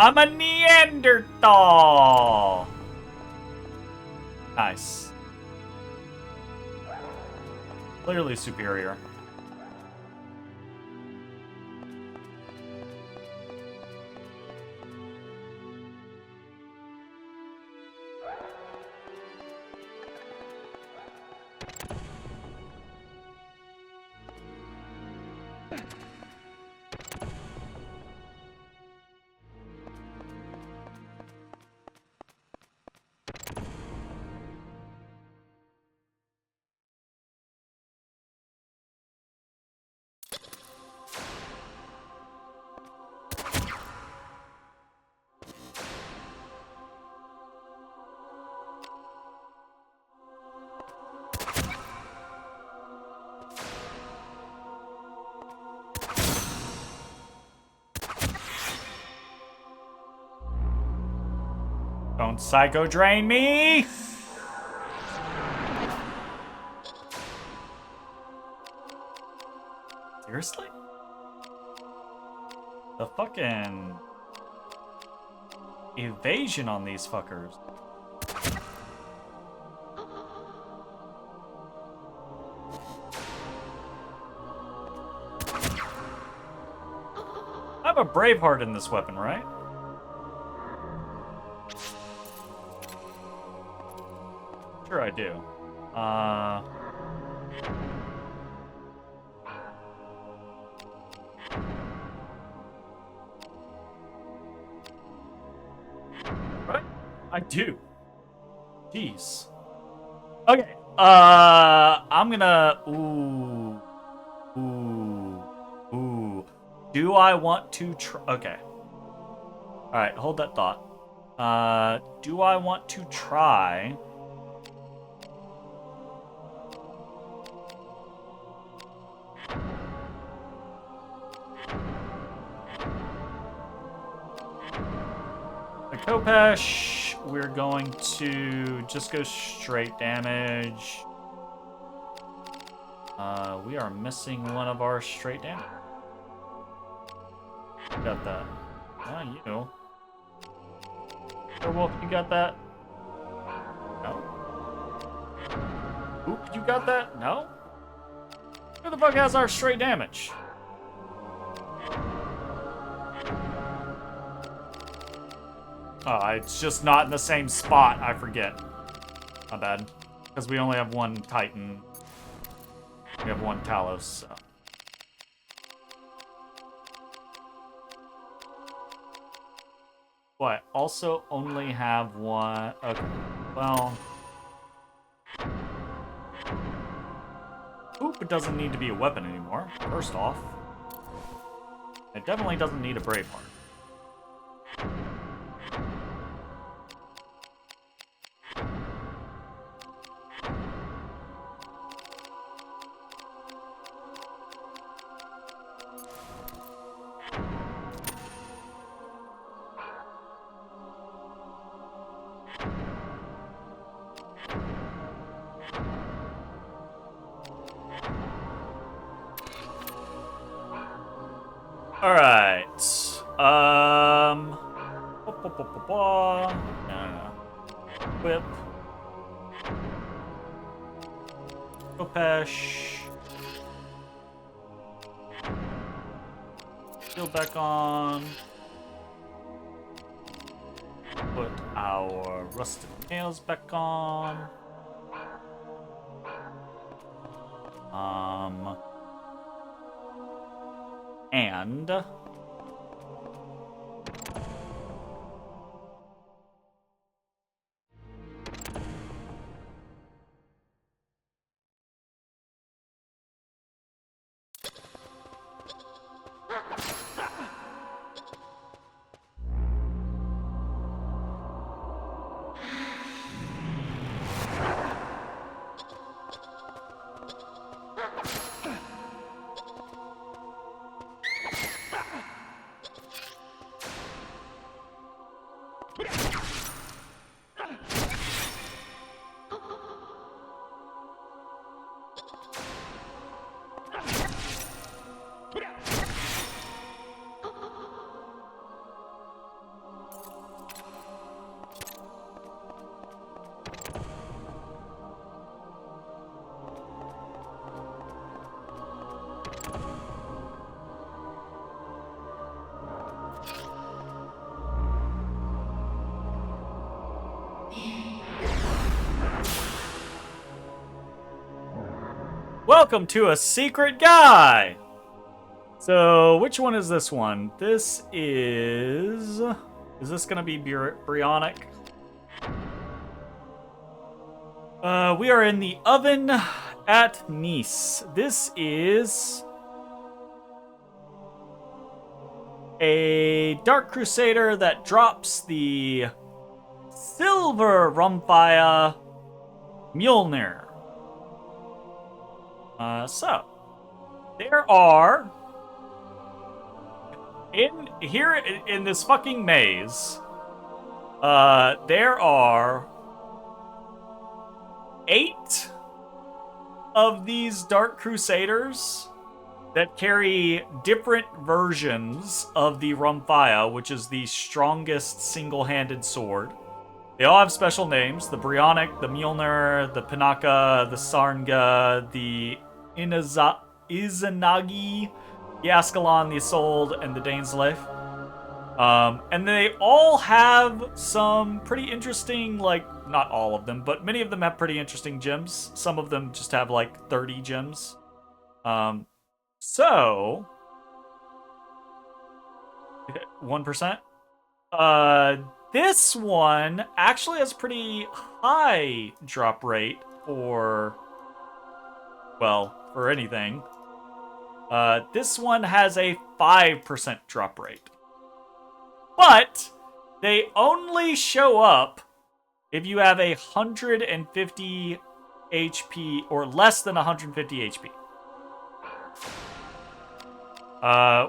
I'm a Neanderthal! Nice. Clearly superior. Don't psycho drain me! Seriously? The fucking evasion on these fuckers. I have a Braveheart in this weapon, right? Sure I do. Right? I do. Jeez. Okay. I'm gonna... Ooh. Do I want to try... Okay. Alright, hold that thought. Do I want to try... The Kopesh, we're going to just go straight damage. We are missing one of our straight damage. Got that. Oh, you. Werewolf, you got that? No. Oop, you got that? No? Who the fuck has our straight damage? Oh, it's just not in the same spot. I forget. My bad. Because we only have one Titan. We have one Talos, so. What? Also only have one... Okay. Well... Oop, it doesn't need to be a weapon anymore, first off. It definitely doesn't need a Braveheart. Alright. No. Whip. Kopesh. Shield back on. Put our rusted nails back on. And Welcome to a secret guy! So, which one is this one? This is... Is this gonna be Brionic? We are in the oven at Nice. This is... a Dark Crusader that drops the Silver Rumfire Mjolnir. So, there are... in this fucking maze, there are 8 of these Dark Crusaders that carry different versions of the Rumfire, which is the strongest single-handed sword. They all have special names: the Brionic, the Mjolnir, the Pinaka, the Sarnga, the Izanagi, the Ascalon, the Isolde, and the Dainsleif. And they all have some pretty interesting, like, not all of them, but many of them have pretty interesting gems. Some of them just have, like, 30 gems. So... 1%? This one actually has pretty high drop rate for... well, for anything. This one has a 5% drop rate. But they only show up if you have 150 HP or less than 150 HP.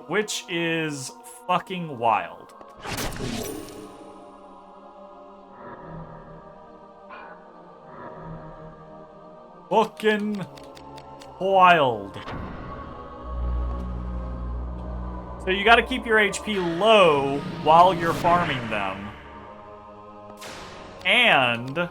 Which is fucking wild. Fucking wild. So you gotta keep your HP low while you're farming them. And...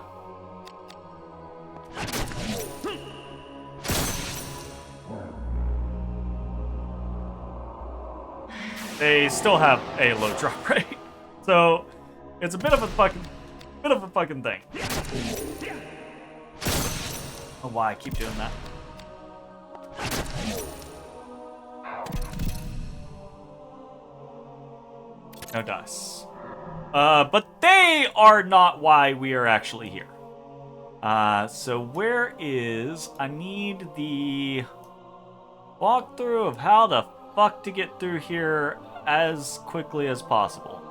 they still have a low drop rate. So it's a bit of a fucking thing. I don't know why I keep doing that. No dice. But they are not why we are actually here. So where is... I need the walkthrough of how the fuck to get through here as quickly as possible.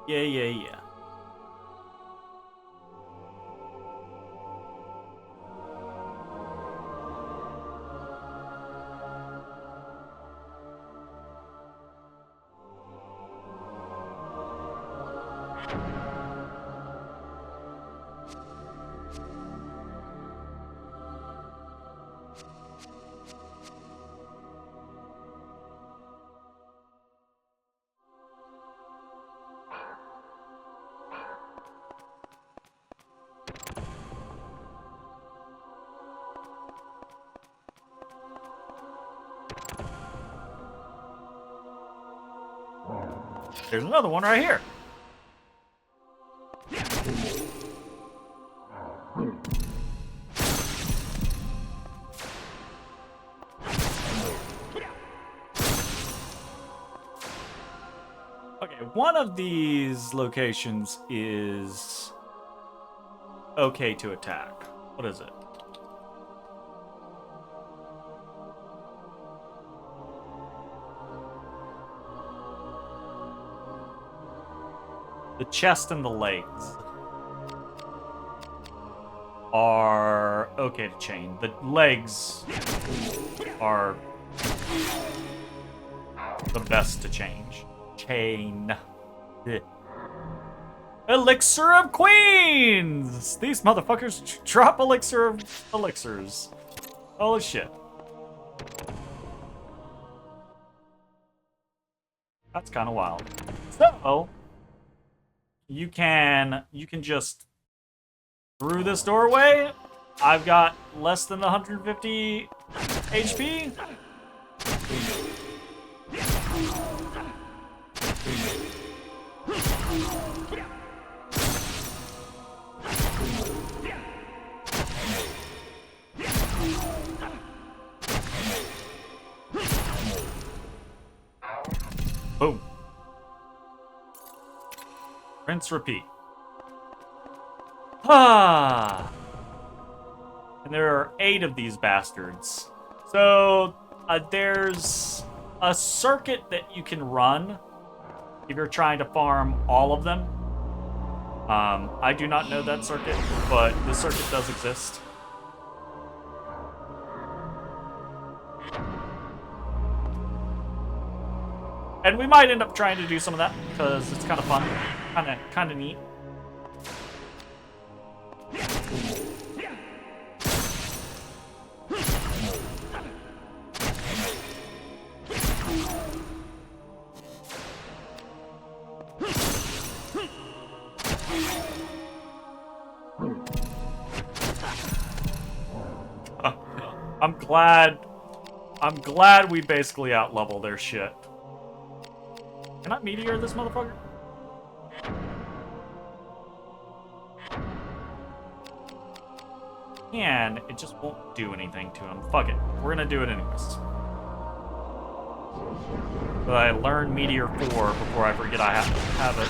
Yeah. There's another one right here. Okay, one of these locations is okay to attack. What is it? The chest and the legs are okay to chain. The legs are the best to change. Chain. Elixir of Queens! These motherfuckers drop elixir of elixirs. Holy shit. That's kind of wild. So... You can just through this doorway. I've got less than 150 HP. Boom. Rinse, repeat. Ah. And there are 8 of these bastards. So, there's a circuit that you can run if you're trying to farm all of them. I do not know that circuit, but the circuit does exist. And we might end up trying to do some of that because it's kind of fun, kind of neat. I'm glad we basically outlevel their shit. Can I meteor this motherfucker? And it just won't do anything to him. Fuck it. We're gonna do it anyways. But I learned Meteor 4 before I forget I have it.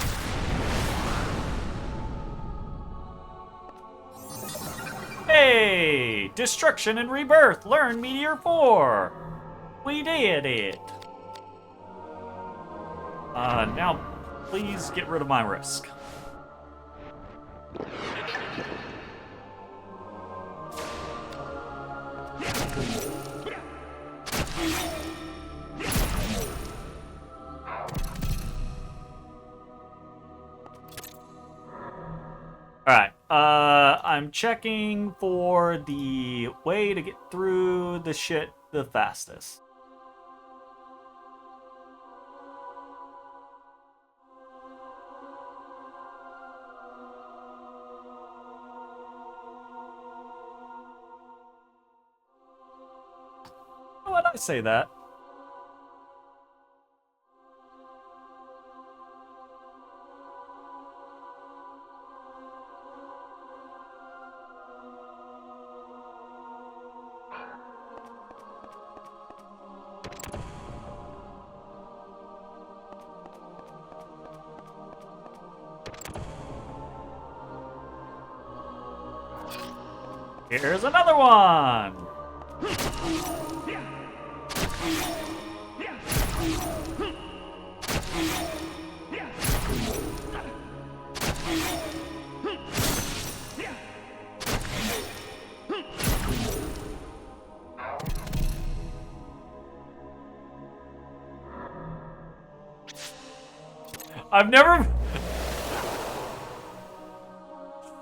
Hey! Destruction and Rebirth! Learn Meteor 4! We did it! Now, please get rid of my risk. Alright, I'm checking for the way to get through the shit the fastest. Why would I say that? Here's another one! I've never...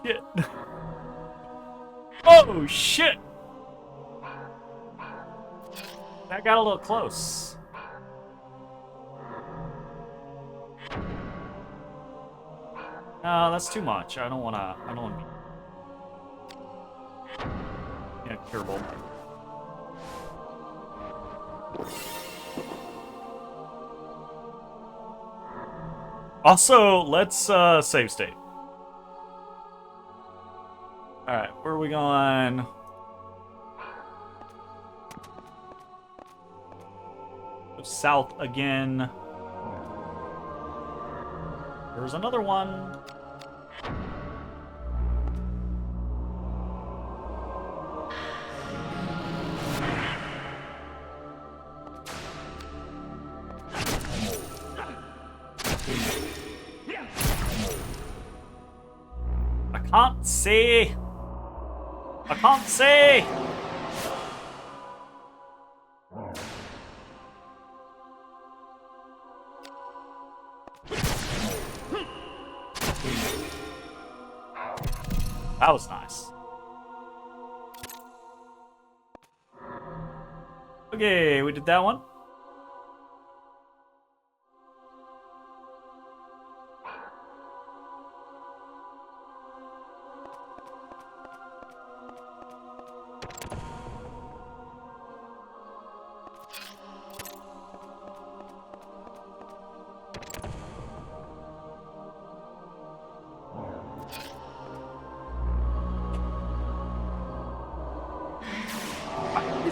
Shit. Oh, shit! That got a little close. No, that's too much. I don't wanna be... Yeah, curable. Also, let's save state. Alright, where are we going? Go south again. There's another one. I can't see. I can't see. That was nice. Okay, we did that one.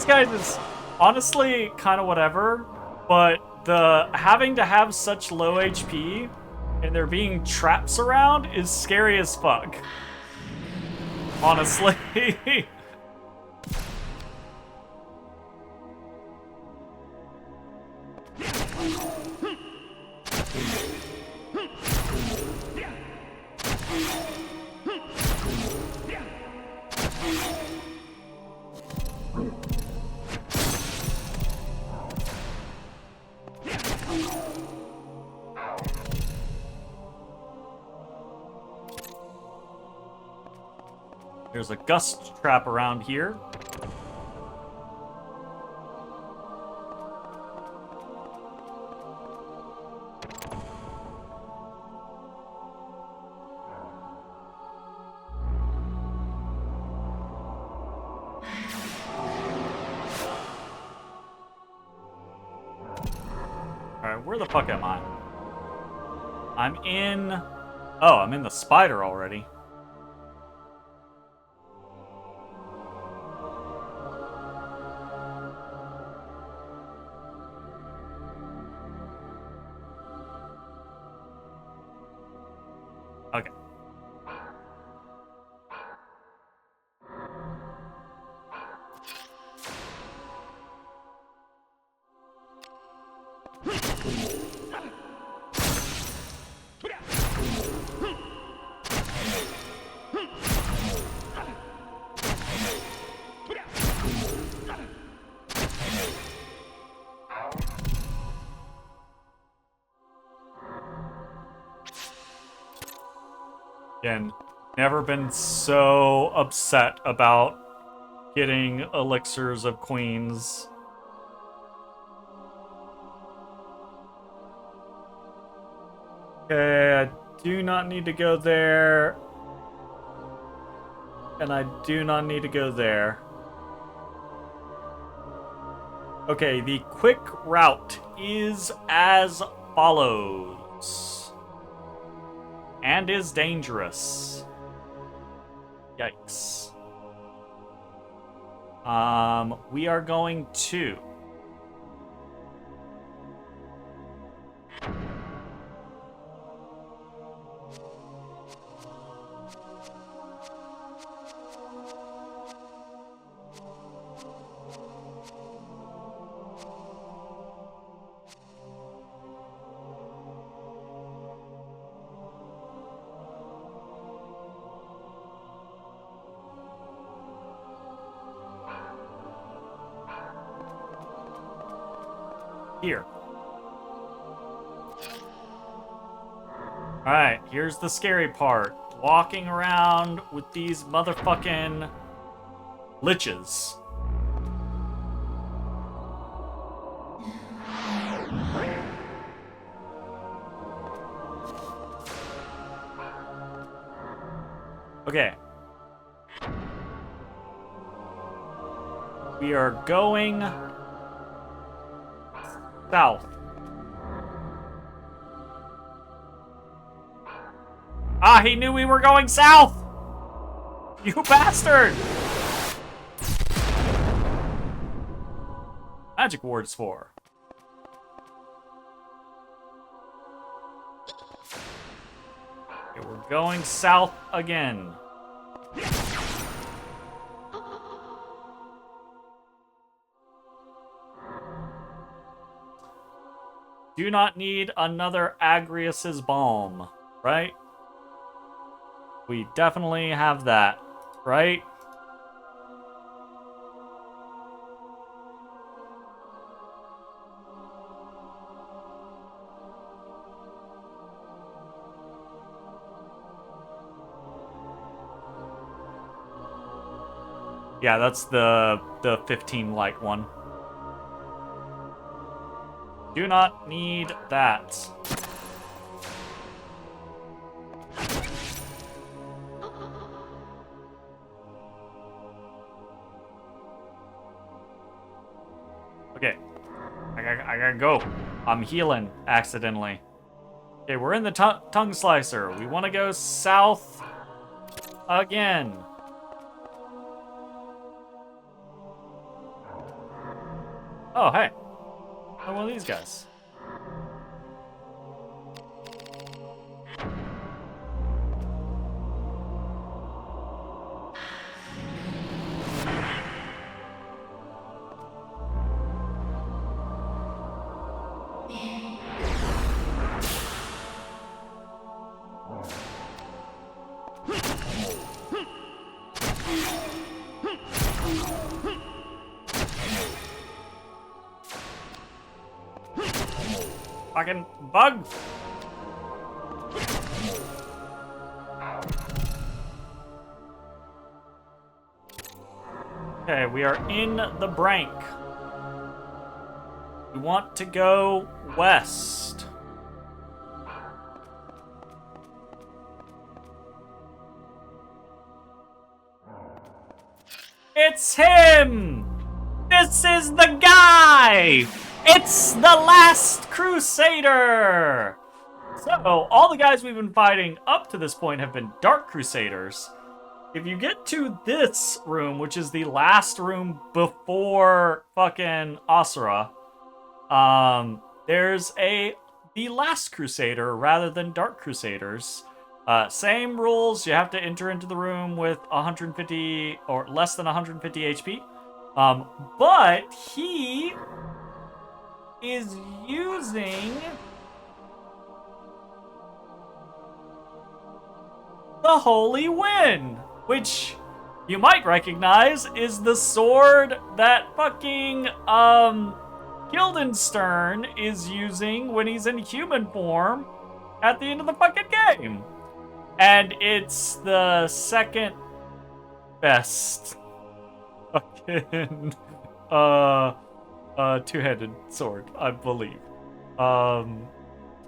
these guys is honestly kind of whatever, but the having to have such low HP and there being traps around is scary as fuck. Honestly. There's a gust trap around here. Alright, where the fuck am I? I'm in... Oh, I'm in the spider already. Okay. Again, never been so upset about getting elixirs of queens. Okay, I do not need to go there. And I do not need to go there. Okay, the quick route is as follows. And is dangerous. Yikes. We are going to... Here. Alright, here's the scary part. Walking around with these motherfucking liches. Okay. We are going south. Ah, he knew we were going south! You bastard! Magic wards for. Okay, we're going south again. Do not need another Agrius's Balm, right? We definitely have that, right? Yeah, that's the 15 light one. Do not need that. Okay. I gotta go. I'm healing accidentally. Okay, we're in the tongue slicer. We want to go south again. Oh, hey. Oh, one of these guys. Fucking bug! Okay, we are in the Brank. We want to go west. It's him! This is the guy! It's the Last Crusader! So, all the guys we've been fighting up to this point have been Dark Crusaders. If you get to this room, which is the last room before fucking Asura, there's the Last Crusader rather than Dark Crusaders. Same rules, you have to enter into the room with 150 or less than 150 HP. But he is using the Holy Wind, which you might recognize is the sword that fucking Guildenstern is using when he's in human form at the end of the fucking game. And it's the second best fucking two-handed sword, I believe.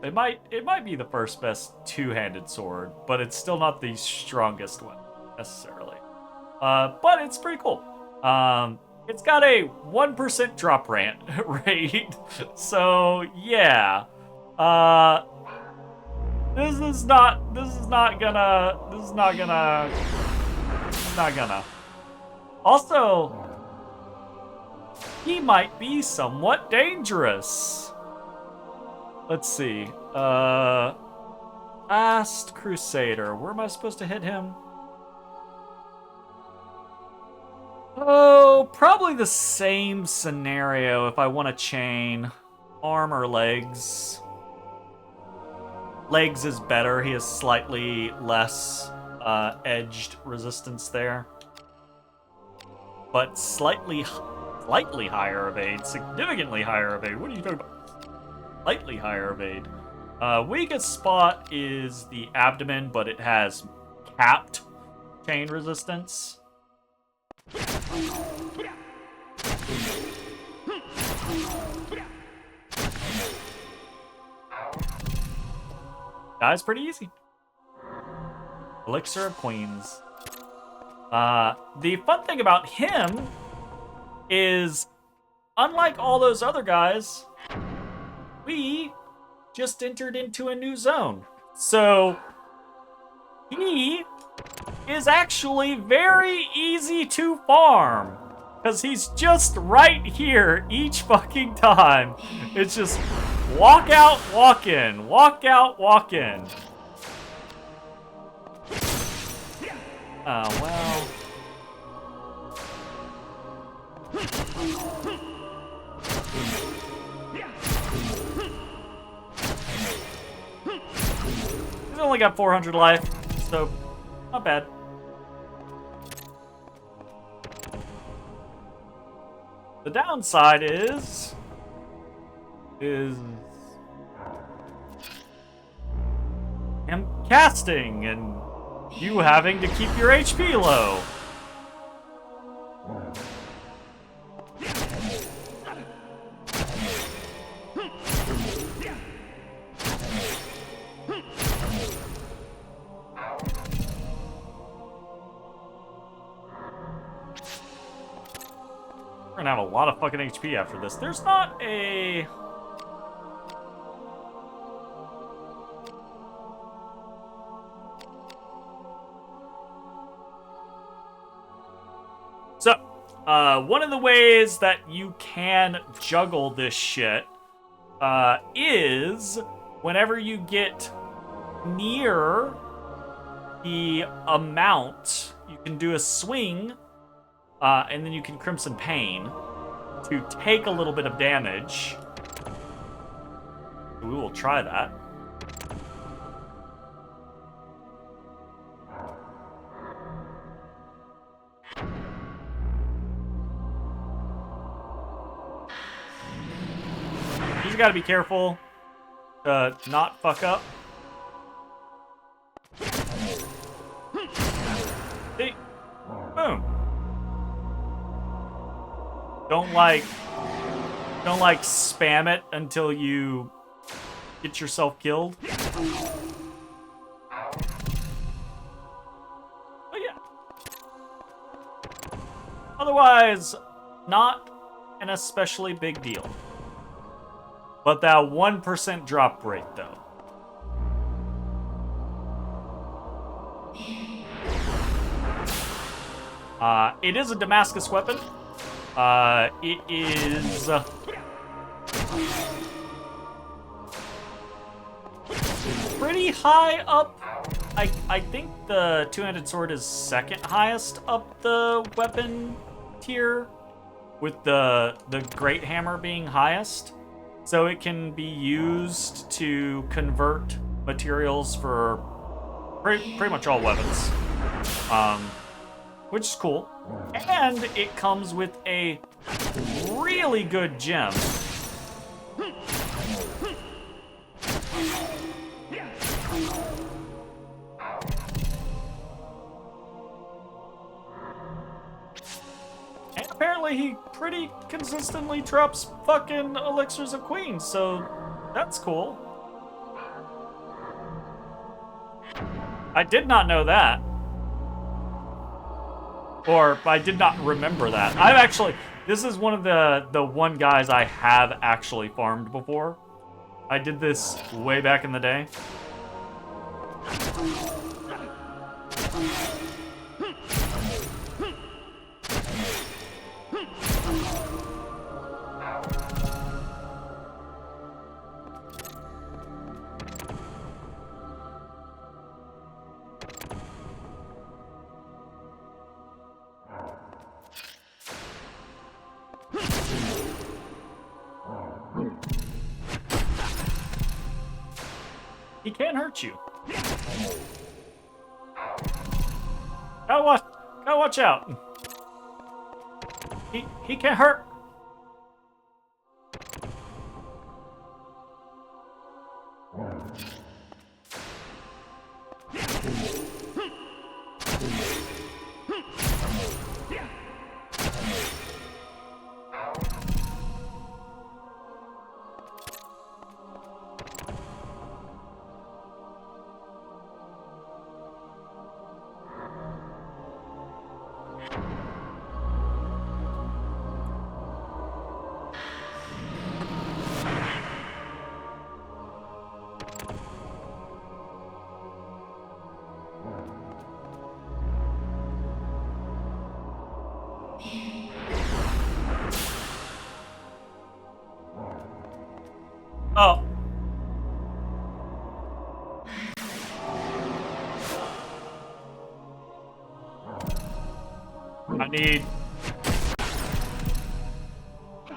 It might be the first best two-handed sword, but it's still not the strongest one necessarily. But it's pretty cool. It's got a 1% drop rate, so yeah. This is not gonna. Also, he might be somewhat dangerous. Let's see. Last Crusader. Where am I supposed to hit him? Oh, probably the same scenario if I want to chain. Arm or legs. Legs is better. He has slightly less edged resistance there. But slightly higher evade. Significantly higher evade. What are you talking about? Slightly higher evade. Weakest spot is the abdomen, but it has capped chain resistance. Guy's pretty easy. Elixir of Queens. The fun thing about him is, unlike all those other guys, we just entered into a new zone. So, he is actually very easy to farm. Because he's just right here each fucking time. It's just walk out, walk in. Walk out, walk in. Oh, well. He's only got 400 life, so not bad. The downside is him casting and you having to keep your HP low. We're gonna have a lot of fucking HP after this. There's not a... So, one of the ways that you can juggle this shit is whenever you get near the amount, you can do a swing, and then you can Crimson Pain to take a little bit of damage. We will try that. You just gotta be careful to not fuck up. See? Boom. Don't spam it until you get yourself killed. But yeah. Otherwise, not an especially big deal. But that 1% drop rate, though. It is a Damascus weapon. It is pretty high up. I think the two-handed sword is second highest up the weapon tier, with the great hammer being highest. So it can be used to convert materials for pretty much all weapons, which is cool. And it comes with a really good gem. And apparently he pretty consistently drops fucking elixirs of queens, so that's cool. I did not know that. Or I did not remember that. This is one of the one guys I have actually farmed before. I did this way back in the day. He can't hurt you. Gotta watch out. He can't hurt. Oh.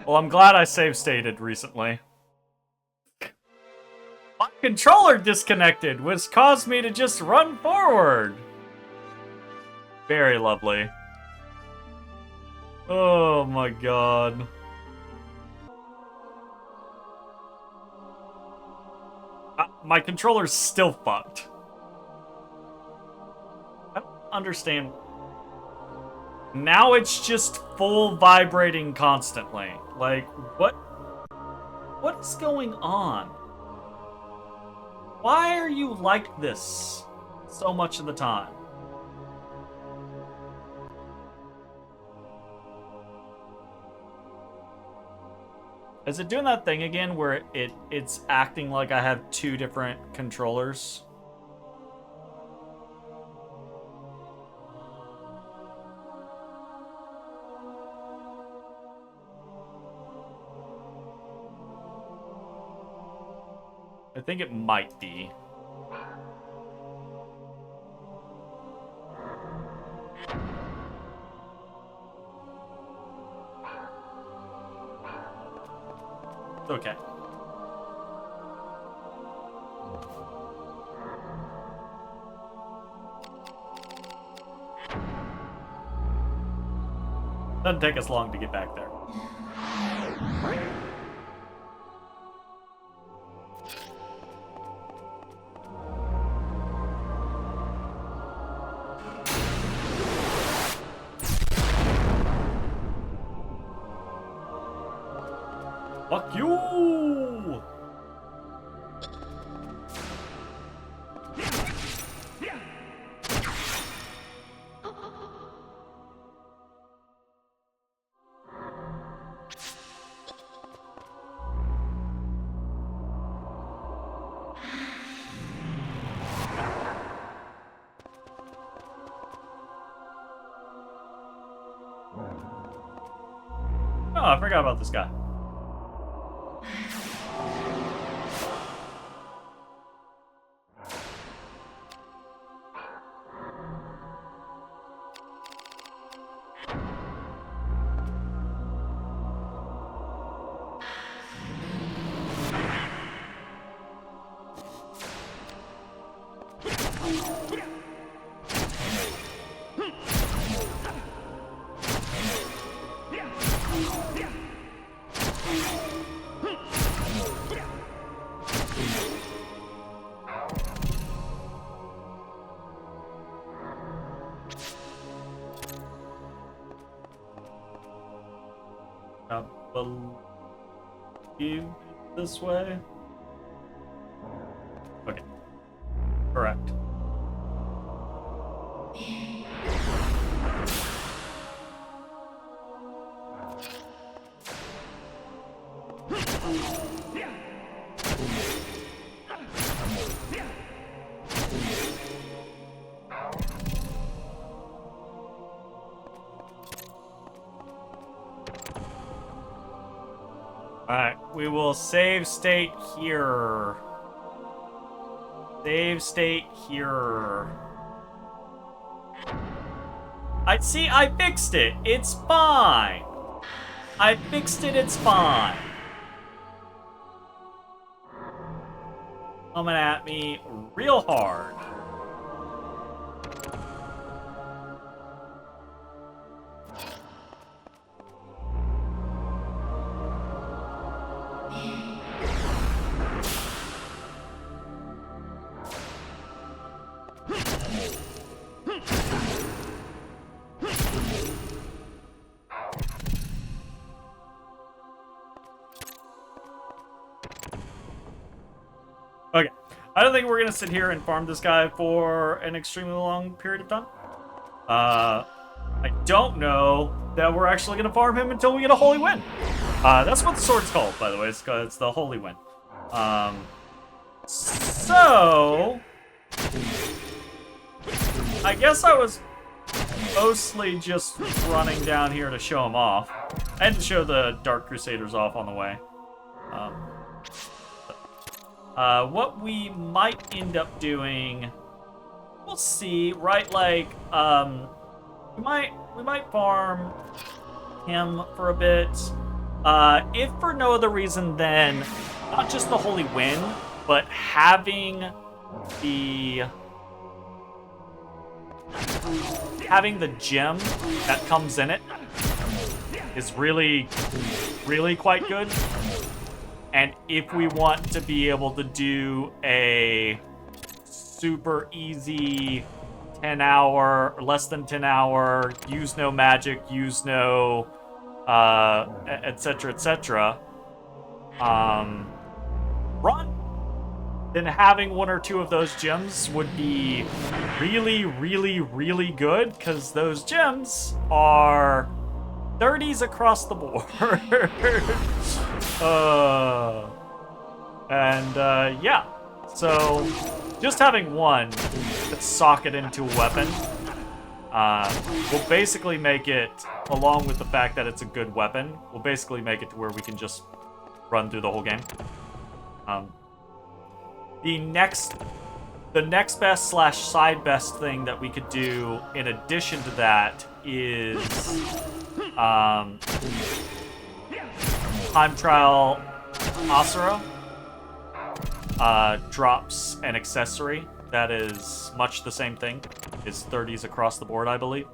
Well, I'm glad I save stated recently. My controller disconnected, which caused me to just run forward. Very lovely. Oh my god. My controller's still fucked. I don't understand. Now it's just full vibrating constantly. Like, what is going on? Why are you like this so much of the time? Is it doing that thing again where it's acting like I have two different controllers? I think it might be. Okay. Doesn't take us long to get back there. Fuck you! Oh, I forgot about this guy. I believe this way. Okay. Correct. Alright, we will save state here. Save state here. I fixed it. It's fine. I fixed it, it's fine. Coming at me real hard. Okay, I don't think we're gonna sit here and farm this guy for an extremely long period of time. I don't know that we're actually gonna farm him until we get a holy win. That's what the sword's called, by the way. It's the holy win. So I guess I was mostly just running down here to show him off, and to show the Dark Crusaders off on the way. What we might end up doing, we'll see, right? Like, we might farm him for a bit. If for no other reason than not just the holy win, but having the gem that comes in it is really quite good. And if we want to be able to do a super easy 10-hour, or less than 10-hour, use no magic, use no, etc., run, then having one or two of those gems would be really good, because those gems are 30s across the board. Yeah. So, just having one that's socket into a weapon will basically make it, along with the fact that it's a good weapon, will basically make it to where we can just run through the whole game. The next best / side best thing that we could do in addition to that is time trial Asura drops an accessory that is much the same thing. It's 30s across the board, I believe.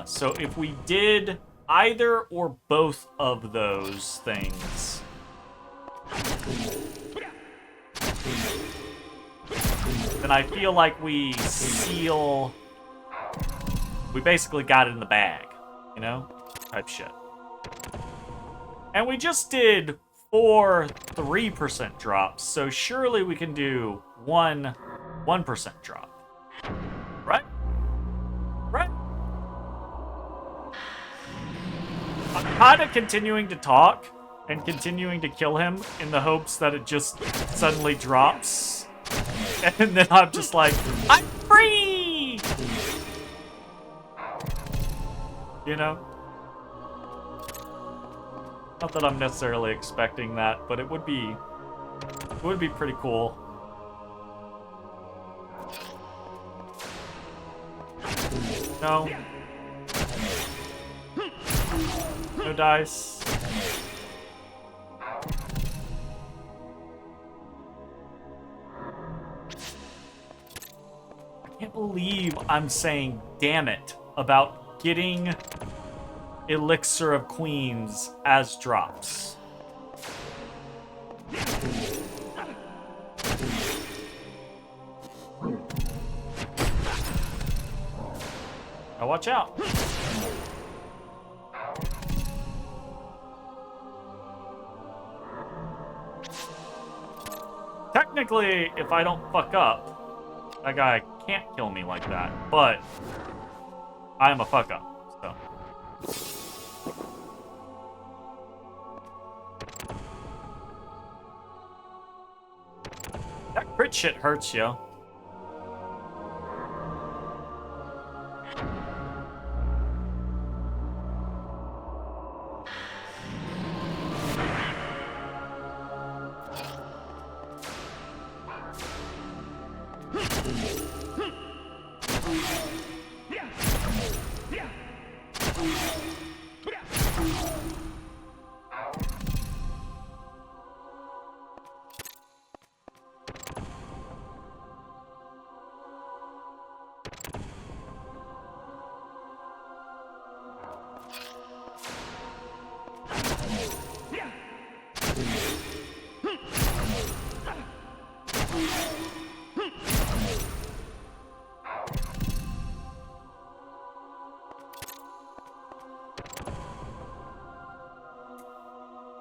So if we did either or both of those things, then I feel like we basically got it in the bag, you know? Type shit. And we just did 4 3% drops, so surely we can do 1% drop. Right? Right? I'm kind of continuing to talk and continuing to kill him in the hopes that it just suddenly drops. And then I'm just like, I'm free! You know? Not that I'm necessarily expecting that, but it would be pretty cool. No. No dice. I can't believe I'm saying damn it about getting Elixir of Queens as drops. Now watch out. Technically, if I don't fuck up, that guy can't kill me like that, but I am a fuck up, so. That crit shit hurts, yo.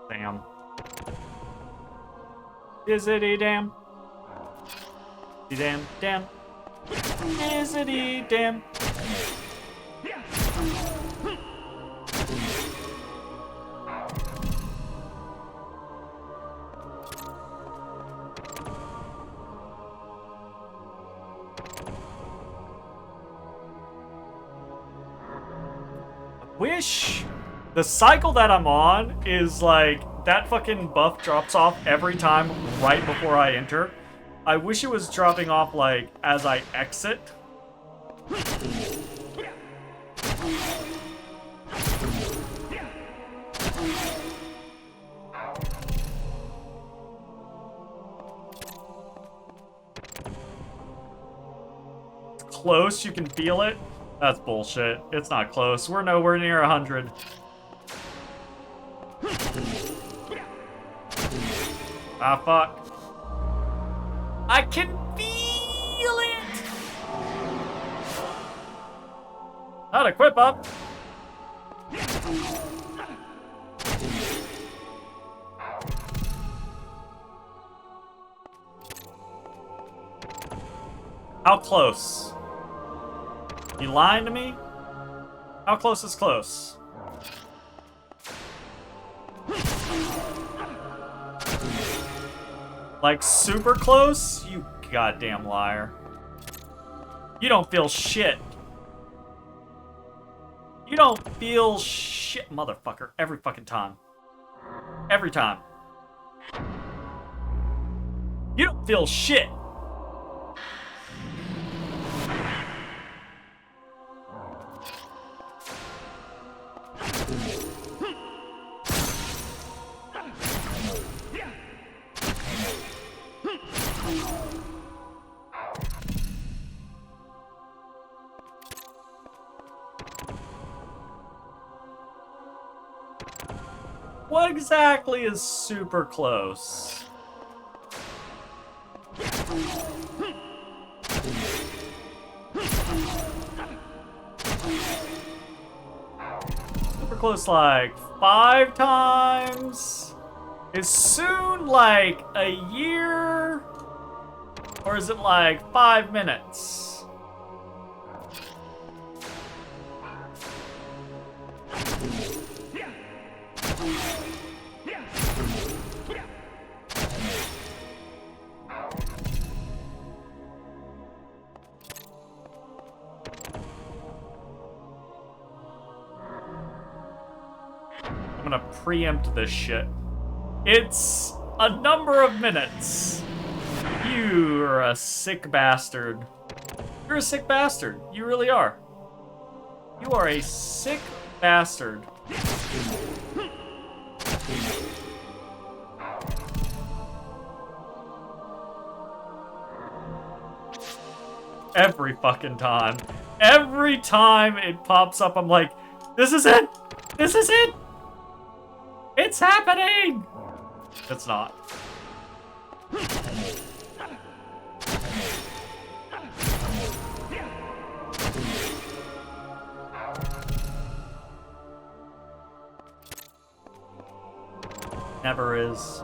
Damn. Dizzity damn. Damn, damn. Dizzity damn. Wish the cycle that I'm on is like that fucking buff drops off every time right before I enter. I wish it was dropping off like as I exit. Close, you can feel it. That's bullshit. It's not close. We're nowhere near 100. Ah, fuck. I can feel it! Not equip up. How close? You lying to me? How close is close? Like super close? You goddamn liar. You don't feel shit. You don't feel shit, motherfucker. Every fucking time. Every time. You don't feel shit. What exactly is super close? Super close, like 5 times? Is soon like a year? Or is it like 5 minutes? I'm gonna preempt this shit. It's a number of minutes. You're a sick bastard. You're a sick bastard. You really are. You are a sick bastard. Every fucking time. Every time it pops up, I'm like, this is it! This is it! It's happening! It's not. Never is.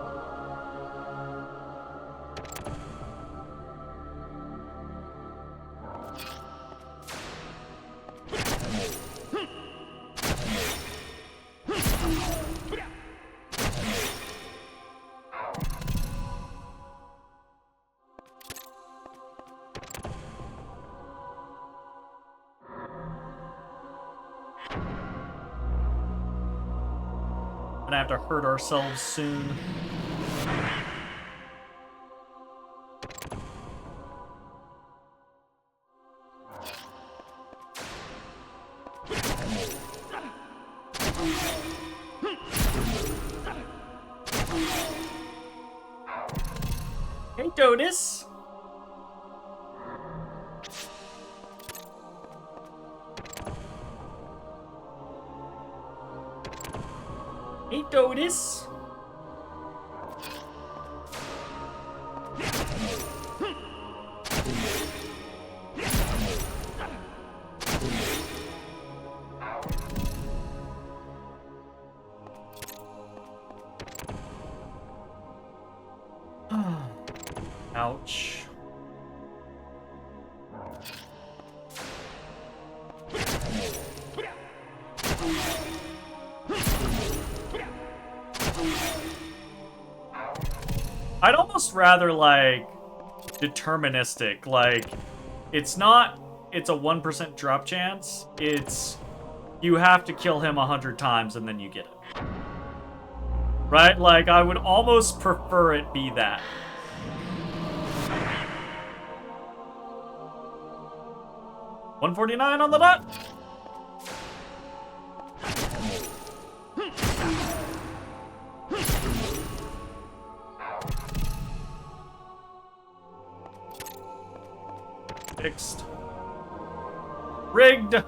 Gonna have to hurt ourselves soon. Hey, Dotus. Hey, Dotus. Ouch. I'd almost rather, like, deterministic. Like, it's not, it's a 1% drop chance. It's, you have to kill him 100 times and then you get it. Right? Like, I would almost prefer it be that. $149 on the dot. Fixed. Rigged.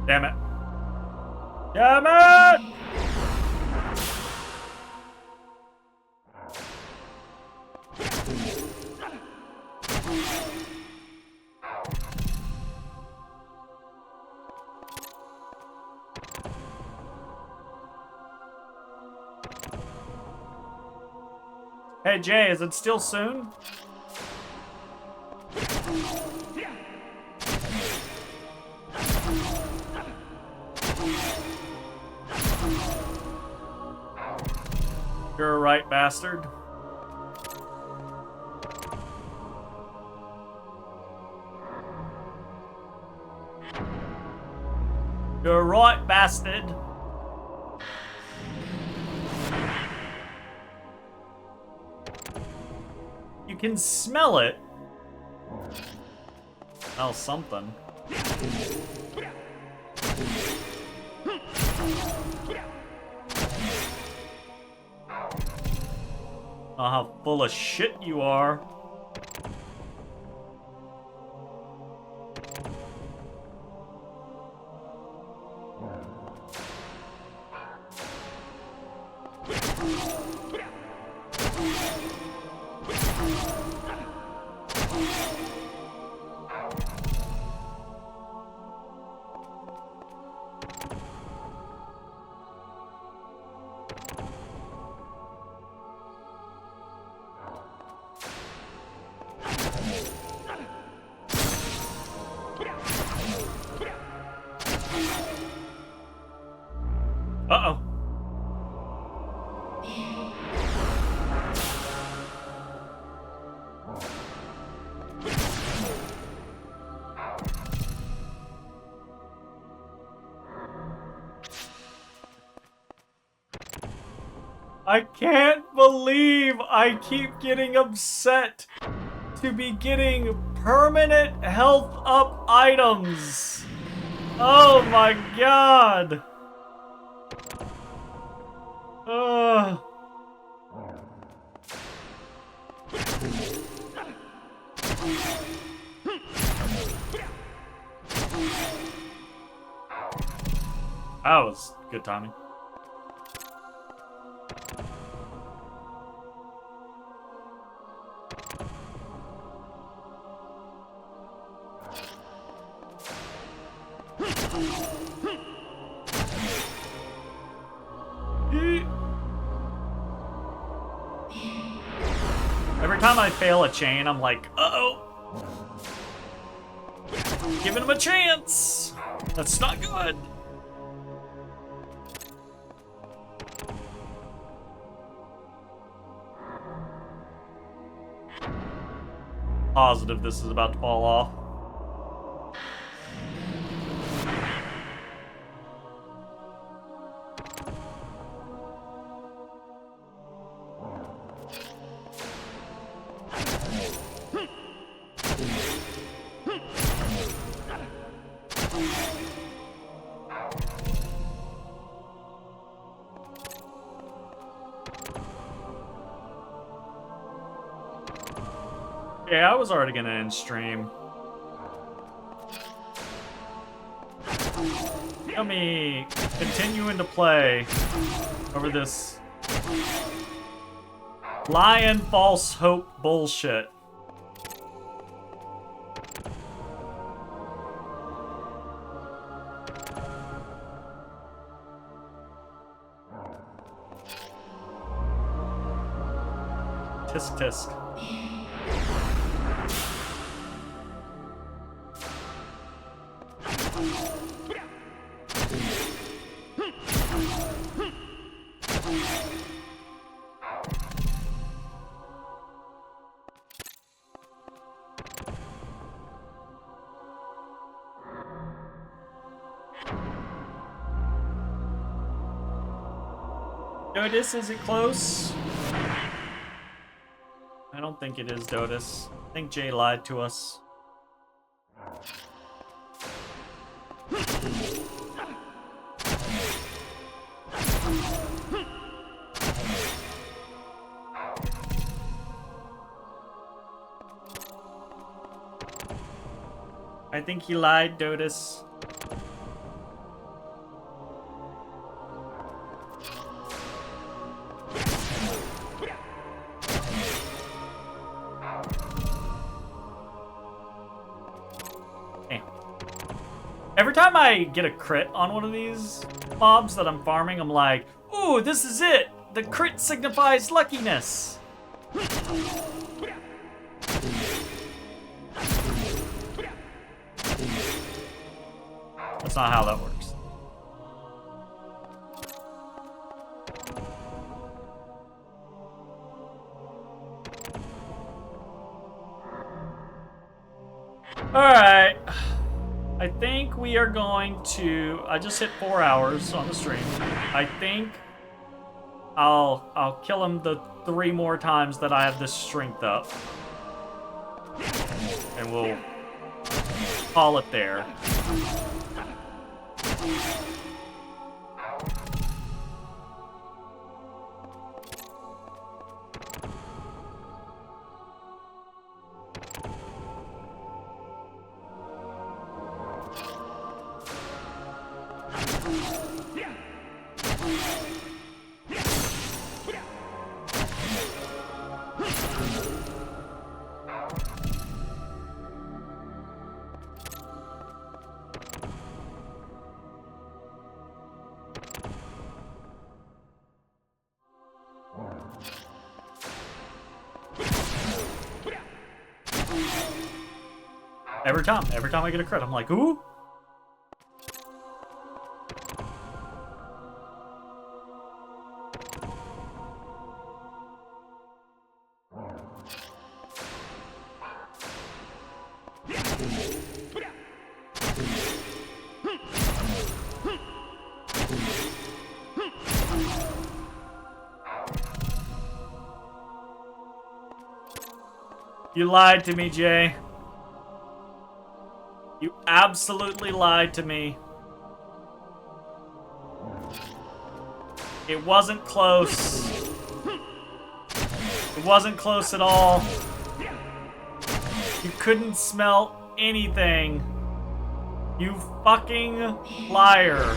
Damn it. Damn it! Hey, Jay, is it still soon? You're a right bastard. You're a right bastard. You can smell it. Smell something. Oh, how full of shit you are. Uh-oh. I can't believe I keep getting upset to be getting permanent health up items. Oh my god. That was good timing. Every time I fail a chain, I'm like, uh-oh. Giving him a chance. That's not good. Positive this is about to fall off. Yeah, I was already gonna end stream. Let me continuing to play over this lion false hope bullshit. Tisk tisk. Dodis, is it close? I don't think it is, Dodis. I think Jay lied to us. I think he lied, Dodis. Every time I get a crit on one of these mobs that I'm farming, I'm like, ooh, this is it! The crit signifies luckiness! That's not how that works. Alright. I think we are going to... I just hit 4 hours on the stream. I think I'll kill him the 3 more times that I have this strength up. And we'll call it there. Every time I get a crit, I'm like, ooh. You lied to me, Jay. You absolutely lied to me. It wasn't close. It wasn't close at all. You couldn't smell anything. You fucking liar.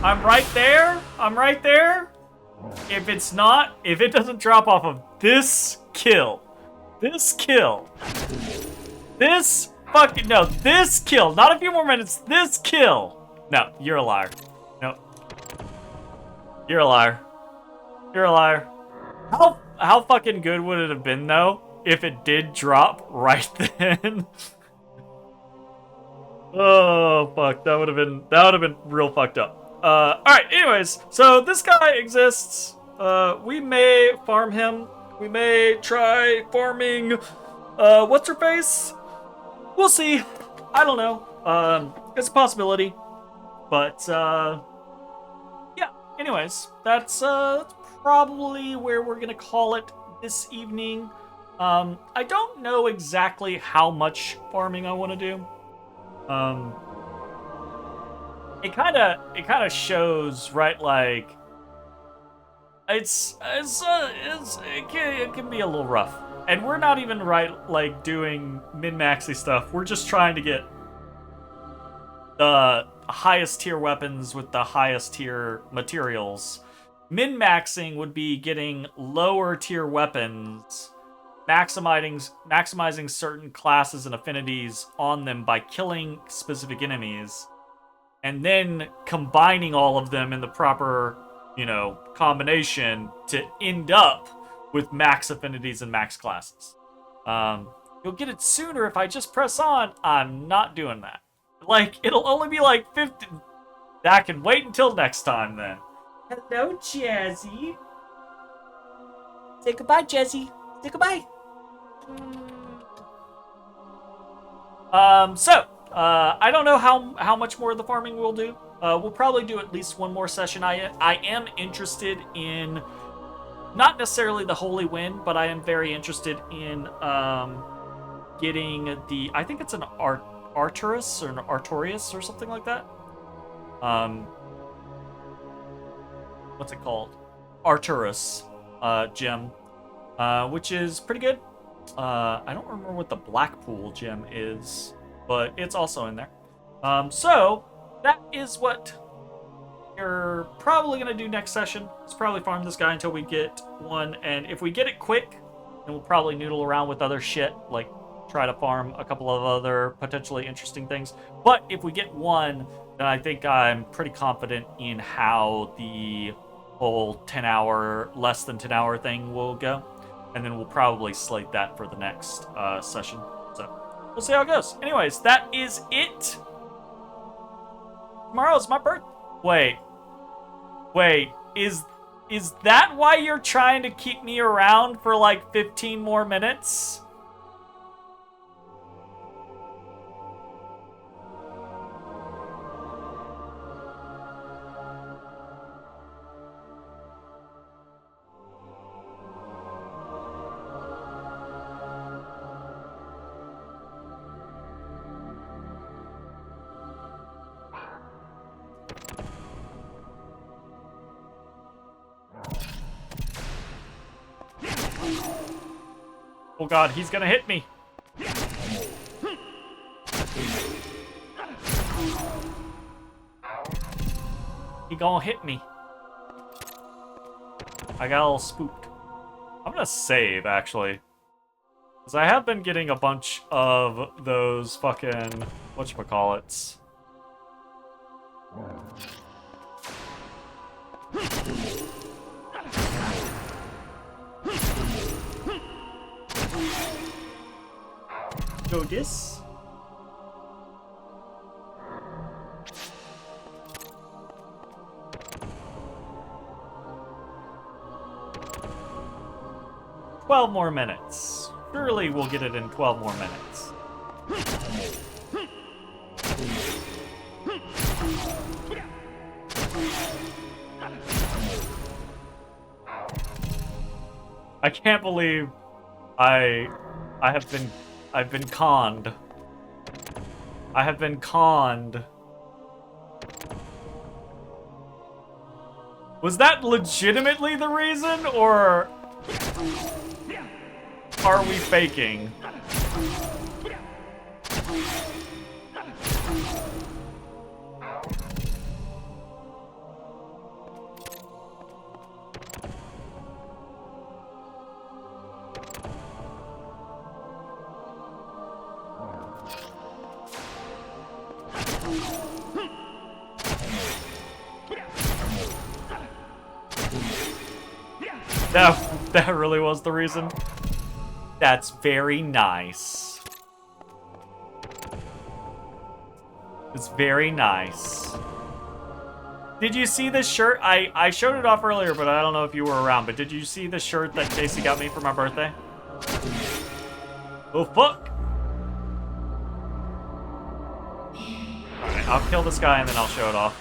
I'm right there. I'm right there. If it's not, if it doesn't drop off of this kill, this kill, this fucking, no, this kill, not a few more minutes, this kill. No, you're a liar. No. You're a liar. You're a liar. How fucking good would it have been, though, if it did drop right then? Oh, fuck, that would have been real fucked up. Alright, anyways, so this guy exists. We may farm him. We may try farming, what's her face? We'll see. I don't know. It's a possibility. But, yeah. Anyways, that's probably where we're gonna call it this evening. I don't know exactly how much farming I want to do. It kind of shows, right? Like, it can be a little rough. And we're not even like doing min-maxy stuff. We're just trying to get the highest tier weapons with the highest tier materials. Min-maxing would be getting lower tier weapons, maximizing certain classes and affinities on them by killing specific enemies, and then combining all of them in the proper, combination to end up with max affinities and max classes. You'll get it sooner if I just press on. I'm not doing that. Like, it'll only be like 50. That can wait until next time then. Hello, Jazzy. Say goodbye, Jazzy. Say goodbye. I don't know how much more of the farming we'll do. We'll probably do at least one more session. I am interested in, not necessarily the Holy Wind, but I am very interested in getting the, I think it's an Arturus or an Artorius or something like that. What's it called? Arturus gem, which is pretty good. I don't remember what the Blackpool gem is, but it's also in there. So that is what we're probably going to do next session. Let's probably farm this guy until we get one, and if we get it quick, then we'll probably noodle around with other shit, like try to farm a couple of other potentially interesting things. But if we get one, then I think I'm pretty confident in how the whole 10-hour, less than 10-hour thing will go. and then we'll probably slate that for the next session. So we'll see how it goes. Anyways, that is it. Tomorrow's my birthday. Wait, is that why you're trying to keep me around for like 15 more minutes? Oh god, he's gonna hit me. He gonna hit me. I got a little spooked. I'm gonna save, actually. Because I have been getting a bunch of those fucking... whatchamacallits. Go this. "12 more minutes. Surely we'll get it in 12 more minutes. I can't believe I've been conned. I have been conned. Was that legitimately the reason, or are we faking? That really was the reason? That's very nice. It's very nice. Did you see this shirt? I showed it off earlier, but I don't know if you were around, but did you see the shirt that Casey got me for my birthday? Oh, fuck! Alright, I'll kill this guy and then I'll show it off.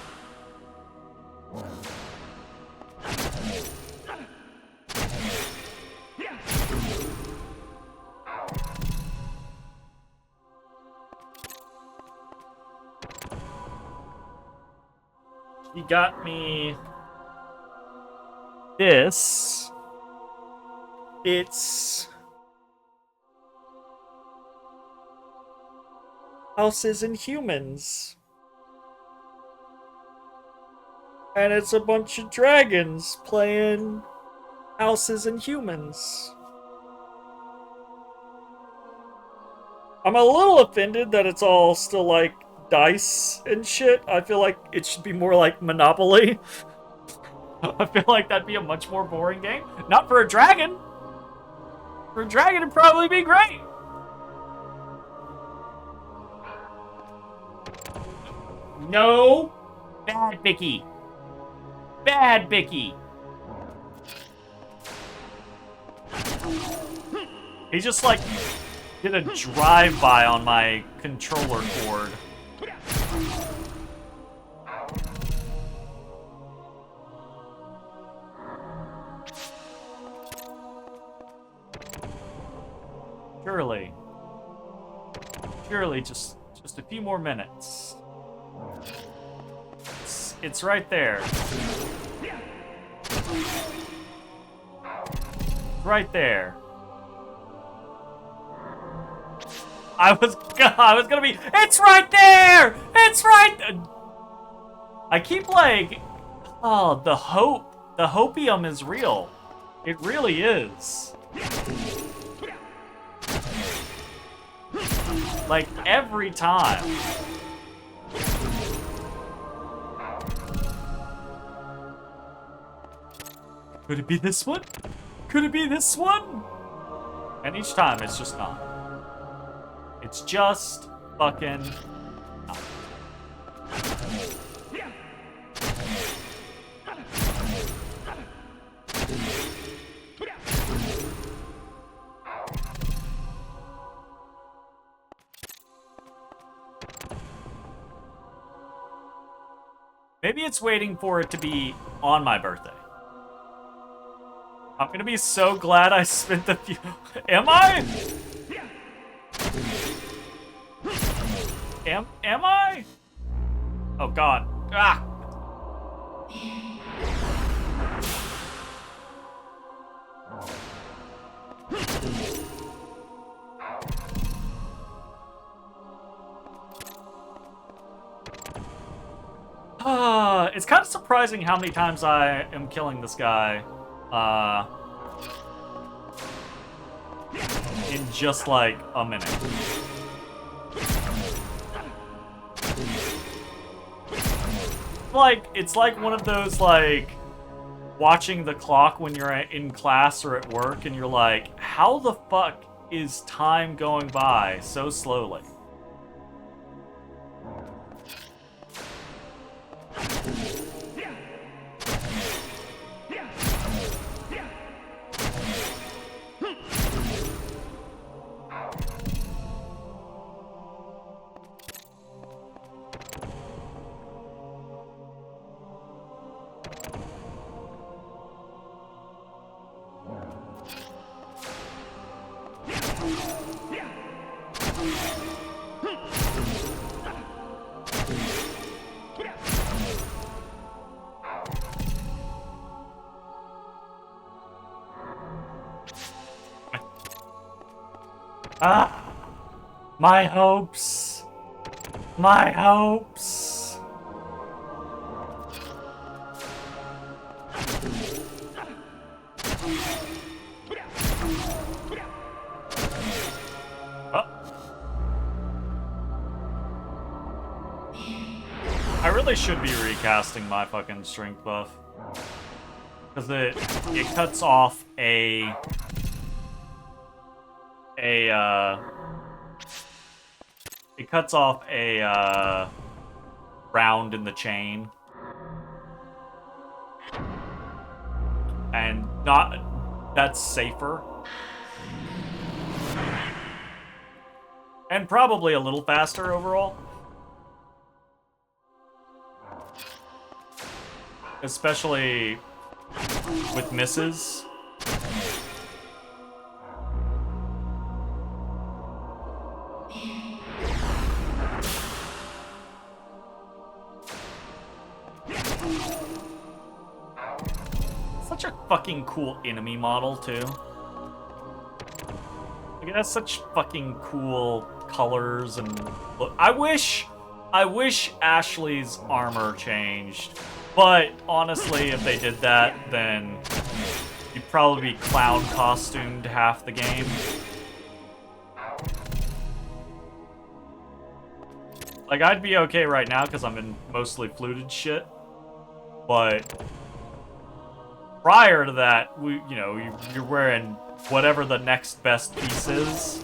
He got me this. It's Houses and Humans. And it's a bunch of dragons playing Houses and Humans. I'm a little offended that it's all still like dice and shit. I feel like it should be more like Monopoly. I feel like that'd be a much more boring game. Not for a dragon. For a dragon, it'd probably be great. No. Bad Vicky. Bad Vicky. He just like did a drive-by on my controller cord. Surely, just a few more minutes. It's right there. Right there. I was gonna be. It's right there. It's right. I keep like, oh, the hope. The hopium is real. It really is. Like every time. Could it be this one? Could it be this one? And each time, it's just not. It's just fucking not. Maybe it's waiting for it to be on my birthday. I'm gonna be so glad I spent the few... Am I? Am I? Oh god. Ah! It's kind of surprising how many times I am killing this guy. In just like a minute. It's like one of those like watching the clock when you're in class or at work and you're like, how the fuck is time going by so slowly? Ah! My hopes! My hopes! Oh. I really should be recasting my fucking strength buff. Because it cuts off it cuts off a round in the chain. And that's safer. And probably a little faster overall. Especially with misses. Such a fucking cool enemy model, too. Like, it has such fucking cool colors and look. I wish Ashley's armor changed. But honestly, if they did that, then you'd probably be clown costumed half the game. Like, I'd be okay right now because I'm in mostly fluted shit. But prior to that, you're wearing whatever the next best piece is.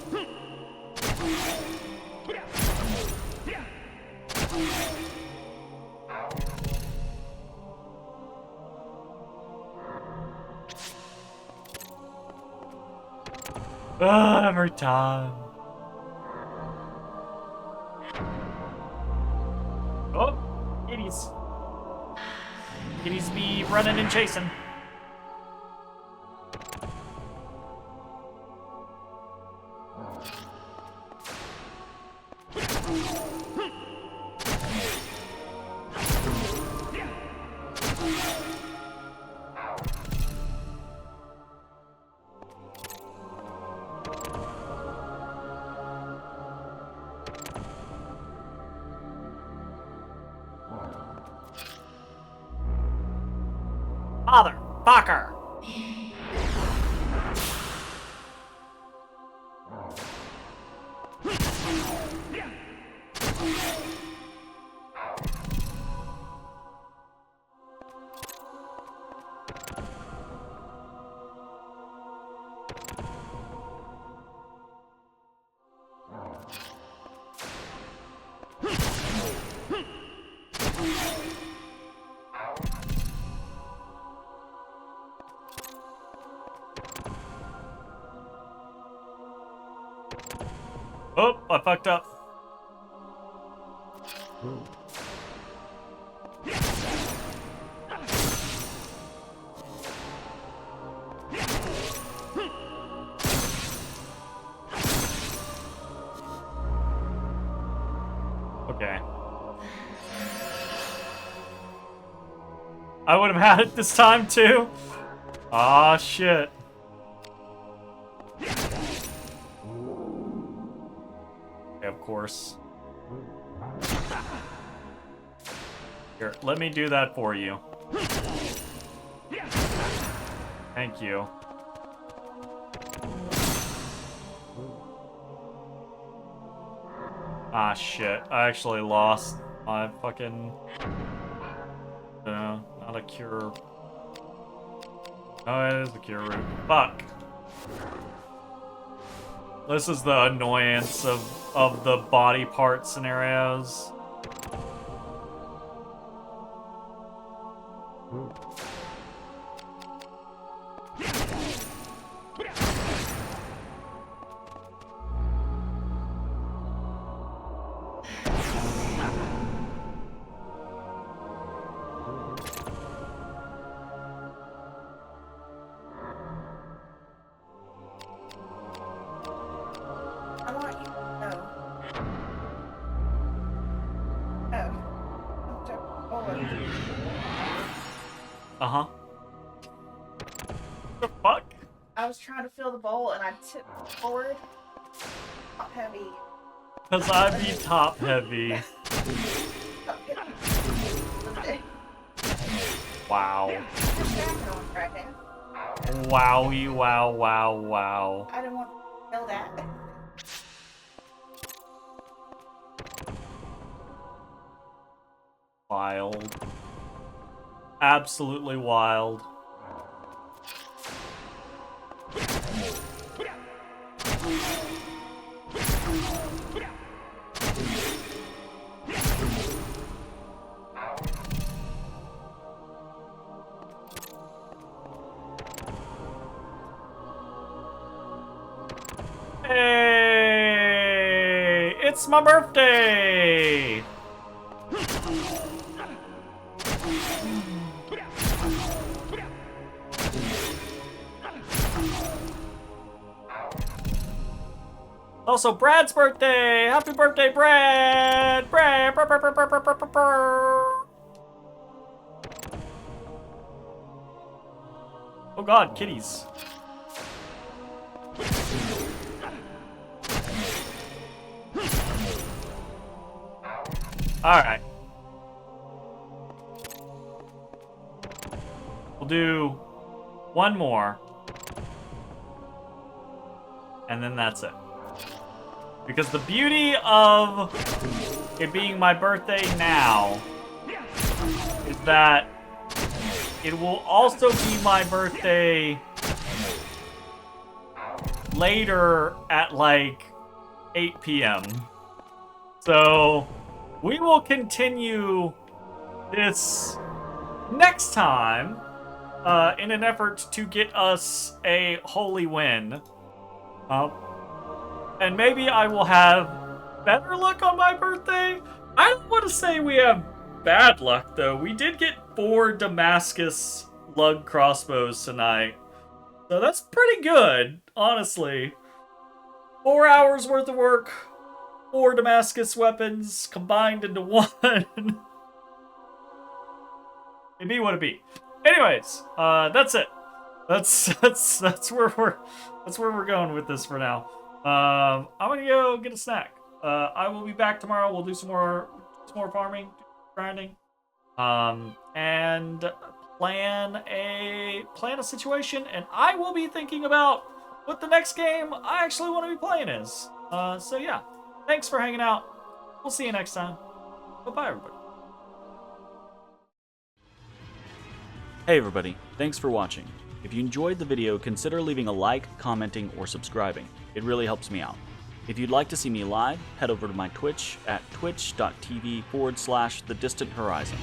Every time. Oh, kitties. Kitties be running and chasing. Motherfucker! I fucked up. Okay. I would have had it this time too. Ah, shit. Okay, of course. Here, let me do that for you. Thank you. Ah, shit. I actually lost my fucking... not a cure. Oh, it is a cure route. Fuck. This is the annoyance of the body part scenarios. Uh-huh. The fuck? I was trying to fill the bowl and I tipped forward. Top heavy. Cause I be top heavy. Wow. Wowie, wow, wow, wow. I didn't want to kill that. Wild. Absolutely wild. Hey! It's my birthday! Also, Brad's birthday! Happy birthday, Brad! Brad! Brr, brr, brr, brr, brr, brr, brr. Oh god, kitties. Alright. We'll do one more. And then that's it. Because the beauty of it being my birthday now is that it will also be my birthday later at like 8 p.m. So we will continue this next time in an effort to get us a holy win. And maybe I will have better luck on my birthday. I don't want to say we have bad luck, though. We did get 4 Damascus lug crossbows tonight. So that's pretty good, honestly. 4 hours worth of work. 4 Damascus weapons combined into one. It be what it be. Anyways, that's it. That's where we're going with this for now. I'm gonna go get a snack. I will be back tomorrow. We'll do some more farming, grinding, and plan a situation. And I will be thinking about what the next game I actually want to be playing is. So yeah, thanks for hanging out. We'll see you next time. Bye, everybody. Hey everybody, thanks for watching. If you enjoyed the video, consider leaving a like, commenting, or subscribing. It really helps me out. If you'd like to see me live, head over to my Twitch at twitch.tv/thedistanthorizon.